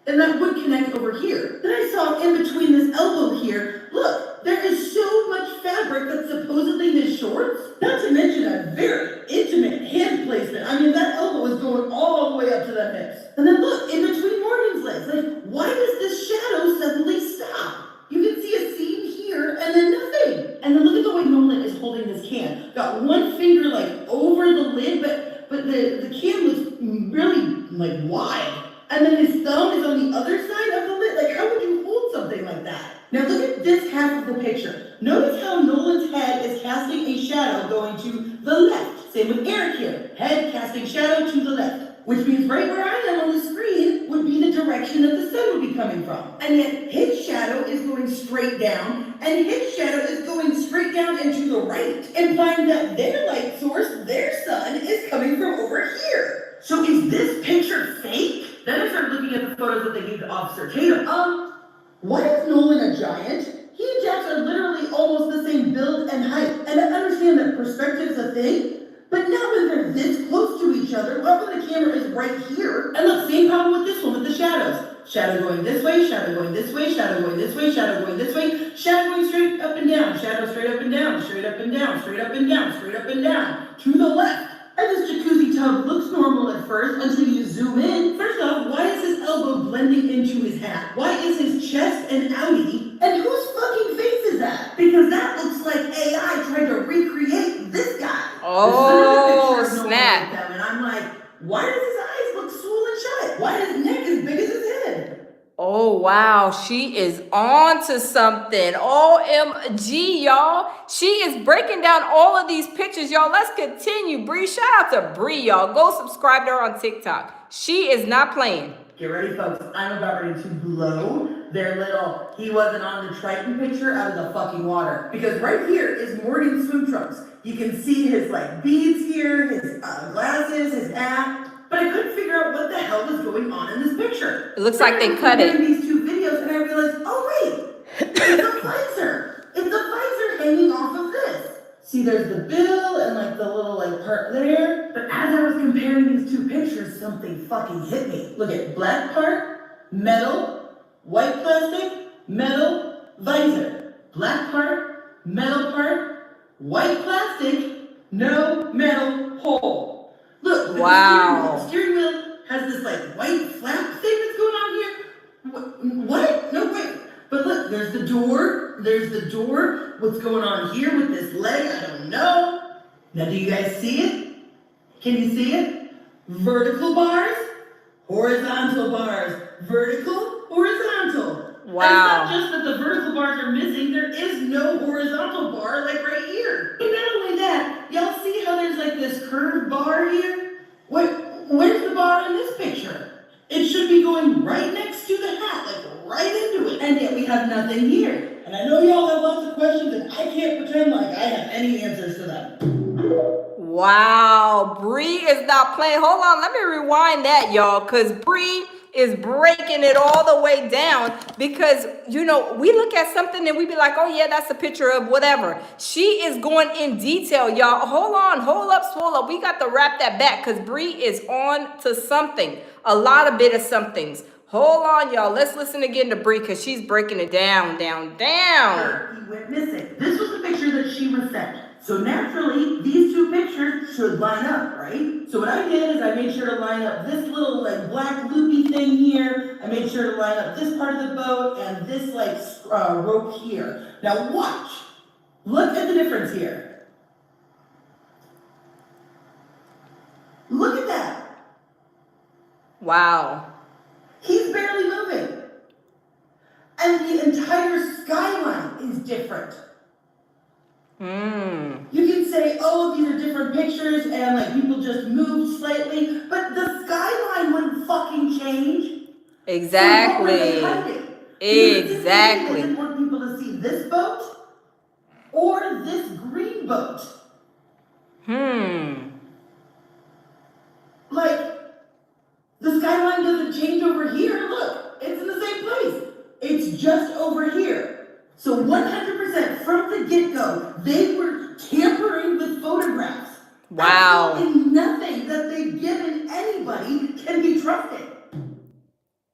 And that would connect over here. Then I saw in between this elbow here, look, there is so much fabric that's supposedly his shorts. Not to mention a very intimate hand placement. I mean, that elbow is going all the way up to the hips. And then look, in between Morgan's legs, like, why does this shadow suddenly stop? You can see a seam here and then nothing. And then look at the way Nolan is holding this can. Got one finger like over the lid, but the can looks really like wide. And then his thumb is on the other side of the lid. Like, how would you hold something like that? Now look at this half of the picture. Notice how Nolan's head is casting a shadow going to the left. Same with Eric here. Head casting shadow to the left. Which means right where I am on the screen would be the direction that the sun would be coming from. And yet his shadow is going straight down, and his shadow is going straight down and to the right, implying that their light source, their sun, is coming from over here. So is this picture fake? Then I started looking at the photos that they gave to Officer Tatum. Why is Nolan a giant? He and Jax are literally almost the same build and height. And I understand that perspective's a thing, but not when they're this close to each other, not when the camera is right here. And look, same problem with this one, with the shadows. Shadow going this way, shadow going this way, shadow going this way, shadow going this way, shadow going straight up and down, shadow straight up and down, straight up and down, straight up and down, straight up and down, to the left. And this jacuzzi tub looks normal at first until you zoom in. First off, why is his elbow blending into his hat? Why is his chest an outie? And whose fucking face is that? Because that looks like AI trying to recreate this guy. Oh, snap. And I'm like, why does his eyes look swollen shut? Why is his neck as big as his head? Oh, wow. She is on to something. OMG, y'all. She is breaking down all of these pictures, y'all. Let's continue. Bree, shout out to Bree, y'all. Go subscribe to her on TikTok. She is not playing. Get ready, folks. I'm about ready to blow their little he wasn't on the Triton picture out of the fucking water. Because right here is Morgan's swim trunks. You can see his like beads here, his glasses, his hat. But I couldn't figure out what the hell was going on in this picture. It looks like they cut it. These two videos, and I realized, oh wait, it's a visor. It's a visor hanging off of this. See, there's the bill and like the little like part there. But as I was comparing these two pictures, something fucking hit me. Look at black part, metal, white plastic, metal, visor. Black part, metal part, white plastic, no metal hole. Look, wow. The steering wheel has this like white flap thing that's going on here. What? No, wait. But look, there's the door. There's the door. What's going on here with this leg? I don't know. Now, do you guys see it? Can you see it? Vertical bars, horizontal bars. Vertical, horizontal. Wow. And it's not just that the vertical bars are missing. There is no horizontal bar like right here. And not only that, y'all see how there's like this curved bar here? Where's the bar in this picture? It should be going right next to the hat, like right into it. And yet we have nothing here. And I know y'all have lots of questions and I can't pretend like I have any answers to them. Wow, Bree is not playing. Hold on, let me rewind that, y'all, because Bree is breaking it all the way down because, you know, we look at something and we be like, oh, yeah, that's a picture of whatever. She is going in detail, y'all. Hold on, hold up, swole up. We got to wrap that back because Bree is on to something, a lot of bit of somethings. Hold on, y'all. Let's listen again to Bree because she's breaking it down. He went missing. This was the picture that she was sent. So naturally, these two pictures should line up, right? So what I did is I made sure to line up this little like black loopy thing here. I made sure to line up this part of the boat and this like rope here. Now watch. Look at the difference here. Look at that. Wow. He's barely moving. And the entire skyline is different. You can say, oh, these are different pictures and like people just moved slightly, but the skyline wouldn't fucking change. Exactly. So exactly. I didn't want people to see this boat or this green boat. Like, the skyline doesn't change over here. Look, it's in the same place. It's just over here. So 100% from the get-go, they were tampering with photographs. Wow. Absolutely nothing that they've given anybody can be trusted.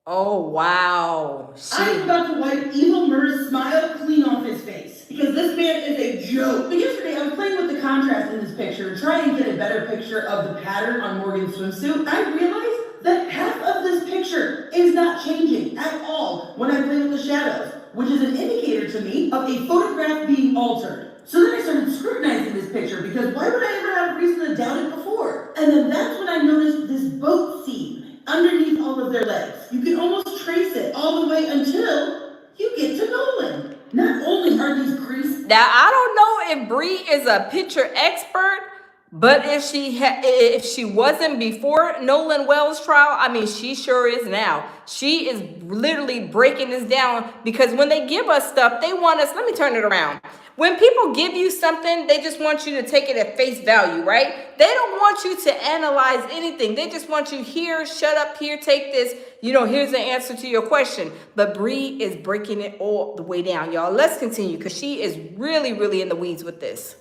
Oh, wow. I'm about to wipe Evil Murr's smile clean off his face. Because this man is a joke. But yesterday, I was playing with the contrast in this picture, trying to get a better picture of the pattern on Morgan's swimsuit. I realized that half of this picture is not changing at all when I play with the shadows, which is an indicator to me of a photograph being altered. So then I started scrutinizing this picture because why would I ever have reason to doubt it before? And then that's when I noticed this boat seam underneath all of their legs. You can almost trace it all the way until you get to Nolan. Not only are these creased. Now, I don't know if Bree is a picture expert, but if she wasn't before Nolan Wells trial, I mean, she sure is now. She is literally breaking this down because when they give us stuff, they want us, let me turn it around. When people give you something, they just want you to take it at face value, right? They don't want you to analyze anything. They just want you here, shut up here, take this. You know, here's the answer to your question. But Bree is breaking it all the way down, y'all. Let's continue because she is really, really in the weeds with this.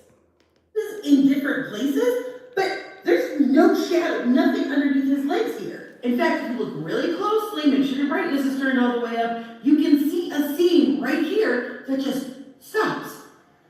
In different places, but there's no shadow, nothing underneath his legs here. In fact, if you look really closely, make sure your brightness is turned all the way up, you can see a seam right here that just stops.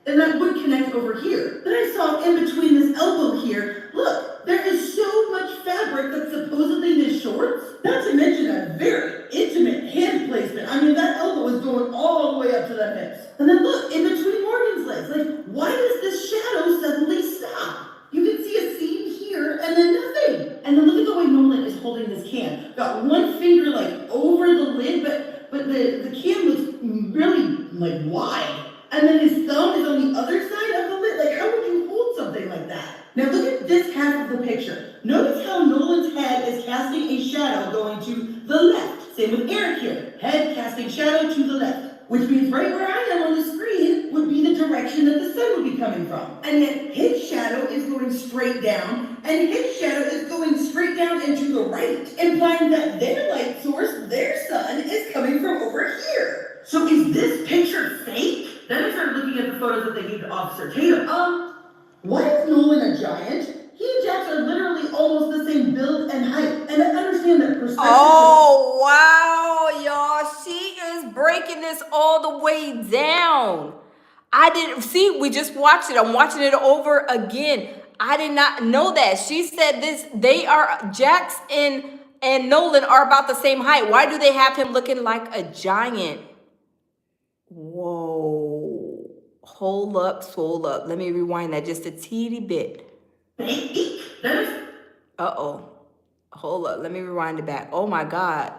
And that would connect over here. Then I saw in between this elbow here, look, there is so much fabric that's supposedly his shorts. Not to mention a very intimate hand placement. I mean, that elbow is going all the way up to the hips. And then look, in between Morgan's legs, like, why does this shadow suddenly stop? You can see a seam here and then nothing. And then look at the way Nolan is holding this can. Got one finger like over the lid, but the can looks really like wide. And then his thumb is on the other side of the lid. Like, how would you hold something like that? Now look at this half of the picture. Notice how Nolan's head is casting a shadow going to the left. Same with Eric here. Head casting shadow to the left. Which means right where I am on the screen would be the direction that the sun would be coming from. And yet his shadow is going straight down, and his shadow is going straight down and to the right, implying that their light source, their sun, is coming from over here. So is this picture fake? Then I started looking at the photos that they gave to Officer Tatum. Why is Nolan a giant? He and Jax are literally almost the same build and height. And I understand that perspective. Oh, wow, y'all. She is breaking this all the way down. I didn't see, we just watched it. I'm watching it over again. I did not know that. She said this, Jax and Nolan are about the same height. Why do they have him looking like a giant? Whoa. Hold up. Let me rewind that just a teeny bit. Uh-oh. Hold up. Let me rewind it back. Oh, my God.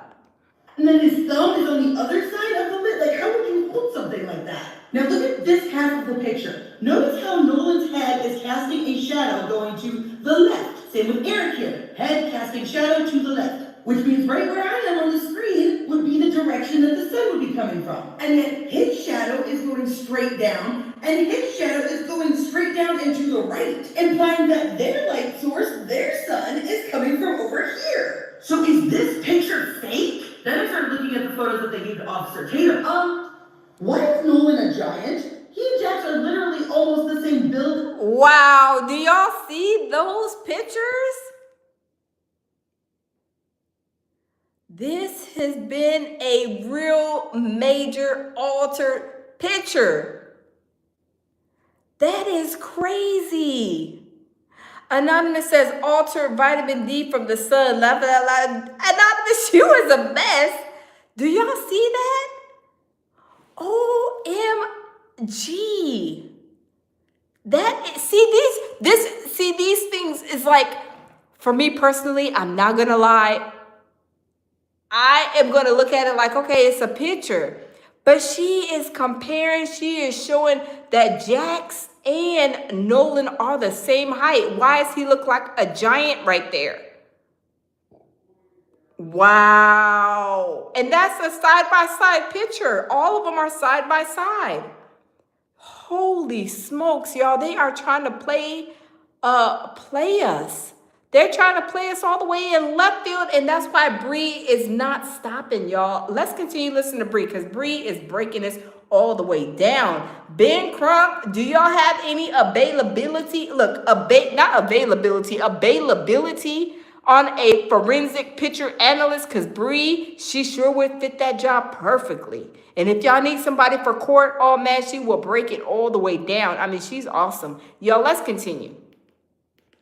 And then his thumb is on the other side of the lid. Like, how would you hold something like that? Now look at this half of the picture. Notice how Nolan's head is casting a shadow going to the left. Same with Eric here. Head casting shadow to the left. Which means right where I am on the screen would be the direction that the sun would be coming from. And yet his shadow is going straight down, and his shadow is going straight down and to the right, implying that their light source, their sun, is coming from over here. So is this picture fake? Then I started looking at the photos that they gave to Officer Tatum. Why is Nolan a giant? He and Jax are literally almost the same build. Wow, do y'all see those pictures? This has been a real major altered picture. That is crazy. Anonymous says altered vitamin D from the sun. Anonymous, you is a mess. Do y'all see that? OMG. These things is like, for me personally, I'm not gonna lie. I am going to look at it like, okay, it's a picture. But she is comparing, she is showing that Jax and Nolan are the same height. Why does he look like a giant right there? Wow. And that's a side-by-side picture. All of them are side-by-side. Holy smokes, y'all. They are trying to play us. They're trying to play us all the way in left field, and that's why Bree is not stopping, y'all. Let's continue listening to Bree, because Bree is breaking this all the way down. Ben Crump, do y'all have any availability? Look, availability on a forensic picture analyst, because Bree, she sure would fit that job perfectly. And if y'all need somebody for court, oh man, she will break it all the way down. I mean, she's awesome. Y'all, let's continue.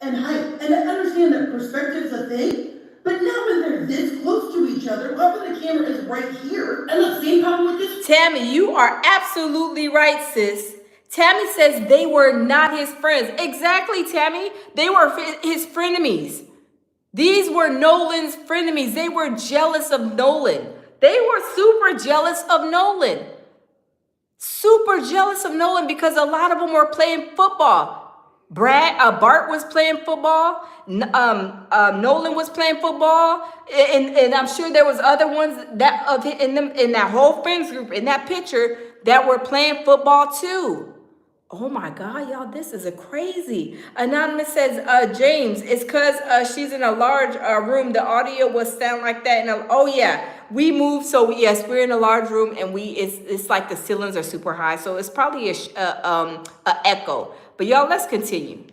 And height. And I understand that perspective's a thing, but now when they're this close to each other, what when the camera is right here? And look, same problem with this. Tammy, you are absolutely right, sis. Tammy says they were not his friends. Exactly, Tammy. They were his frenemies. These were Nolan's frenemies. They were jealous of Nolan. They were super jealous of Nolan. Super jealous of Nolan because a lot of them were playing football. Bart was playing football. Nolan was playing football, and I'm sure there was other ones that in that whole friends group in that picture that were playing football too. Oh my God, y'all, this is a crazy. Anonymous says, James, it's because she's in a large room. The audio will sound like that. And oh yeah, we moved. So yes, we're in a large room, and it's like the ceilings are super high. So it's probably a echo. But y'all, let's continue.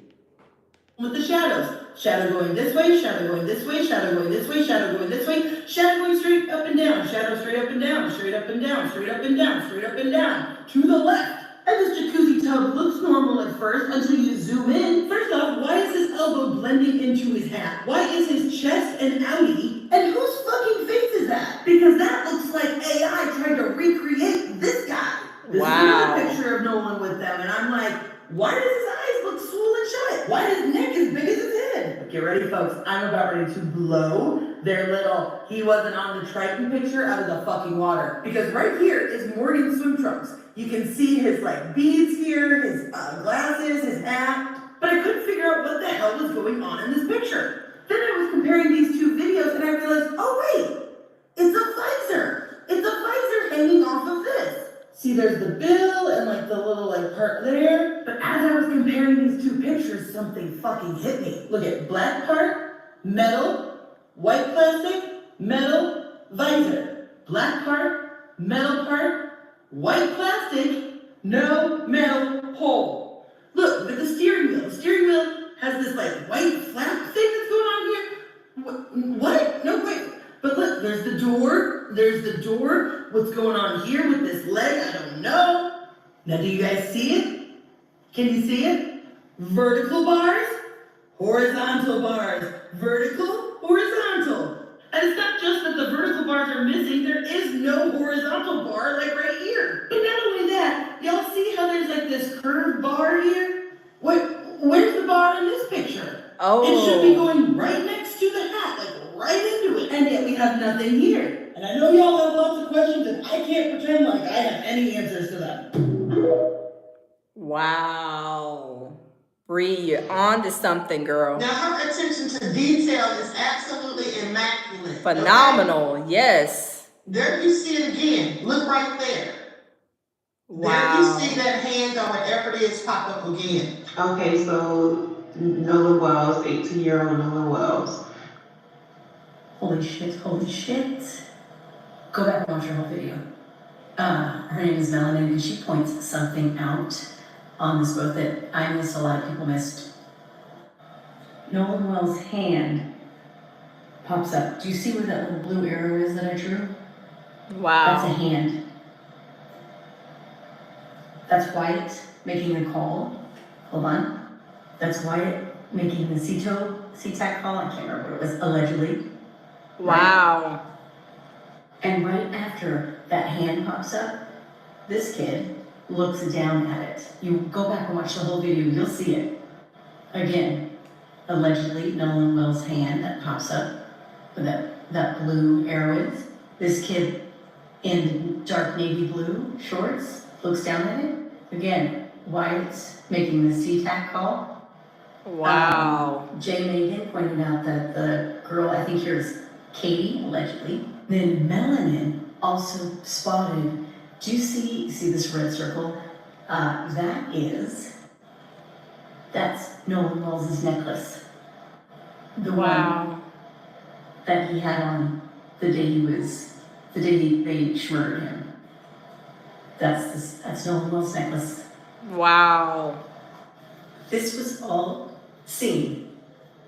with the shadows. Shadow going this way, shadow going this way, shadow going this way, shadow going this way, shadow going straight up and down, shadow straight up and down, straight up and down, straight up and down, straight up and down, to the left. And this jacuzzi tub looks normal at first until you zoom in. First off, why is his elbow blending into his hat? Why is his chest an outie? And whose fucking face is that? Because that looks like AI trying to recreate this guy. This is another picture of Nolan with them, and I'm like, why does his eyes look swollen shut? Why is his neck as big as his head? But get ready, folks. I'm about ready to blow their little he wasn't on the Triton picture out of the fucking water. Because right here is Morgan's swim trunks. You can see his like beads here, his glasses, his hat. But I couldn't figure out what the hell was going on in this picture. Then I was comparing these two videos and I realized, oh wait, it's a visor. It's a visor hanging off of this. See, there's the bill and like the little like part there. But as I was comparing these two pictures, something fucking hit me. Look at black part, metal, white plastic, metal, visor. Black part, metal part, white plastic, no metal hole. Look at the steering wheel. The steering wheel has this like white flap thing that's going on here. What? No, wait. But look, there's the door. There's the door. What's going on here with this leg? I don't know. Now, do you guys see it? Can you see it? Vertical bars, horizontal bars. Vertical, horizontal. And it's not just that the vertical bars are missing. There is no horizontal bar like right here. But not only that, y'all see how there's like this curved bar here? Where's the bar in this picture? Oh. It should be going right next to the hat, like right into it. And yet we have nothing here. And I know y'all have lots of questions and I can't pretend like I have any answers to them. Wow. Bree, you're on to something, girl. Now her attention to detail is absolutely immaculate. Phenomenal, okay? Yes. There you see it again. Look right there. Wow. There you see that hand or whatever it is pop up again. Okay, so Nolan Wells, 18-year-old Nolan Wells. Holy shit. Go back and watch her whole video. Her name is Melanie, and she points something out on this boat that I missed, a lot of people missed. Nolan Wells' hand pops up. Do you see where that little blue arrow is that I drew? Wow. That's a hand. That's Wyatt making the call. Hold on. That's Wyatt making the CTAC call. I can't remember what it was, allegedly. Wow. Right? And right after that hand pops up, this kid looks down at it. You go back and watch the whole video, you'll see it. Again, allegedly Nolan Wells' hand that pops up with that blue arrow is. This kid in dark navy blue shorts looks down at it. Again, Wyatt's making the CTAC call. Wow. Jay Megan pointed out that the girl, I think here's Katie, allegedly. Then Melanin also spotted, do you see this red circle? That's Nolan Wells' necklace. The one that he had on the day they murdered him. That's Nolan Wells' necklace. Wow. This was all seen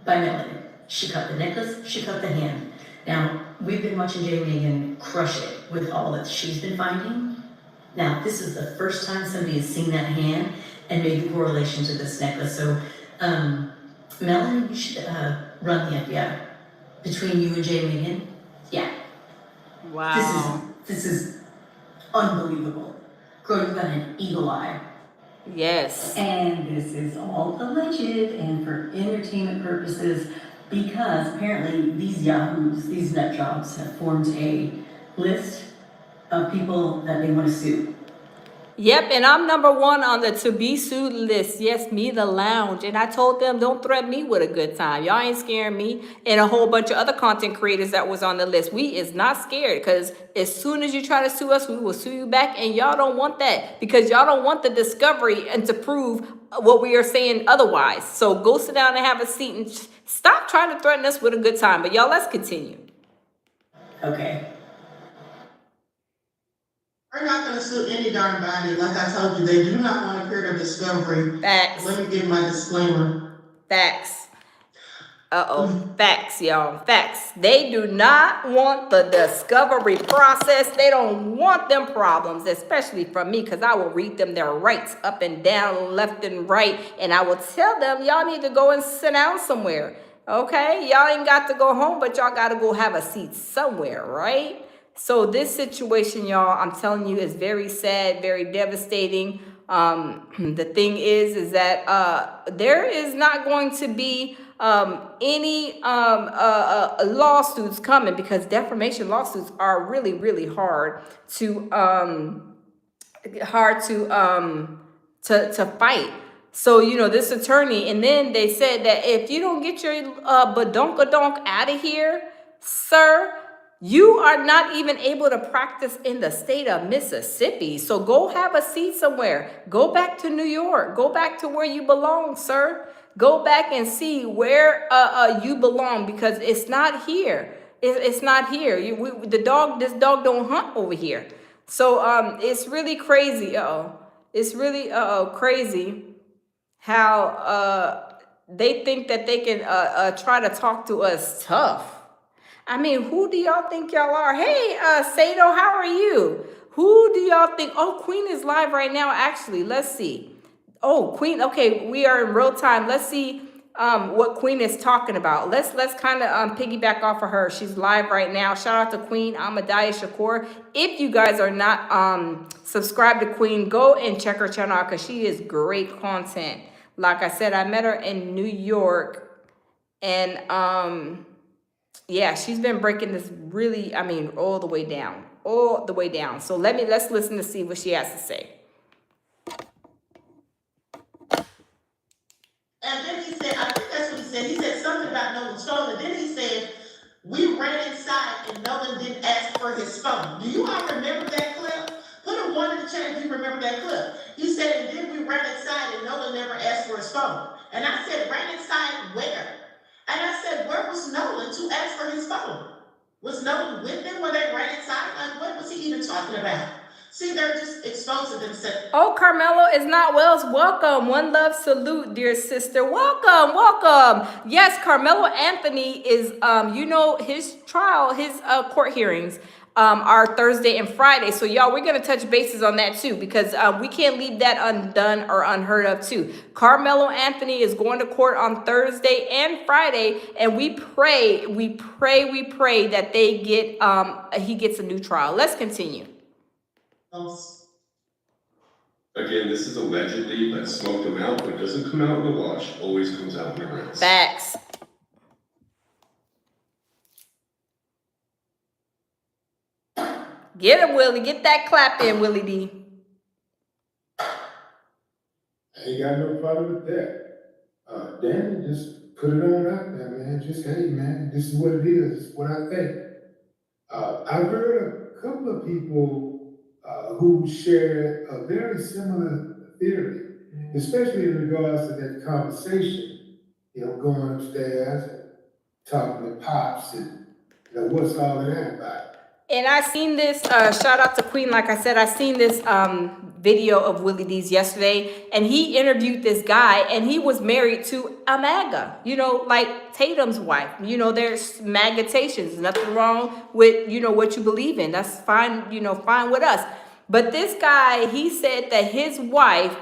by Melanie. She cut the necklace, she cut the hand. Now, we've been watching Jay Megan crush it with all that she's been finding. Now, this is the first time somebody has seen that hand and made the correlation to this necklace. So, Melanie, you should run the FBI. Between you and Jay Megan, yeah. Wow. This is unbelievable. Girl, you got an eagle eye. Yes. And this is all alleged and for entertainment purposes because apparently these yahoos, these nut jobs have formed a list of people that they want to sue. Yep, and I'm #1 on the to be sued list. Yes, me, the lounge. And I told them, don't threaten me with a good time. Y'all ain't scaring me. And a whole bunch of other content creators that was on the list. We is not scared because as soon as you try to sue us, we will sue you back. And y'all don't want that because y'all don't want the discovery and to prove what we are saying otherwise. So go sit down and have a seat and stop trying to threaten us with a good time. But y'all, let's continue. Okay. We're not going to sue any darn body. Like I told you, they do not want to hear the discovery. Facts. Let me give my disclaimer. Facts. Facts, y'all. Facts. They do not want the discovery process. They don't want them problems, especially from me, because I will read them their rights up and down, left and right, and I will tell them, y'all need to go and sit down somewhere. Okay? Y'all ain't got to go home, but y'all got to go have a seat somewhere, right? So this situation, y'all, I'm telling you, is very sad, very devastating. The thing is that there is not going to be any lawsuits coming, because defamation lawsuits are really, really hard to fight. So, you know, this attorney, and then they said that if you don't get your badonkadonk out of here, sir, you are not even able to practice in the state of Mississippi. So go have a seat somewhere. Go back to New York. Go back to where you belong, sir. Go back and see where you belong, because it's not here. It's not here. This dog don't hunt over here. So it's really crazy. It's really crazy how they think that they can try to talk to us tough. I mean, who do y'all think y'all are? Hey, Sato, how are you? Who do y'all think? Oh, Queen is live right now, actually. Let's see. Oh, Queen. Okay, we are in real time. Let's see what Queen is talking about. Let's kind of piggyback off of her. She's live right now. Shout out to Queen Ahmadiyah Shakur. If you guys are not subscribed to Queen, go and check her channel out, because she is great content. Like I said, I met her in New York, and yeah, she's been breaking this really, I mean, all the way down. So let's listen to see what she has to say. And then he said, I think that's what he said. He said something about Nolan stolen. Then he said, we ran inside and Nolan didn't ask for his phone. Do you all remember that clip? Put a 1 in the chat if you remember that clip. He said, and then we ran inside and Nolan never asked for his phone. And I said, ran inside where? And I said, where was Nolan to ask for his phone? Was Nolan with them when they ran inside? Like, what was he even talking about? See, they're just exposing themselves. Oh, Carmelo is not Wells. Welcome. One love salute, dear sister. Welcome. Yes, Carmelo Anthony is, you know, his trial, his court hearings are Thursday and Friday. So y'all, we're going to touch bases on that too, because we can't leave that undone or unheard of too. Carmelo Anthony is going to court on Thursday and Friday, and we pray that they get, he gets a new trial. Let's continue. Again, this is allegedly, but smoked him out. What doesn't come out in the wash always comes out in the rinse. Facts. Get him, Willie. Get that clap in, Willie D. I ain't got no problem with that. Danny, just put it on out there, man. Just, hey, man, this is what it is. This is what I think. I've heard a couple of people who share a very similar theory, especially in regards to that conversation, you know, going upstairs and talking to Pops and, you know, what's all of that about? And I seen this, shout out to Queen, like I said, I seen this video of Willie D's yesterday, and he interviewed this guy, and he was married to a MAGA, you know, like Tatum's wife. You know, there's MAGA-tations, nothing wrong with, you know, what you believe in. That's fine, you know, fine with us. But this guy, he said that his wife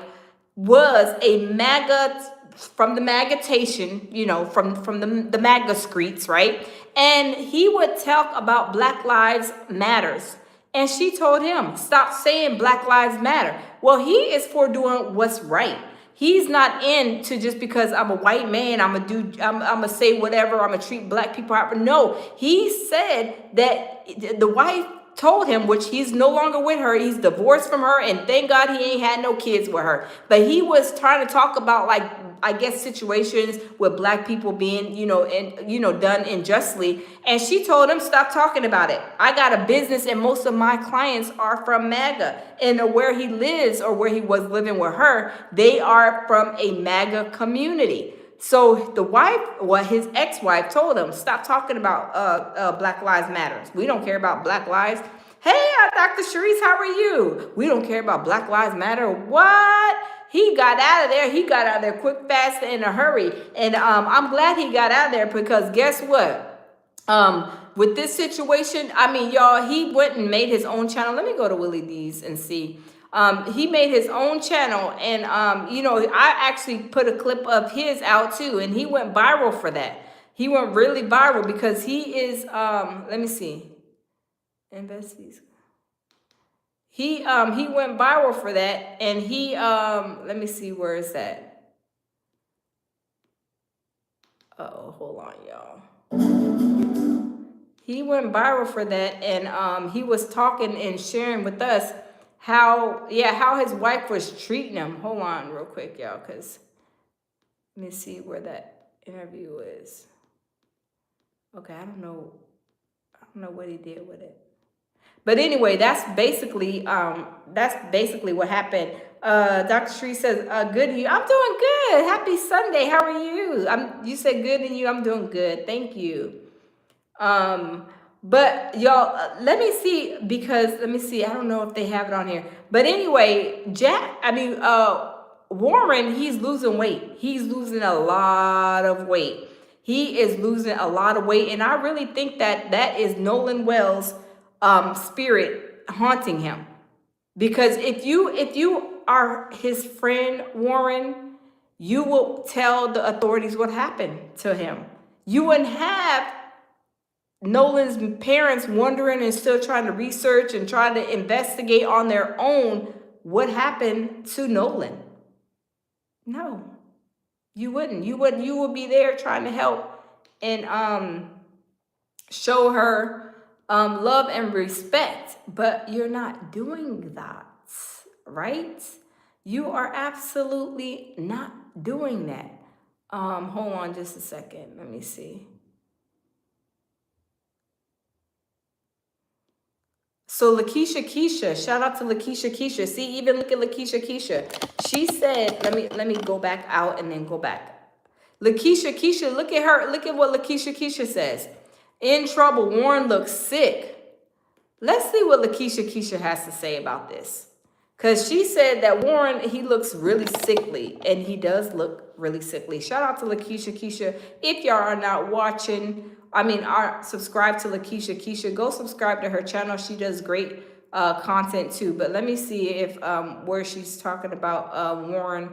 was a MAGA, from the MAGA-tation, you know, from the MAGA streets, right? And he would talk about Black Lives Matters. And she told him, stop saying Black Lives Matter. Well, he is for doing what's right. He's not in to just because I'm a white man, I'm gonna say whatever, I'm gonna treat black people out. No, he said that the wife told him, which he's no longer with her, he's divorced from her, and thank God he ain't had no kids with her. But he was trying to talk about, like, I guess, situations with black people being, you know, and, you know, done unjustly. And she told him, stop talking about it. I got a business and most of my clients are from MAGA. And where he lives, or where he was living with her, they are from a MAGA community. So the wife, well, his ex-wife told him, stop talking about Black Lives Matter. We don't care about Black lives. Hey, Dr. Sharice, how are you? We don't care about Black Lives Matter. What? he got out of there. He got out of there quick, fast, and in a hurry. And I'm glad he got out of there because guess what? With this situation, I mean, y'all, he went and made his own channel. Let me go to Willie D's and see. He made his own channel, and you know, I actually put a clip of his out too, and he went viral for that. He went really viral because he is let me see. Investies. He went viral for that, and he let me see, where is that? Uh-oh, hold on, y'all. He went viral for that, and he was talking and sharing with us how his wife was treating him. Hold on real quick, y'all, because let me see where that interview is. Okay, I don't know what he did with it. But anyway, that's basically what happened. Dr. Shree says, good and you. I'm doing good. Happy Sunday. How are you? You said good and you. I'm doing good. Thank you. But y'all, let me see, I don't know if they have it on here. But anyway, Warren, he's losing weight. He's losing a lot of weight. He is losing a lot of weight. And I really think that is Nolan Wells' spirit haunting him. Because if you are his friend, Warren, you will tell the authorities what happened to him. You wouldn't have Nolan's parents wondering and still trying to research and trying to investigate on their own what happened to Nolan. No, you wouldn't. You would be there trying to help and show her love and respect, but you're not doing that, right? You are absolutely not doing that. Hold on just a second. Let me see. So Lakeisha, shout out to Lakeisha. See, even look at Lakeisha. She said, let me go back out and then go back. Lakeisha, look at her. Look at what Lakeisha says. In trouble, Warren looks sick. Let's see what Lakeisha has to say about this. Because she said that Warren, he looks really sickly, and he does look really sickly. Shout out to Lakeisha. If y'all are not watching, subscribe to Lakeisha. Go subscribe to her channel. She does great content too. But let me see if where she's talking about Warren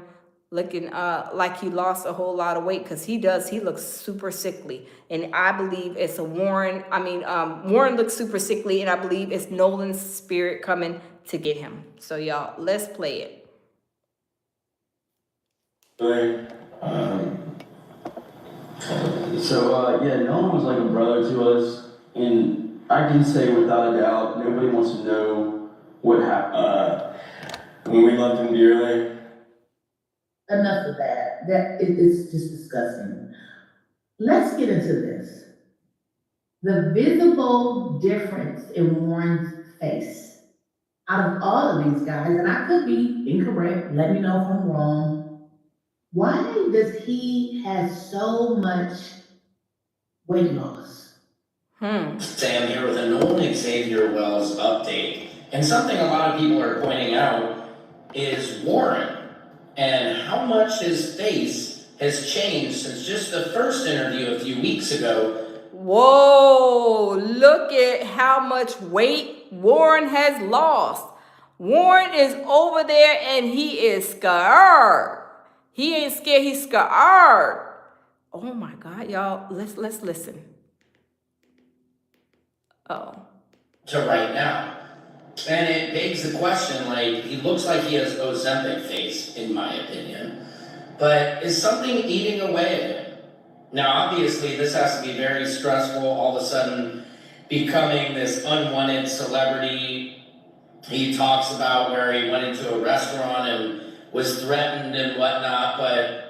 looking like he lost a whole lot of weight, because he looks super sickly, and I believe it's Warren looks super sickly, and I believe it's Nolan's spirit coming to get him. So y'all, let's play it. Nolan was like a brother to us, and I can say without a doubt, nobody wants to know what happened. When we loved him dearly. Enough of that. It's just disgusting. Let's get into this. The visible difference in Warren's face. Out of all of these guys, and I could be incorrect, let me know if I'm wrong. Why does he have so much weight loss? Sam here with a Nolan Xavier Wells update. And something a lot of people are pointing out is Warren and how much his face has changed since just the first interview a few weeks ago. Whoa, look at how much weight Warren has lost. Warren is over there and he is scared. He ain't scared, he's scared. Oh my God, y'all, let's listen. Oh. To right now. And it begs the question, he looks like he has Ozempic face, in my opinion. But is something eating away at him? Now, obviously, this has to be very stressful, all of a sudden becoming this unwanted celebrity. He talks about where he went into a restaurant and was threatened and whatnot, but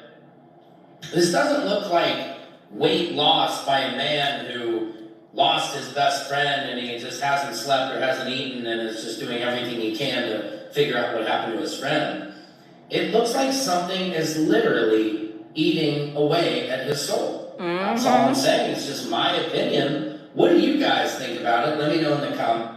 this doesn't look like weight loss by a man who lost his best friend and he just hasn't slept or hasn't eaten and is just doing everything he can to figure out what happened to his friend. It looks like something is literally eating away at his soul. That's all I'm saying. It's just my opinion. What do you guys think about it? Let me know in the comments.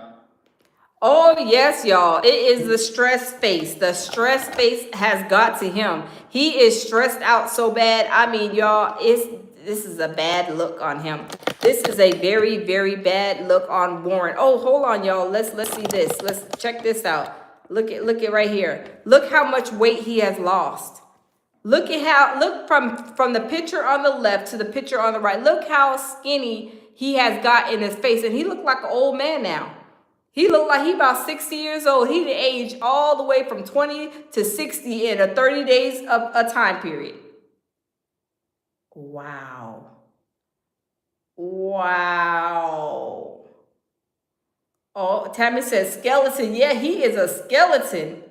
Oh, yes, y'all. It is the stress face. The stress face has got to him. He is stressed out so bad. I mean, y'all, this is a bad look on him. This is a very, very bad look on Warren. Oh, hold on, y'all. Let's see this. Let's check this out. Look at right here. Look how much weight he has lost. Look from the picture on the left to the picture on the right. Look how skinny he has got in his face. And he looked like an old man now. He looked like he about 60 years old. He aged all the way from 20 to 60 in a 30 days of a time period. Wow. Wow. Oh, Tammy says skeleton. Yeah, he is a skeleton.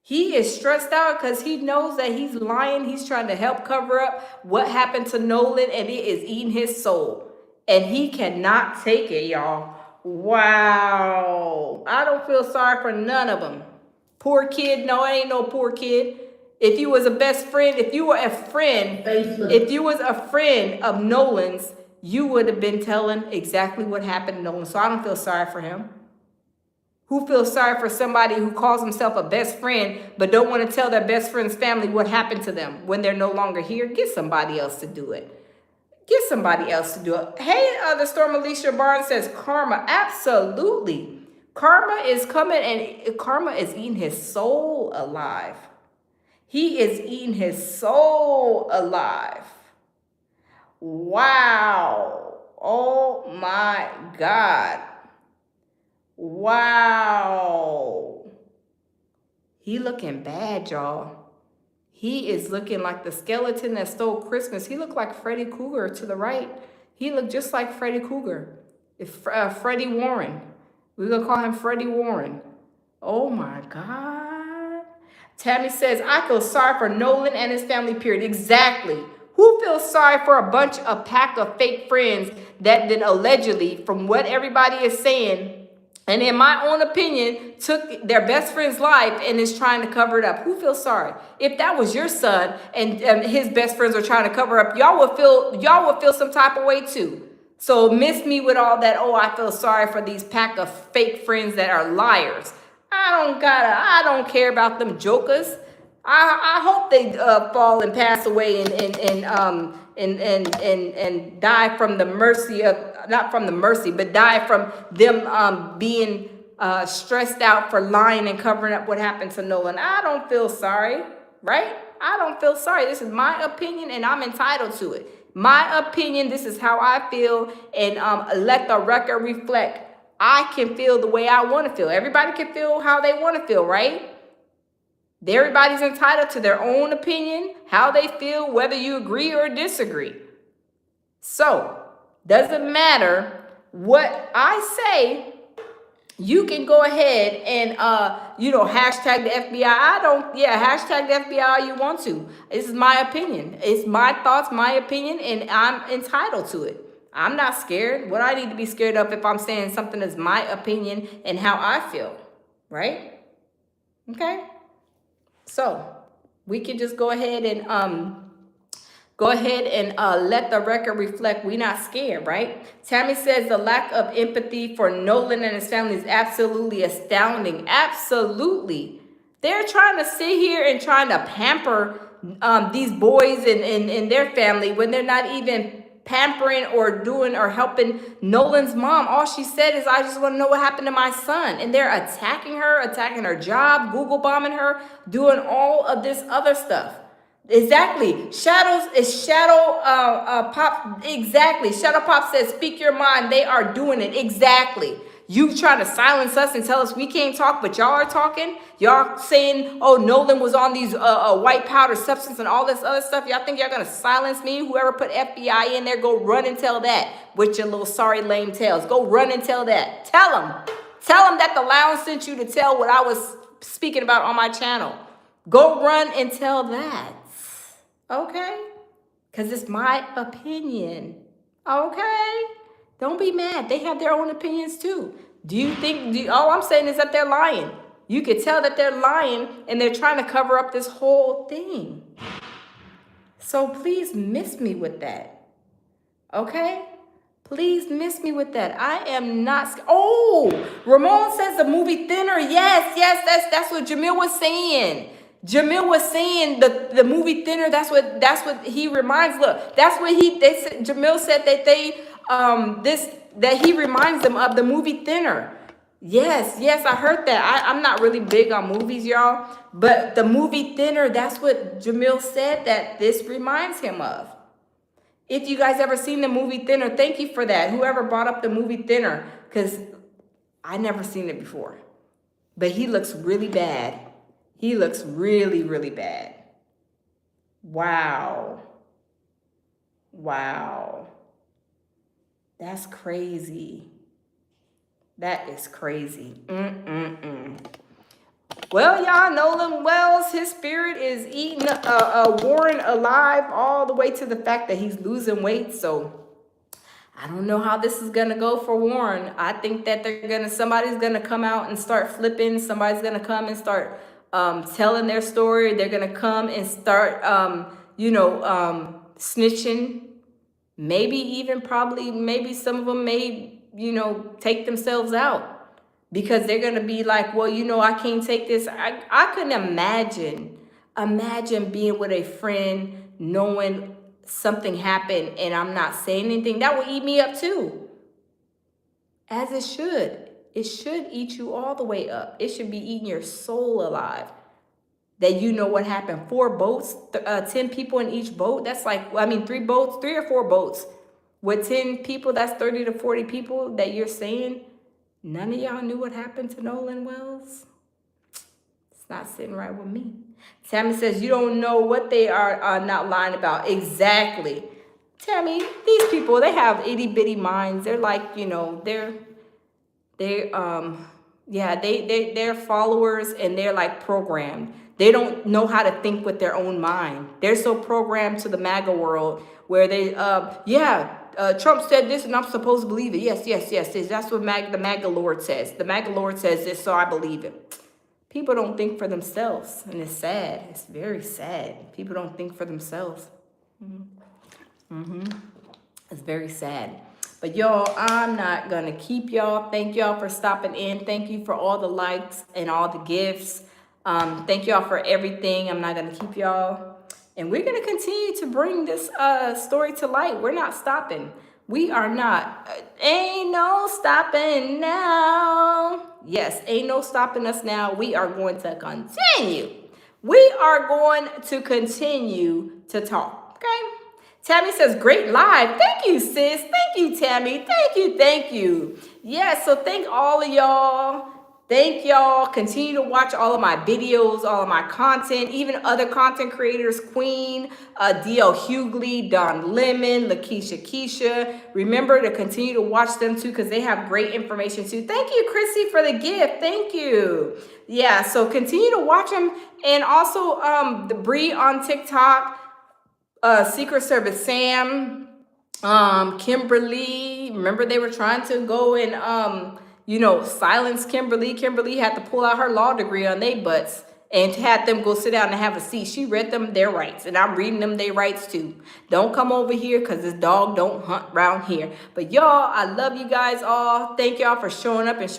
He is stressed out because he knows that he's lying. He's trying to help cover up what happened to Nolan, and it is eating his soul. And he cannot take it, y'all. Wow. I don't feel sorry for none of them. Poor kid. No, it ain't no poor kid. If you was a best friend, if you was a friend of Nolan's, you would have been telling exactly what happened to Nolan. So I don't feel sorry for him. Who feels sorry for somebody who calls himself a best friend but don't want to tell their best friend's family what happened to them when they're no longer here? Get somebody else to do it. Get somebody else to do it. Hey, the Storm Alicia Barnes says karma. Absolutely. Karma is coming, and karma is eating his soul alive. He is eating his soul alive. Wow. Oh my God. Wow. He looking bad, y'all. He is looking like the skeleton that stole Christmas. He looked like Freddy Krueger to the right. He looked just like Freddy Krueger. Freddie Warren. We're going to call him Freddie Warren. Oh my God. Tammy says, I feel sorry for Nolan and his family, period. Exactly. Who feels sorry for a pack of fake friends that then allegedly, from what everybody is saying, and in my own opinion, took their best friend's life and is trying to cover it up? Who feels sorry? If that was your son and his best friends are trying to cover up, y'all would feel some type of way too. So miss me with all that, oh, I feel sorry for these pack of fake friends that are liars. I don't care about them jokers. I hope they fall and pass away and die from the mercy of, not from the mercy, but die from them being stressed out for lying and covering up what happened to Nolan. I don't feel sorry, right? I don't feel sorry. This is my opinion and I'm entitled to it. My opinion, this is how I feel, and let the record reflect. I can feel the way I want to feel. Everybody can feel how they want to feel, right? Everybody's entitled to their own opinion, how they feel, whether you agree or disagree. So, doesn't matter what I say, you can go ahead and, hashtag the FBI. Hashtag the FBI all you want to. This is my opinion. It's my thoughts, my opinion, and I'm entitled to it. I'm not scared. What I need to be scared of if I'm saying something is my opinion and how I feel, right? Okay? So we can just go ahead and let the record reflect we're not scared, right? Tammy says the lack of empathy for Nolan and his family is absolutely astounding. Absolutely. They're trying to sit here and trying to pamper these boys and their family when they're not even pampering or doing or helping Nolan's mom. All she said is, I just want to know what happened to my son. And they're attacking her job, Google bombing her, doing all of this other stuff. Exactly. Shadow Pop. Exactly. Shadow Pop says, speak your mind. They are doing it. Exactly. You trying to silence us and tell us we can't talk, but y'all are talking. Y'all saying, oh, Nolan was on these white powder substance and all this other stuff. Y'all think y'all going to silence me? Whoever put FBI in there, go run and tell that with your little sorry lame tails. Go run and tell that. Tell them that the lounge sent you to tell what I was speaking about on my channel. Go run and tell that. Okay? Because it's my opinion. Okay? Don't be mad. They have their own opinions too. All I'm saying is that they're lying. You could tell that they're lying and they're trying to cover up this whole thing. So please miss me with that. Okay? Please miss me with that. I am not. Oh, Ramon says the movie Thinner. Yes, that's what Jamil was saying. Jamil was saying the movie Thinner. That's what he reminds. Look, that's what Jamil said that that he reminds them of the movie Thinner. Yes, I heard that. I'm not really big on movies, y'all, but the movie Thinner, that's what Jamil said that this reminds him of. If you guys ever seen the movie Thinner, thank you for that. Whoever brought up the movie Thinner, because I never seen it before. But he looks really bad. He looks really, really bad. Wow. That's crazy. That is crazy. Well, y'all, Nolan Wells, his spirit is eating Warren alive all the way to the fact that he's losing weight. So I don't know how this is going to go for Warren. I think that somebody's going to come out and start flipping. Somebody's going to come and start telling their story. They're going to come and start, snitching. Maybe some of them may, take themselves out. Because they're going to be like, well, I can't take this. I couldn't imagine being with a friend, knowing something happened and I'm not saying anything. That would eat me up too. As it should. It should eat you all the way up. It should be eating your soul alive. That you know what happened. 4 boats, 10 people in each boat. That's 3 or 4 boats. With 10 people, that's 30 to 40 people that you're saying. None of y'all knew what happened to Nolan Wells? It's not sitting right with me. Tammy says, you don't know what they are not lying about. Exactly. Tammy, these people, they have itty bitty minds. They're like, they're followers and they're like programmed. They don't know how to think with their own mind. They're so programmed to the MAGA world where they, Trump said this and I'm supposed to believe it. Yes. That's what the MAGA Lord says. The MAGA Lord says this, so I believe it. People don't think for themselves, and it's sad. It's very sad. People don't think for themselves. It's very sad. But y'all, I'm not going to keep y'all. Thank y'all for stopping in. Thank you for all the likes and all the gifts. Thank y'all for everything. I'm not going to keep y'all. And we're going to continue to bring this story to light. We're not stopping. We are not. Ain't no stopping now. Yes, ain't no stopping us now. We are going to continue. We are going to continue to talk. Okay? Tammy says, great live. Thank you, sis. Thank you, Tammy. Thank you. Yes, so thank all of y'all. Thank y'all. Continue to watch all of my videos, all of my content, even other content creators, Queen, DL Hughley, Don Lemon, Lakeisha Keisha. Remember to continue to watch them too because they have great information too. Thank you, Chrissy, for the gift. Thank you. Yeah, so continue to watch them. And also the Bree on TikTok, Secret Service Sam, Kimberly. Remember they were trying to go and silence Kimberly. Kimberly had to pull out her law degree on their butts and had them go sit down and have a seat. She read them their rights, and I'm reading them their rights too. Don't come over here because this dog don't hunt around here. But y'all, I love you guys all. Thank y'all for showing up and showing